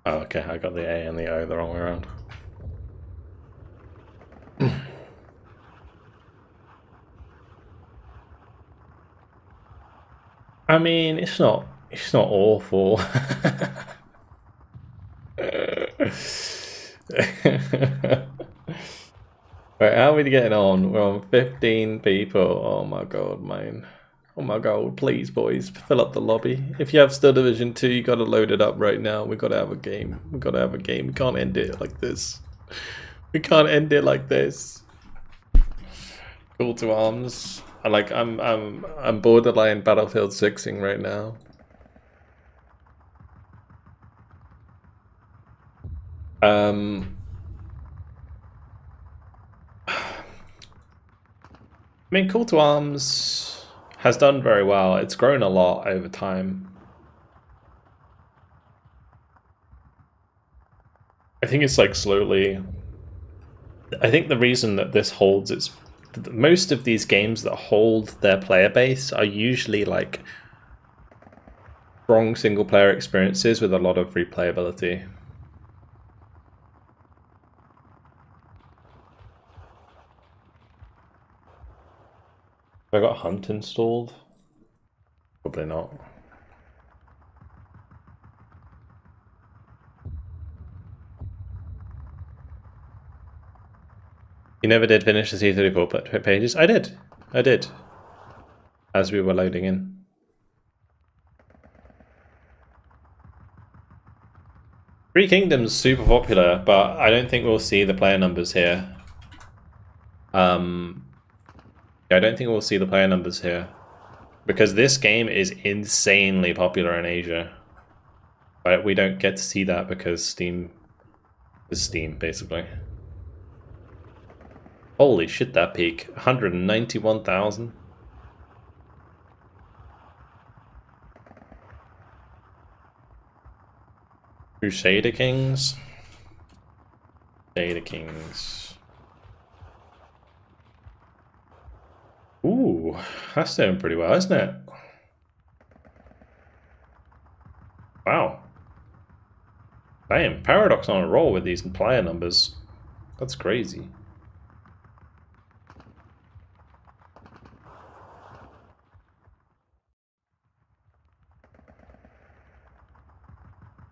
Oh, okay, I got the A and the O the wrong way around. I mean, it's not awful. Right, how are we getting on? We're on 15 people. Oh my god, man. Oh my god, please, boys, fill up the lobby. If you have Still Division 2, you gotta load it up right now. We gotta have a game. We gotta have a game. We can't end it like this. We can't end it like this. Call to arms. I'm borderline Battlefield 6ing right now. I mean, Call to Arms has done very well. It's grown a lot over time. I think it's like slowly. I think the reason that this holds its. Most of these games that hold their player base are usually like strong single player experiences with a lot of replayability. Have I got Hunt installed? Probably not. You never did finish the C34 pages? I did. I did. As we were loading in. Three Kingdoms super popular, but I don't think we'll see the player numbers here. I don't think we'll see the player numbers here. Because this game is insanely popular in Asia. But we don't get to see that because Steam is Steam, basically. Holy shit, that peak. 191,000. Crusader Kings. Crusader Kings. Ooh, that's doing pretty well, isn't it? Wow. Damn, Paradox on a roll with these player numbers. That's crazy.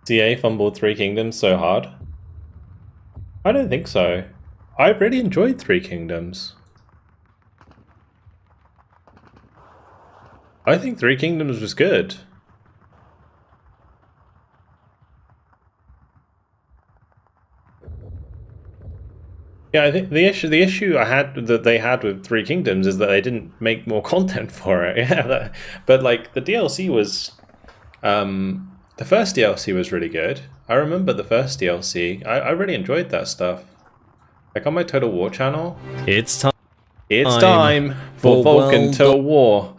CA fumbled Three Kingdoms so hard? I don't think so. I really enjoyed Three Kingdoms. I think Three Kingdoms was good. Yeah, I think the issue I had that they had with Three Kingdoms is that they didn't make more content for it. Yeah, but like the DLC was, the first DLC was really good. I remember the first DLC. I really enjoyed that stuff. Like on my Total War channel, It's time. it's time for Vulcan Total War.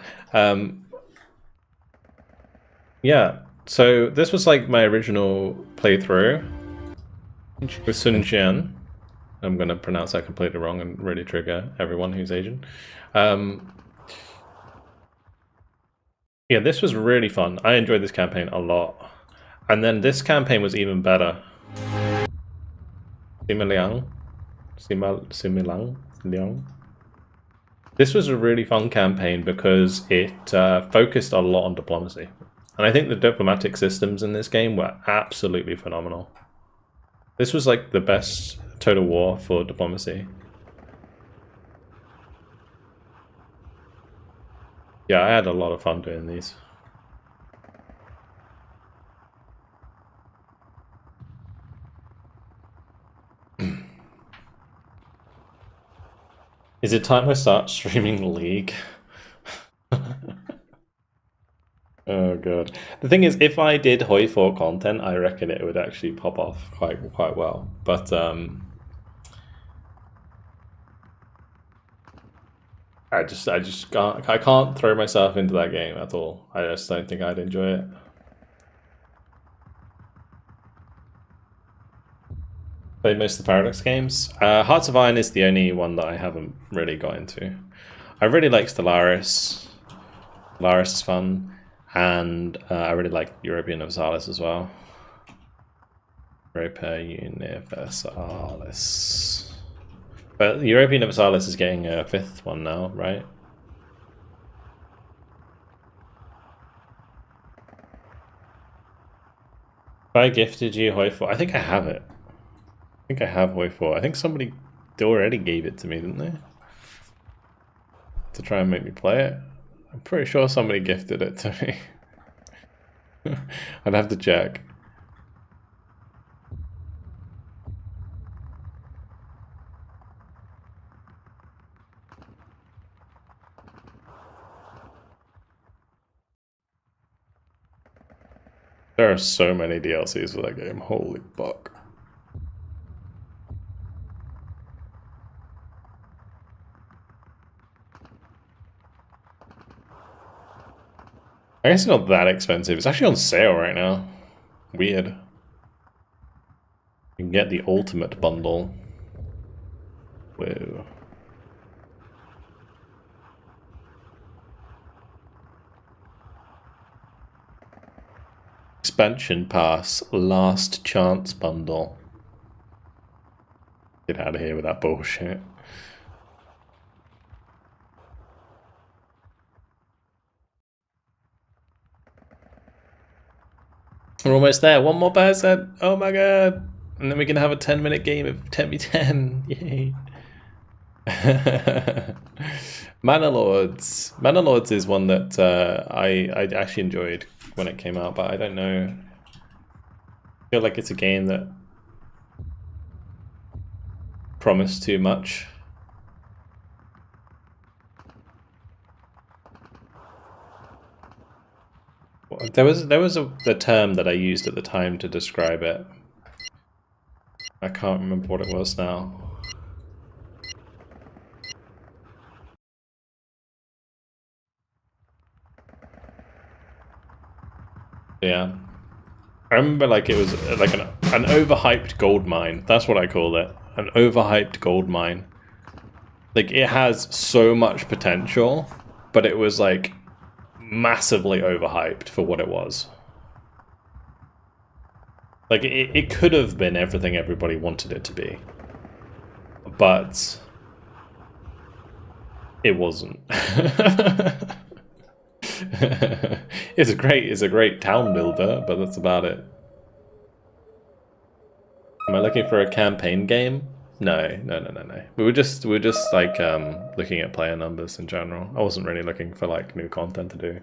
Yeah, so this was like my original playthrough with Sun Jian. I'm going to pronounce that completely wrong and really trigger everyone who's Asian. Yeah, this was really fun. I enjoyed this campaign a lot. And then this campaign was even better. Similang. This was a really fun campaign because it focused a lot on diplomacy. And I think the diplomatic systems in this game were absolutely phenomenal. This was like the best Total War for diplomacy. Yeah, I had a lot of fun doing these. Is it time I start streaming League? Oh god. The thing is, if I did Hoi 4 content, I reckon it would actually pop off quite well. But I just can't throw myself into that game at all. I just don't think I'd enjoy it. Played most of the Paradox games. Hearts of Iron is the only one that I haven't really got into. I really like Stellaris. Stellaris is fun. And I really like Europa Universalis as well. Europa Universalis. But Europa Universalis is getting a 5th one now, right? If I gifted you Hoi 4, I think I have it. I think I have Hoi 4. I think somebody already gave it to me, didn't they? To try and make me play it. I'm pretty sure somebody gifted it to me. I'd have to check. There are so many DLCs for that game, holy fuck. I guess it's not that expensive. It's actually on sale right now. Weird. You can get the ultimate bundle. Whoa. Expansion Pass Last Chance Bundle. Get out of here with that bullshit. We're almost there. One more person. Oh my god. And then we can have a 10-minute game of 10v10. Yay. Manor Lords. Manor Lords is one that I actually enjoyed when it came out, but I don't know. I feel like it's a game that promised too much. There was the term that I used at the time to describe it. I can't remember what it was now. Yeah. I remember like it was like an overhyped gold mine. That's what I call it. An overhyped gold mine. Like it has so much potential, but it was like massively overhyped for what it was. Like it could have been everything everybody wanted it to be, but it wasn't. It's a great town builder, but that's about it. Am I looking for a campaign game? No. We were just like looking at player numbers in general. I wasn't really looking for like new content to do.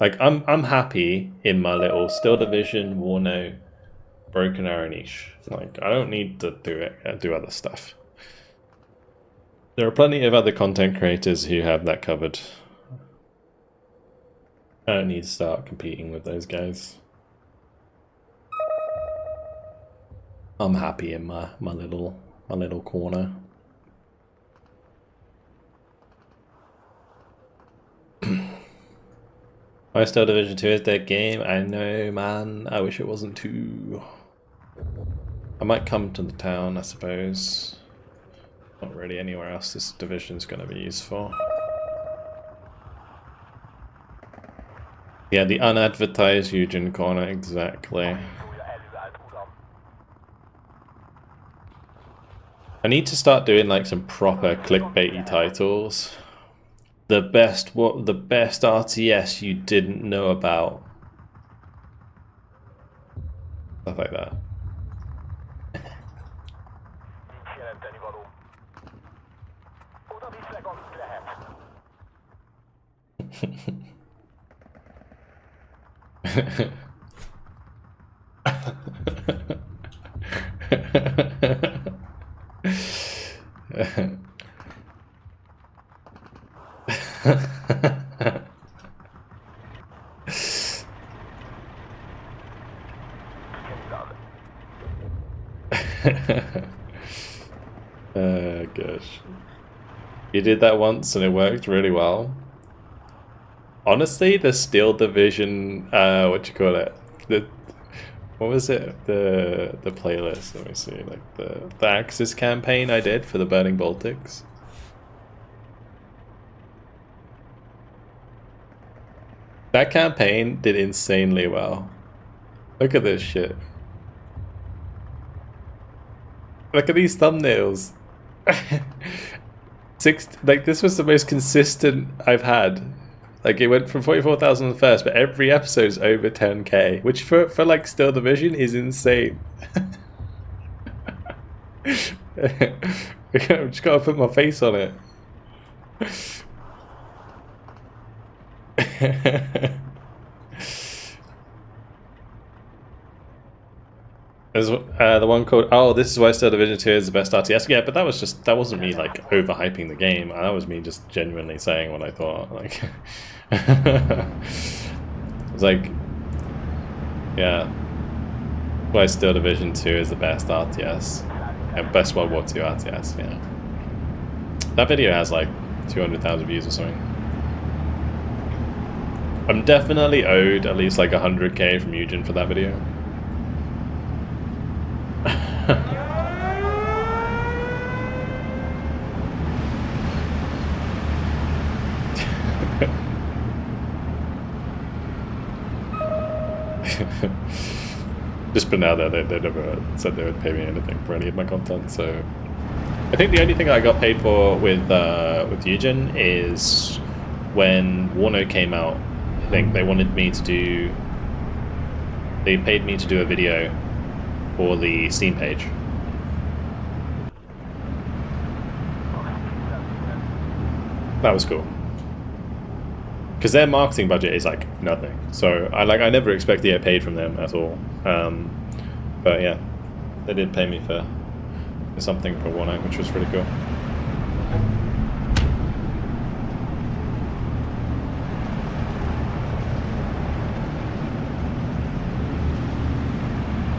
Like I'm happy in my little Steel Division, Warno, Broken Arrow niche. Like I don't need to do other stuff. There are plenty of other content creators who have that covered. I don't need to start competing with those guys. I'm happy in my little corner. My Steel Division 2 is dead game. I know, man. I wish it wasn't too. I might come to the town, I suppose. Not really anywhere else this division's going to be useful. Yeah, the unadvertised Eugen corner, exactly. I need to start doing like some proper clickbaity titles. The best RTS you didn't know about. Stuff like that. Oh gosh. You did that once and it worked really well. Honestly, the Steel Division, what was it? The playlist, let me see, like the Axis campaign I did for the Burning Baltics. That campaign did insanely well. Look at this shit. Look at these thumbnails. Like this was the most consistent I've had. Like it went from 44,000 on the first, but every episode's over 10k, which for like Steel Division is insane. I've just gotta put my face on it. There's the one called, oh, this is why Steel Division 2 is the best RTS. Yeah, but that wasn't me like overhyping the game. That was me just genuinely saying what I thought. Like, it's like, yeah, why Steel Division 2 is the best RTS and best World War II RTS. Yeah, that video has like 200,000 views or something. I'm definitely owed at least like 100k from Eugen for that video. Just put out there, they never said they would pay me anything for any of my content, so I think the only thing I got paid for with Eugen is when Warno came out. I think they wanted me to do, they paid me to do a video for the Steam page. That was cool. Because their marketing budget is like nothing. So I never expect to get paid from them at all. But yeah, they did pay me for something for one night, which was pretty cool.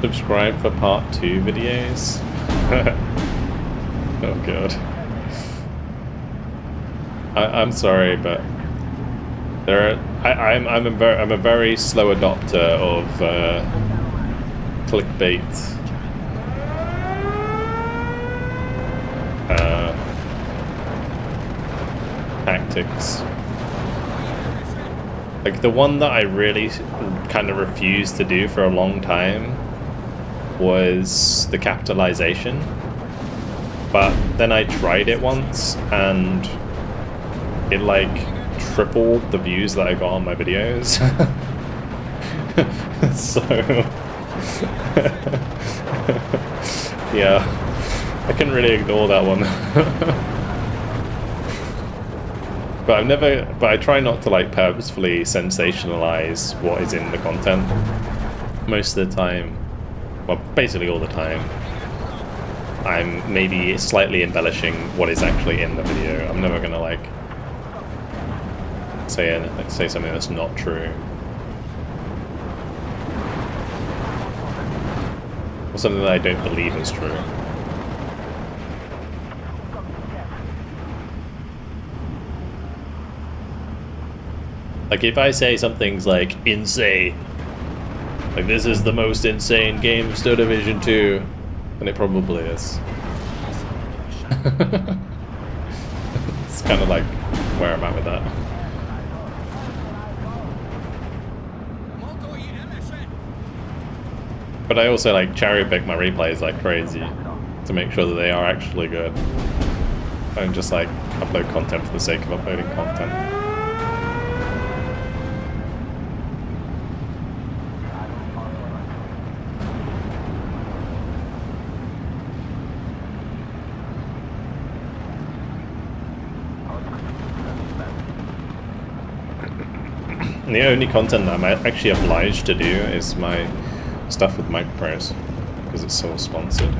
Subscribe for part 2 videos. Oh god. I'm sorry, but there are, I'm a very slow adopter of clickbait tactics. Like the one that I really kind of refused to do for a long time was the capitalization, but then I tried it once and it like tripled the views that I got on my videos. So yeah, I can really ignore that one. But I try not to like purposefully sensationalize what is in the content. Most of the time, well, basically all the time, I'm maybe slightly embellishing what is actually in the video. I'm never gonna like say something that's not true. Or something that I don't believe is true. Like if I say something's like insane, like this is the most insane game of Still Division 2, then it probably is. It's kind of like where I'm at with that. But I also like cherry pick my replays like crazy to make sure that they are actually good. I don't just like upload content for the sake of uploading content. And the only content that I'm actually obliged to do is my stuff with micropros, because it's so sponsored.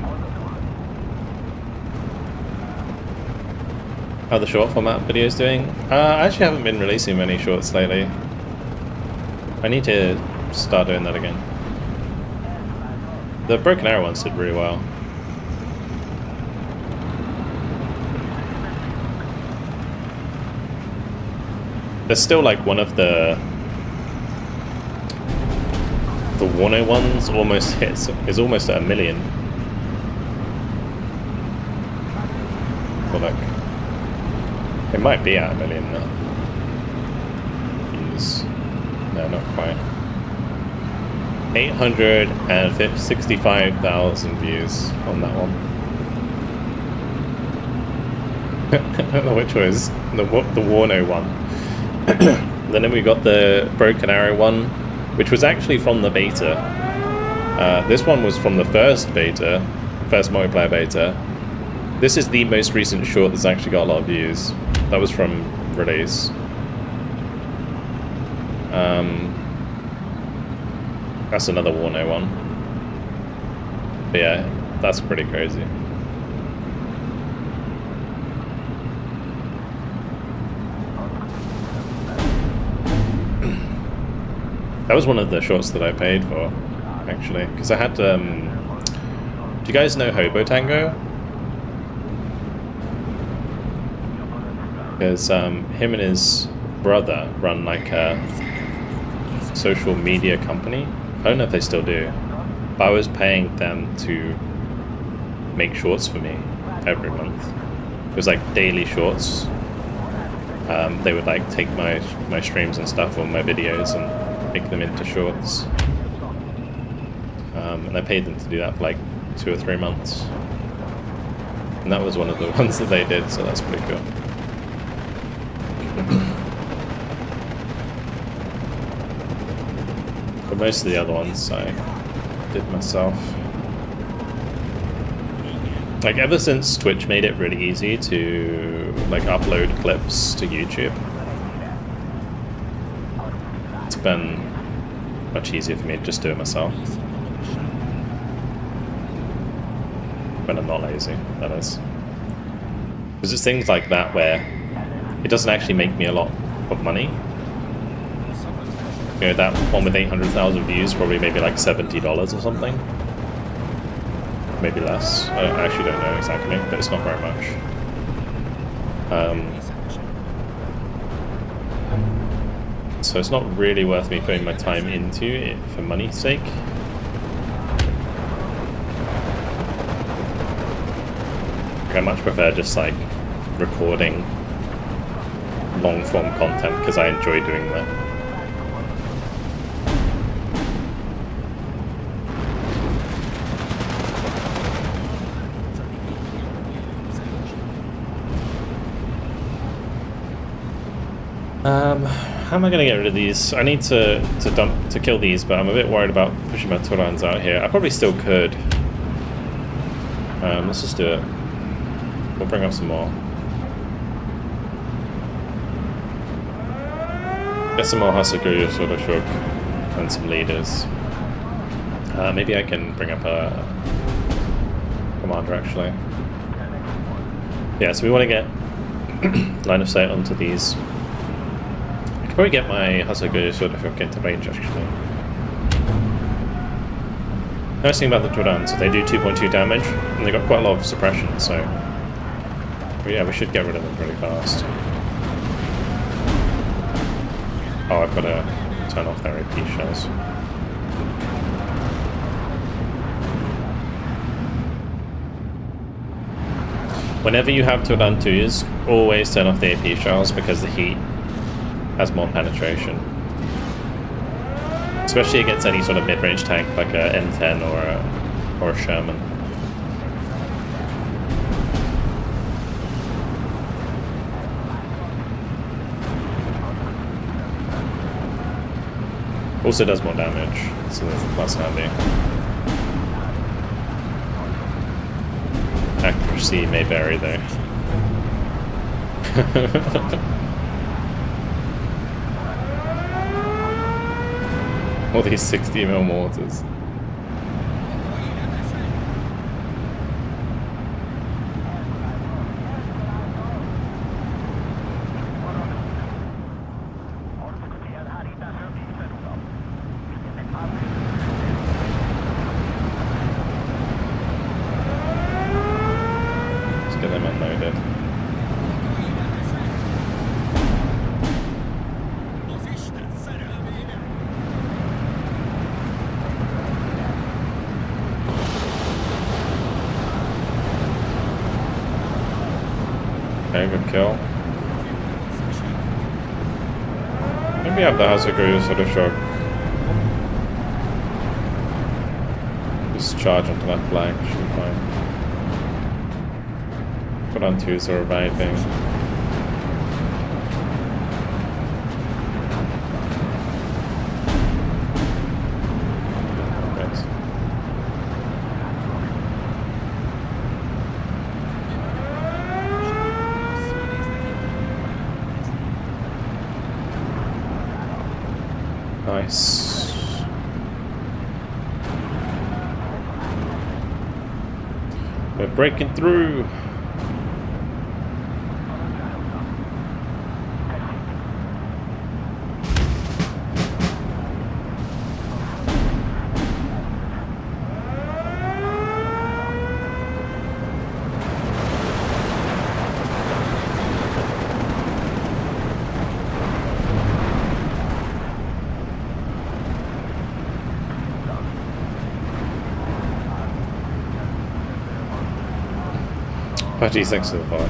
How are the short format videos doing? I actually haven't been releasing many shorts lately. I need to start doing that again. The Broken Arrow ones did really well. There's still like one of the Warno ones is almost at 1 million. Well, look, it might be at 1 million now. Views. No, not quite. 865,000 views on that one. Which was the Warno one. And then we got the Broken Arrow one, which was actually from the beta. This one was from the first multiplayer beta. This is the most recent short that's actually got a lot of views. That was from release. That's another Warno one. But yeah, that's pretty crazy. That was one of the shorts that I paid for, actually, because I had. Do you guys know Hobo Tango? Because him and his brother run like a social media company. I don't know if they still do, but I was paying them to make shorts for me every month. It was like daily shorts. They would like take my streams and stuff or my videos and make them into shorts. And I paid them to do that for like 2 or 3 months. And that was one of the ones that they did, so that's pretty cool. But most of the other ones I did myself. Like ever since Twitch made it really easy to like upload clips to YouTube, it's been much easier for me to just do it myself. When I'm not lazy, that is. Because it's things like that where it doesn't actually make me a lot of money. You know, that one with 800,000 views probably maybe like $70 or something. Maybe less. I actually don't know exactly, but it's not very much. So it's not really worth me putting my time into it for money's sake. I much prefer just like recording long form content because I enjoy doing that. How am I going to get rid of these? I need to kill these, but I'm a bit worried about pushing my tolerance out here. I probably still could. Let's just do it. We'll bring up some more. Get some more Hasaguyu sort of shook and some leaders. Maybe I can bring up a commander actually. Yeah, so we want to get line of sight onto these. I could probably get my Hasaguyu sort of shook into range actually. Nice thing about the Tordans, so they do 2.2 damage, and they got quite a lot of suppression, so yeah, we should get rid of them pretty fast. Oh, I've got to turn off their AP shells. Whenever you have Tordan 2s, always turn off the AP shells because the heat has more penetration. Especially against any sort of mid-range tank like a M10 or a Sherman. Also does more damage, so that's handy. Accuracy may vary though. All these 60mm mortars. Let's get them unloaded. Okay, good kill. Maybe have the Hasaguyu sort of shock. Just charge onto that flag, should be fine. Put on 2s are reviving. Nice. We're breaking through. Oh geez, thanks for the follow.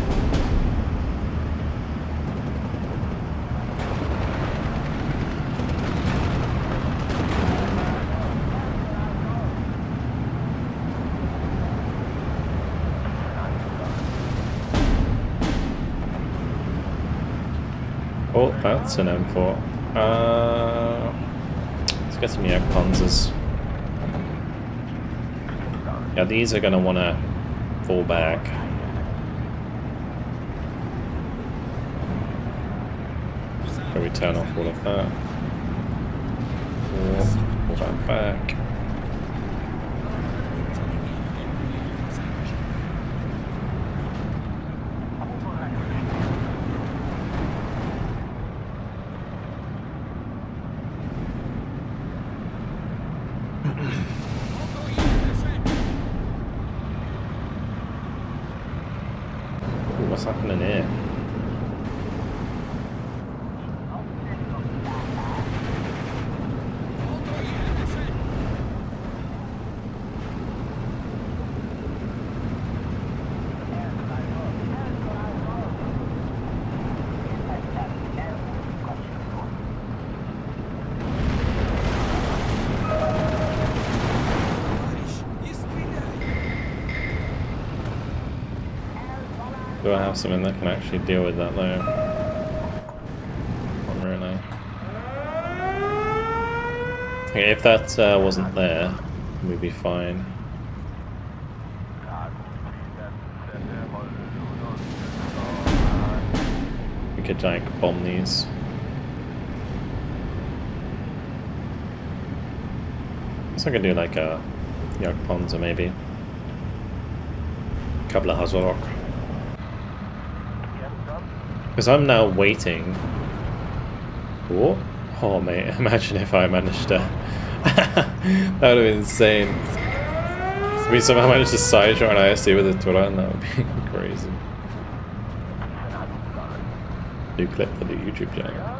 Oh, that's an M4. Let's get some Yak Panzers. Yeah, these are gonna wanna fall back. Can we turn off all of that? Or pull that back. Ooh, what's happening here? Do I have something that can actually deal with that though? Not really. Okay, if that wasn't there, we'd be fine. We could like bomb these. So I could do like a Jagdpanzer maybe. A couple of Hazarok. Because I'm now waiting. Oh mate, imagine if I managed to. That would have been insane. If we somehow managed to sideshot an ISD with a Turan, that would be crazy. New clip for the YouTube channel.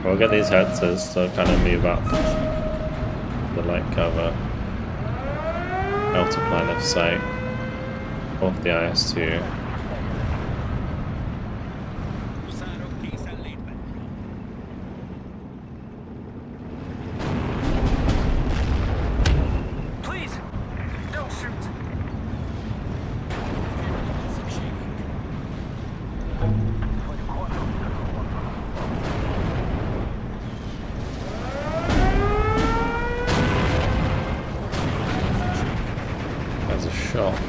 We'll get these headsets to kind of move up the light cover out of line of sight off the IS-2. Please, don't shoot. There's a shot.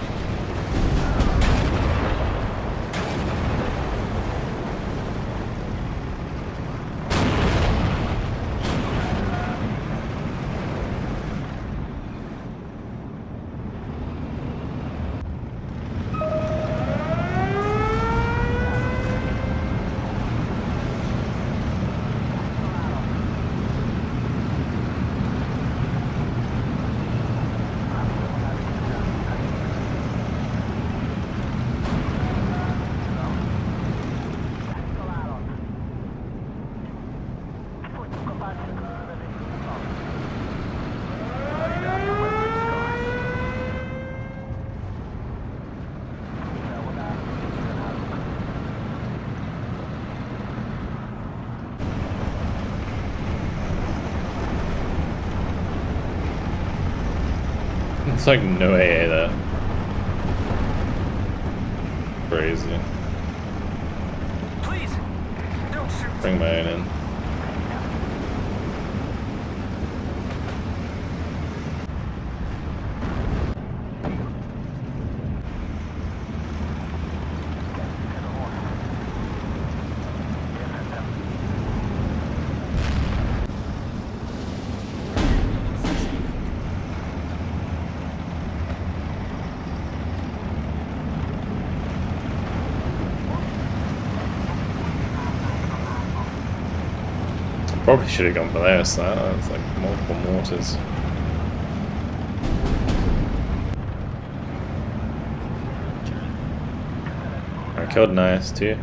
It's like no AA there. Crazy. Please, don't shoot. Bring my own in. Probably should have gone for this. That's like multiple mortars. I killed an IS-2.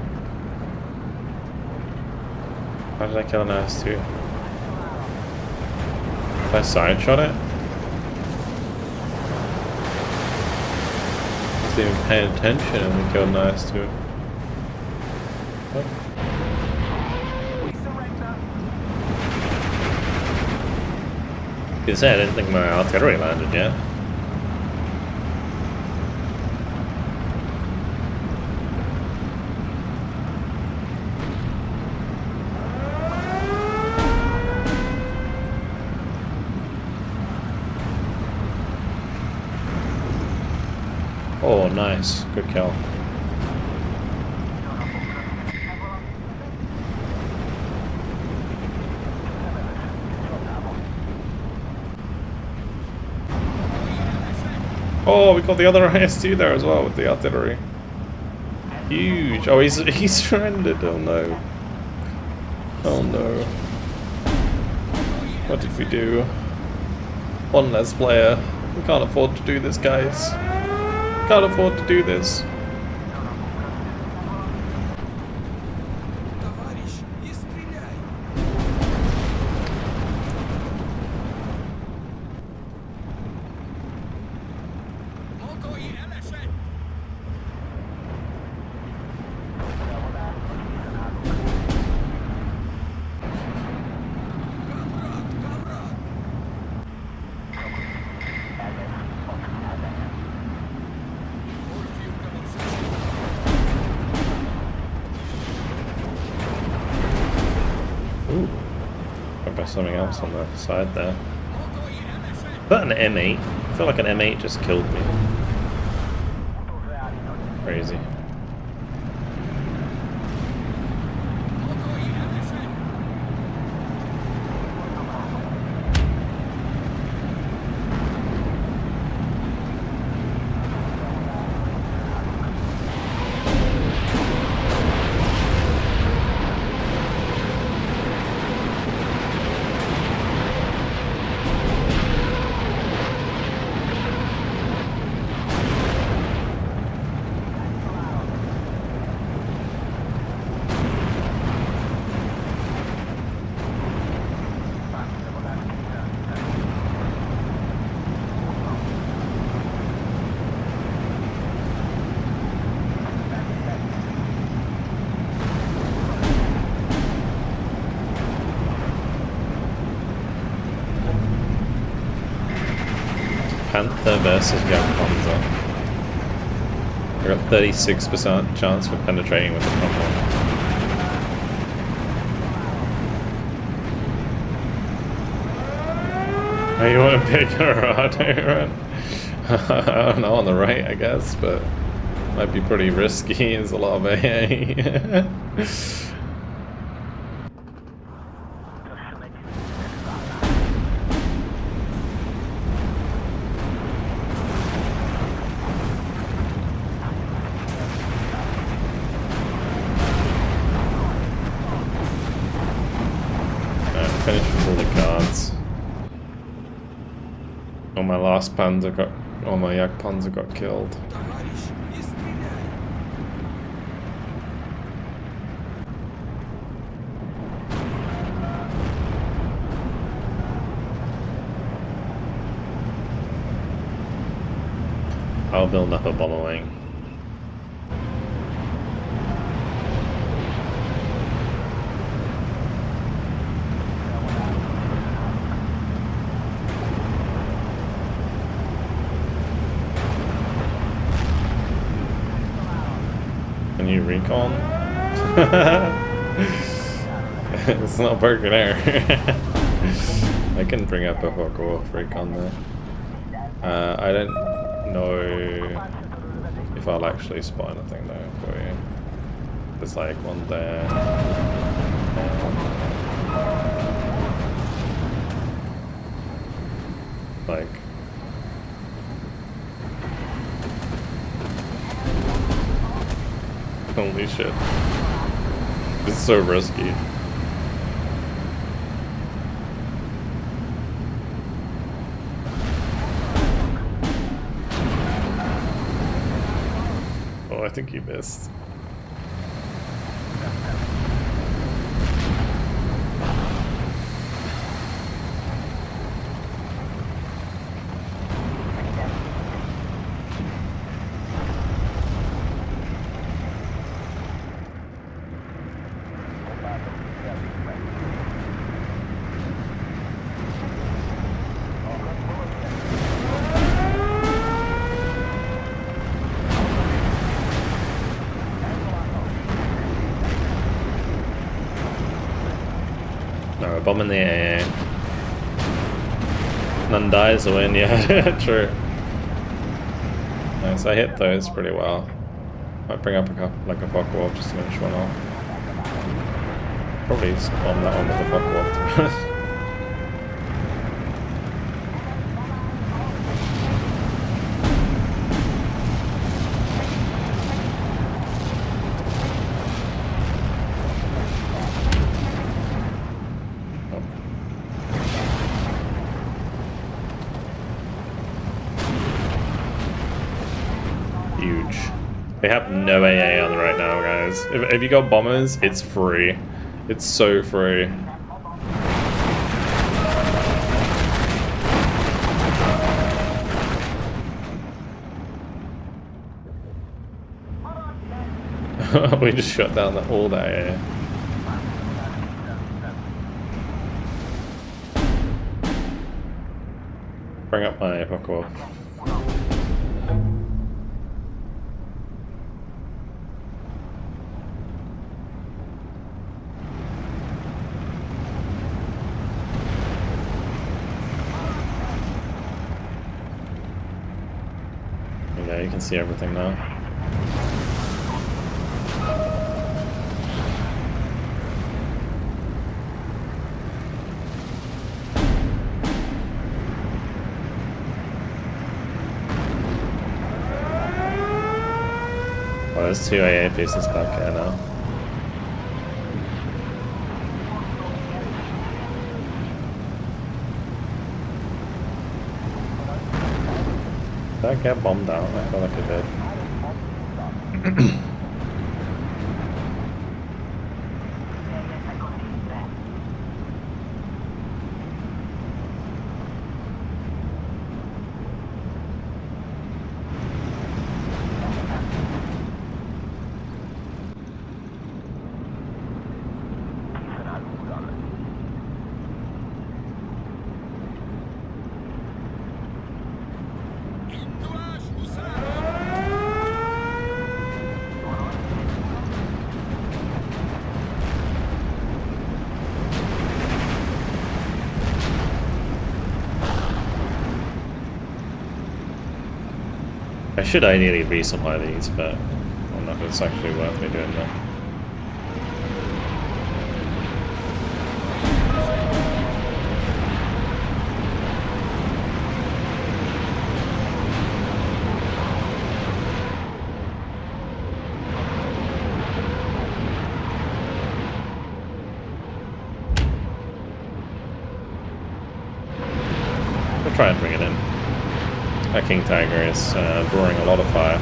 How did I kill an IS-2? Did I side-shot it? I wasn't even paying attention and we killed an IS-2. What? We surrender. You say I didn't think my artillery landed yet. Oh, nice. Good kill. Oh, we got the other IS-2 there as well with the artillery. Huge. Oh, he's surrendered. Oh no. Oh no. What did we do? One less player. We can't afford to do this, guys. Can't afford to do this. Товарищ, не стреляй! Motoji elesett! Kamrad, kamrad! Ooh. I've got something else on the side there. Is that an M8? I feel like an M8 just killed me. Crazy. Panther versus Jagdpanzer. I got 36% chance for penetrating with the Panther. Oh, you want to pick her out? I don't know, on the right, I guess, but might be pretty risky. There's a lot of AA. Finish with all the cards. Oh, my last Panzer got... Oh, my Jagdpanzer got killed. Товарищ, не стреляй! I'll build up a bomber wing. Can you recon? It's not working there. I can bring up a Focke-Wulf recon there. I don't know if I'll actually spot anything there for you. There's like one there. Like... Holy shit. This is so risky. Oh, I think you missed. No, we're bombing the AA. None dies, a win, yeah, true. Nice, I hit those pretty well. Might bring up a couple, like a fog warp just to finish one off. Probably just bomb that one with the fog warp, to be honest. Huge. They have no AA on right now, guys. If you got bombers, it's free. It's so free. We just shut down all the AA. Bring up my buckle. Yeah, you can see everything now. Oh, there's 2 AA pieces back here now. Did that get bombed out? I feel like it did. I should ideally resupply these, but I don't know if it's actually worth me doing that. We'll try and bring it in. That King Tiger is drawing a lot of fire.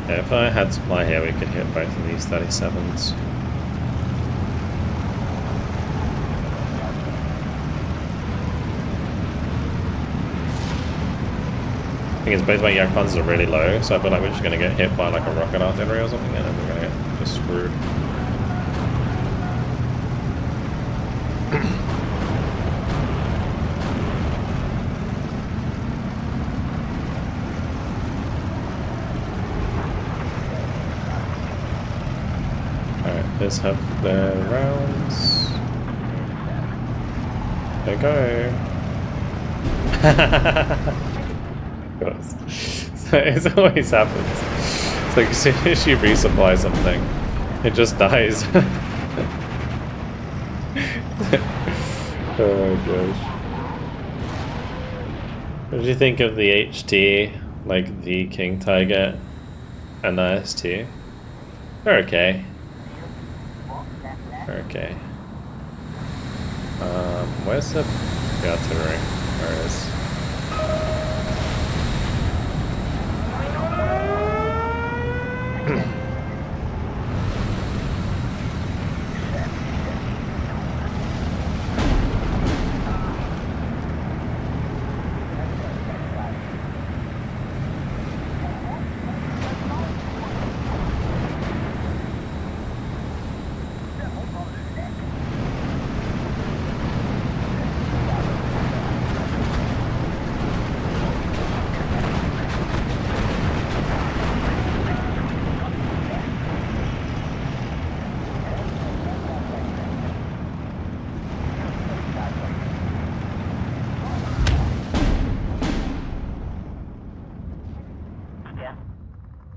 Yeah, if I had supply here, we could hit both of these 37s. Thing is, both my Yak Panzers are really low, so I feel like we're just going to get hit by like a rocket artillery or something, and then we're going to get just screwed. Let's have the rounds. There we go. So it always happens. It's like as soon as you resupply something, it just dies. Oh my gosh. What did you think of the HT, like the King Tiger and the ST? They're okay. Okay. Where's the artillery? There it is.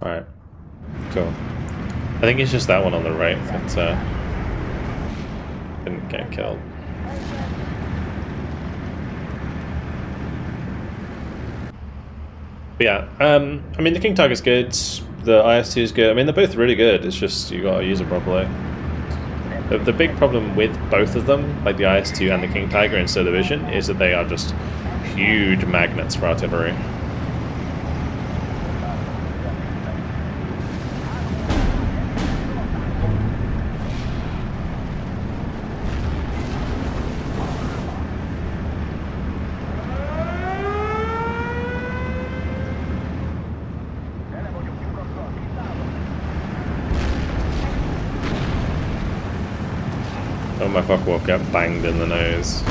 Alright. Cool. I think it's just that one on the right that didn't get killed. But yeah, I mean the King Tiger's good, the IS-2 is good. I mean they're both really good, it's just you gotta use them properly. The big problem with both of them, like the IS-2 and the King Tiger in Steel Division, is that they are just huge magnets for artillery. Oh my fuck, will get banged in the nose.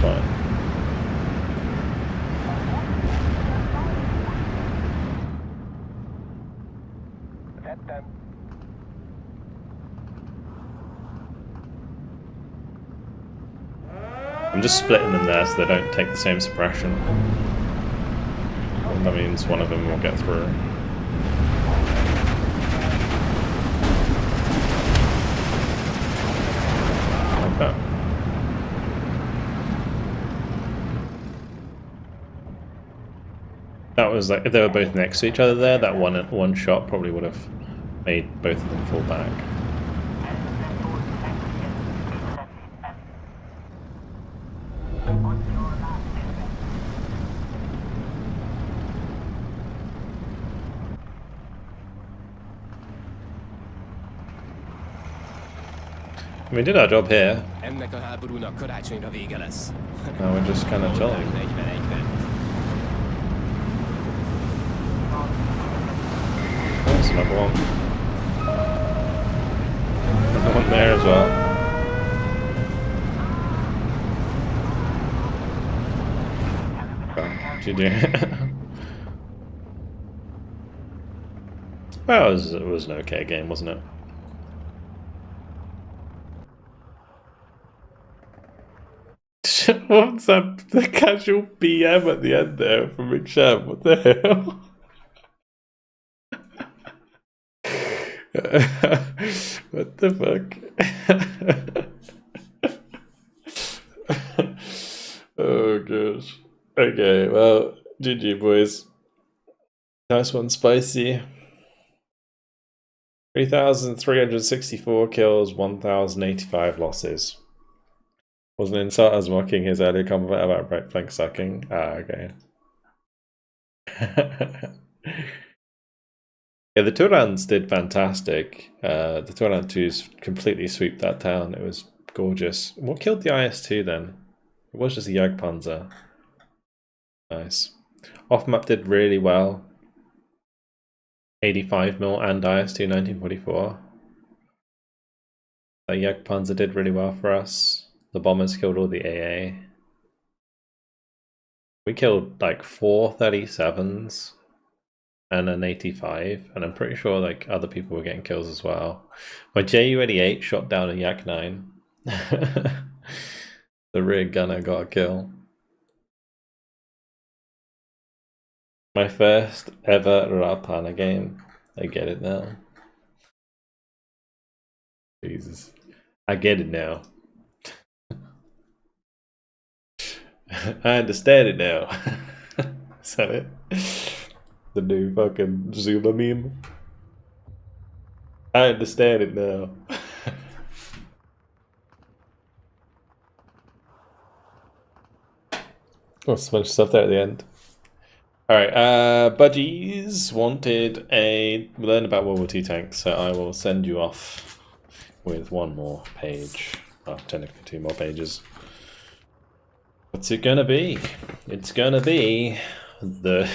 Fine. I'm just splitting them there so they don't take the same suppression. That means one of them will get through. Okay. That was like, if they were both next to each other there, that one shot probably would have made both of them fall back. We did our job here. Ennek a háborúnak karácsonyra vége lesz. Now we're just kind of chilling. 41-ben. There's another one. Another one there as well. Oh, GG. Well, it was an okay game, wasn't it? What's that? The casual BM at the end there from McShem. What the hell? What the fuck? Oh gosh. Okay, well, GG boys. Nice one, Spicy. 3,364 kills, 1,085 losses. Was an insult as mocking his earlier comment about right flank sucking. Ah, okay. Yeah, the 2 rounds did fantastic. The 2 round 2s completely sweep that town. It was gorgeous. What killed the IS-2 then? It was just a Jagdpanzer. Nice. Off map did really well. 85mm and IS-2 1944. The Jagdpanzer did really well for us. The bombers killed all the AA. We killed like 4 37s and an 85, and I'm pretty sure like other people were getting kills as well. My Ju-88 shot down a Yak-9. The rear gunner got a kill. My first ever Rapana game. I get it now. Jesus. I get it now. I understand it now. Is that it? The new fucking Zula meme? I understand it now. Oh, so much stuff there at the end. Alright, Budgies wanted a learn about World War II tanks, so I will send you off with one more page. Oh, technically 2 more pages. What's it gonna be? It's gonna be the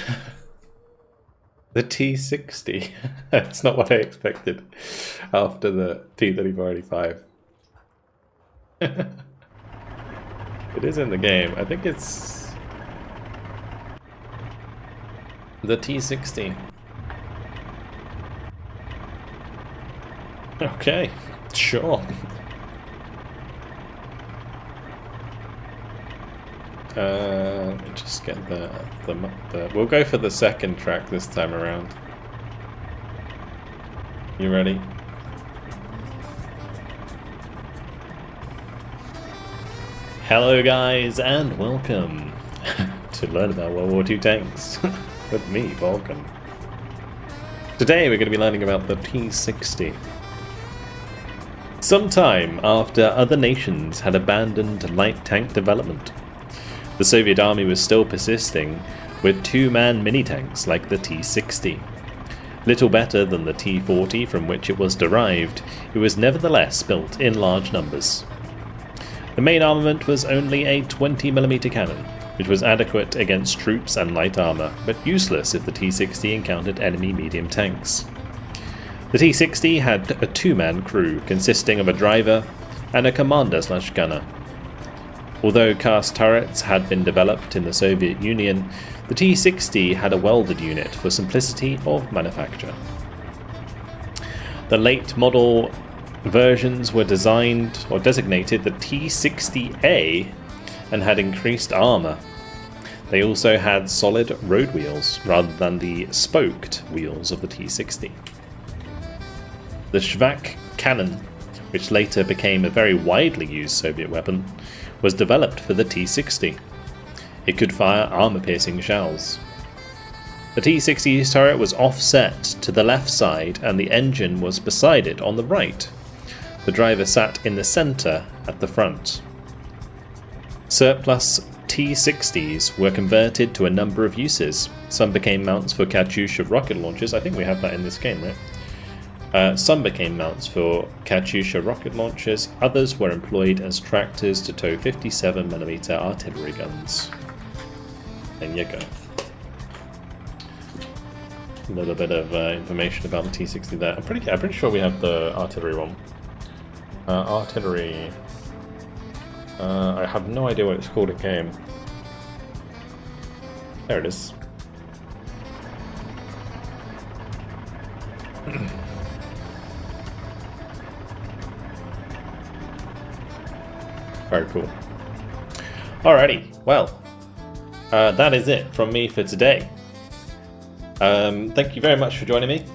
T60. That's not what I expected after the T-34-85. It is in the game. I think it's the T60. Okay, sure. Just get the. We'll go for the second track this time around. You ready? Hello guys and welcome to learn about World War II tanks with me, Vulcan. Today we're going to be learning about the T-60. Sometime after other nations had abandoned light tank development, the Soviet Army was still persisting with two-man mini-tanks like the T-60. Little better than the T-40 from which it was derived, it was nevertheless built in large numbers. The main armament was only a 20mm cannon, which was adequate against troops and light armour, but useless if the T-60 encountered enemy medium tanks. The T-60 had a two-man crew consisting of a driver and a commander/gunner. Although cast turrets had been developed in the Soviet Union, the T-60 had a welded unit for simplicity of manufacture. The late model versions were designed or designated the T-60A and had increased armour. They also had solid road wheels rather than the spoked wheels of the T-60. The Shvak cannon, which later became a very widely used Soviet weapon, was developed for the T-60. It could fire armour-piercing shells. The T-60's turret was offset to the left side and the engine was beside it on the right. The driver sat in the centre at the front. Surplus T-60s were converted to a number of uses. Some became mounts for Katyusha rocket launchers. I think we have that in this game, right? Some became mounts for Katyusha rocket launchers. Others were employed as tractors to tow 57mm artillery guns. There you go. A little bit of information about the T-60 there. I'm pretty sure we have the artillery one. Artillery. I have no idea what it's called in game. There it is. Very cool. Alrighty, well, that is it from me for today. Thank you very much for joining me.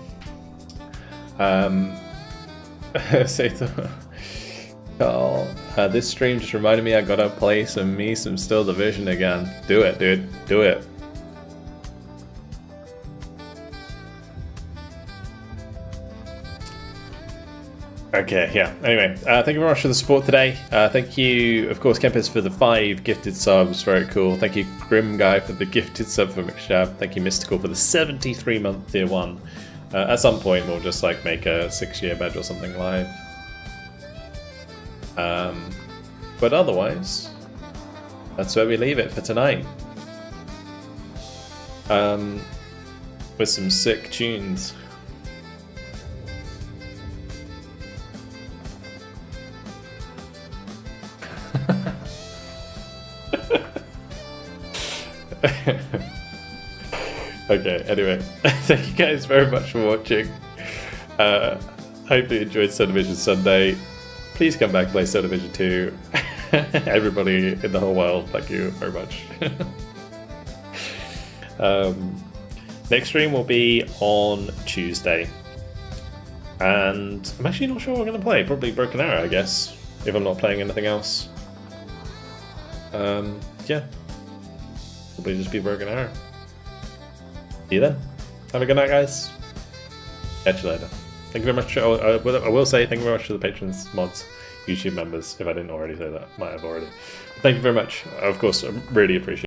Carl, this stream just reminded me I gotta play some Still Division again. Do it, dude. Do it. Okay, yeah. Anyway, thank you very much for the support today. Thank you, of course, Kempis for the 5 gifted subs. Very cool. Thank you, Grim Guy, for the gifted sub for McShab. Thank you, Mystical, for the 73-month tier 1. At some point, we'll just like make a 6-year badge or something live. But otherwise, that's where we leave it for tonight. With some sick tunes. Okay, anyway, thank you guys very much for watching. Hope you enjoyed Still Division Sunday. Please come back and play Still Division 2. Everybody in the whole world, thank you very much. Next stream will be on Tuesday. And I'm actually not sure what we're going to play. Probably Broken Arrow, I guess, if I'm not playing anything else. Yeah. Probably just be Broken Arrow. See you then. Have a good night, guys. Catch you later. Thank you very much. I will say thank you very much to the patrons, mods, YouTube members, if I didn't already say that. Might have already. Thank you very much. Of course, I really appreciate it.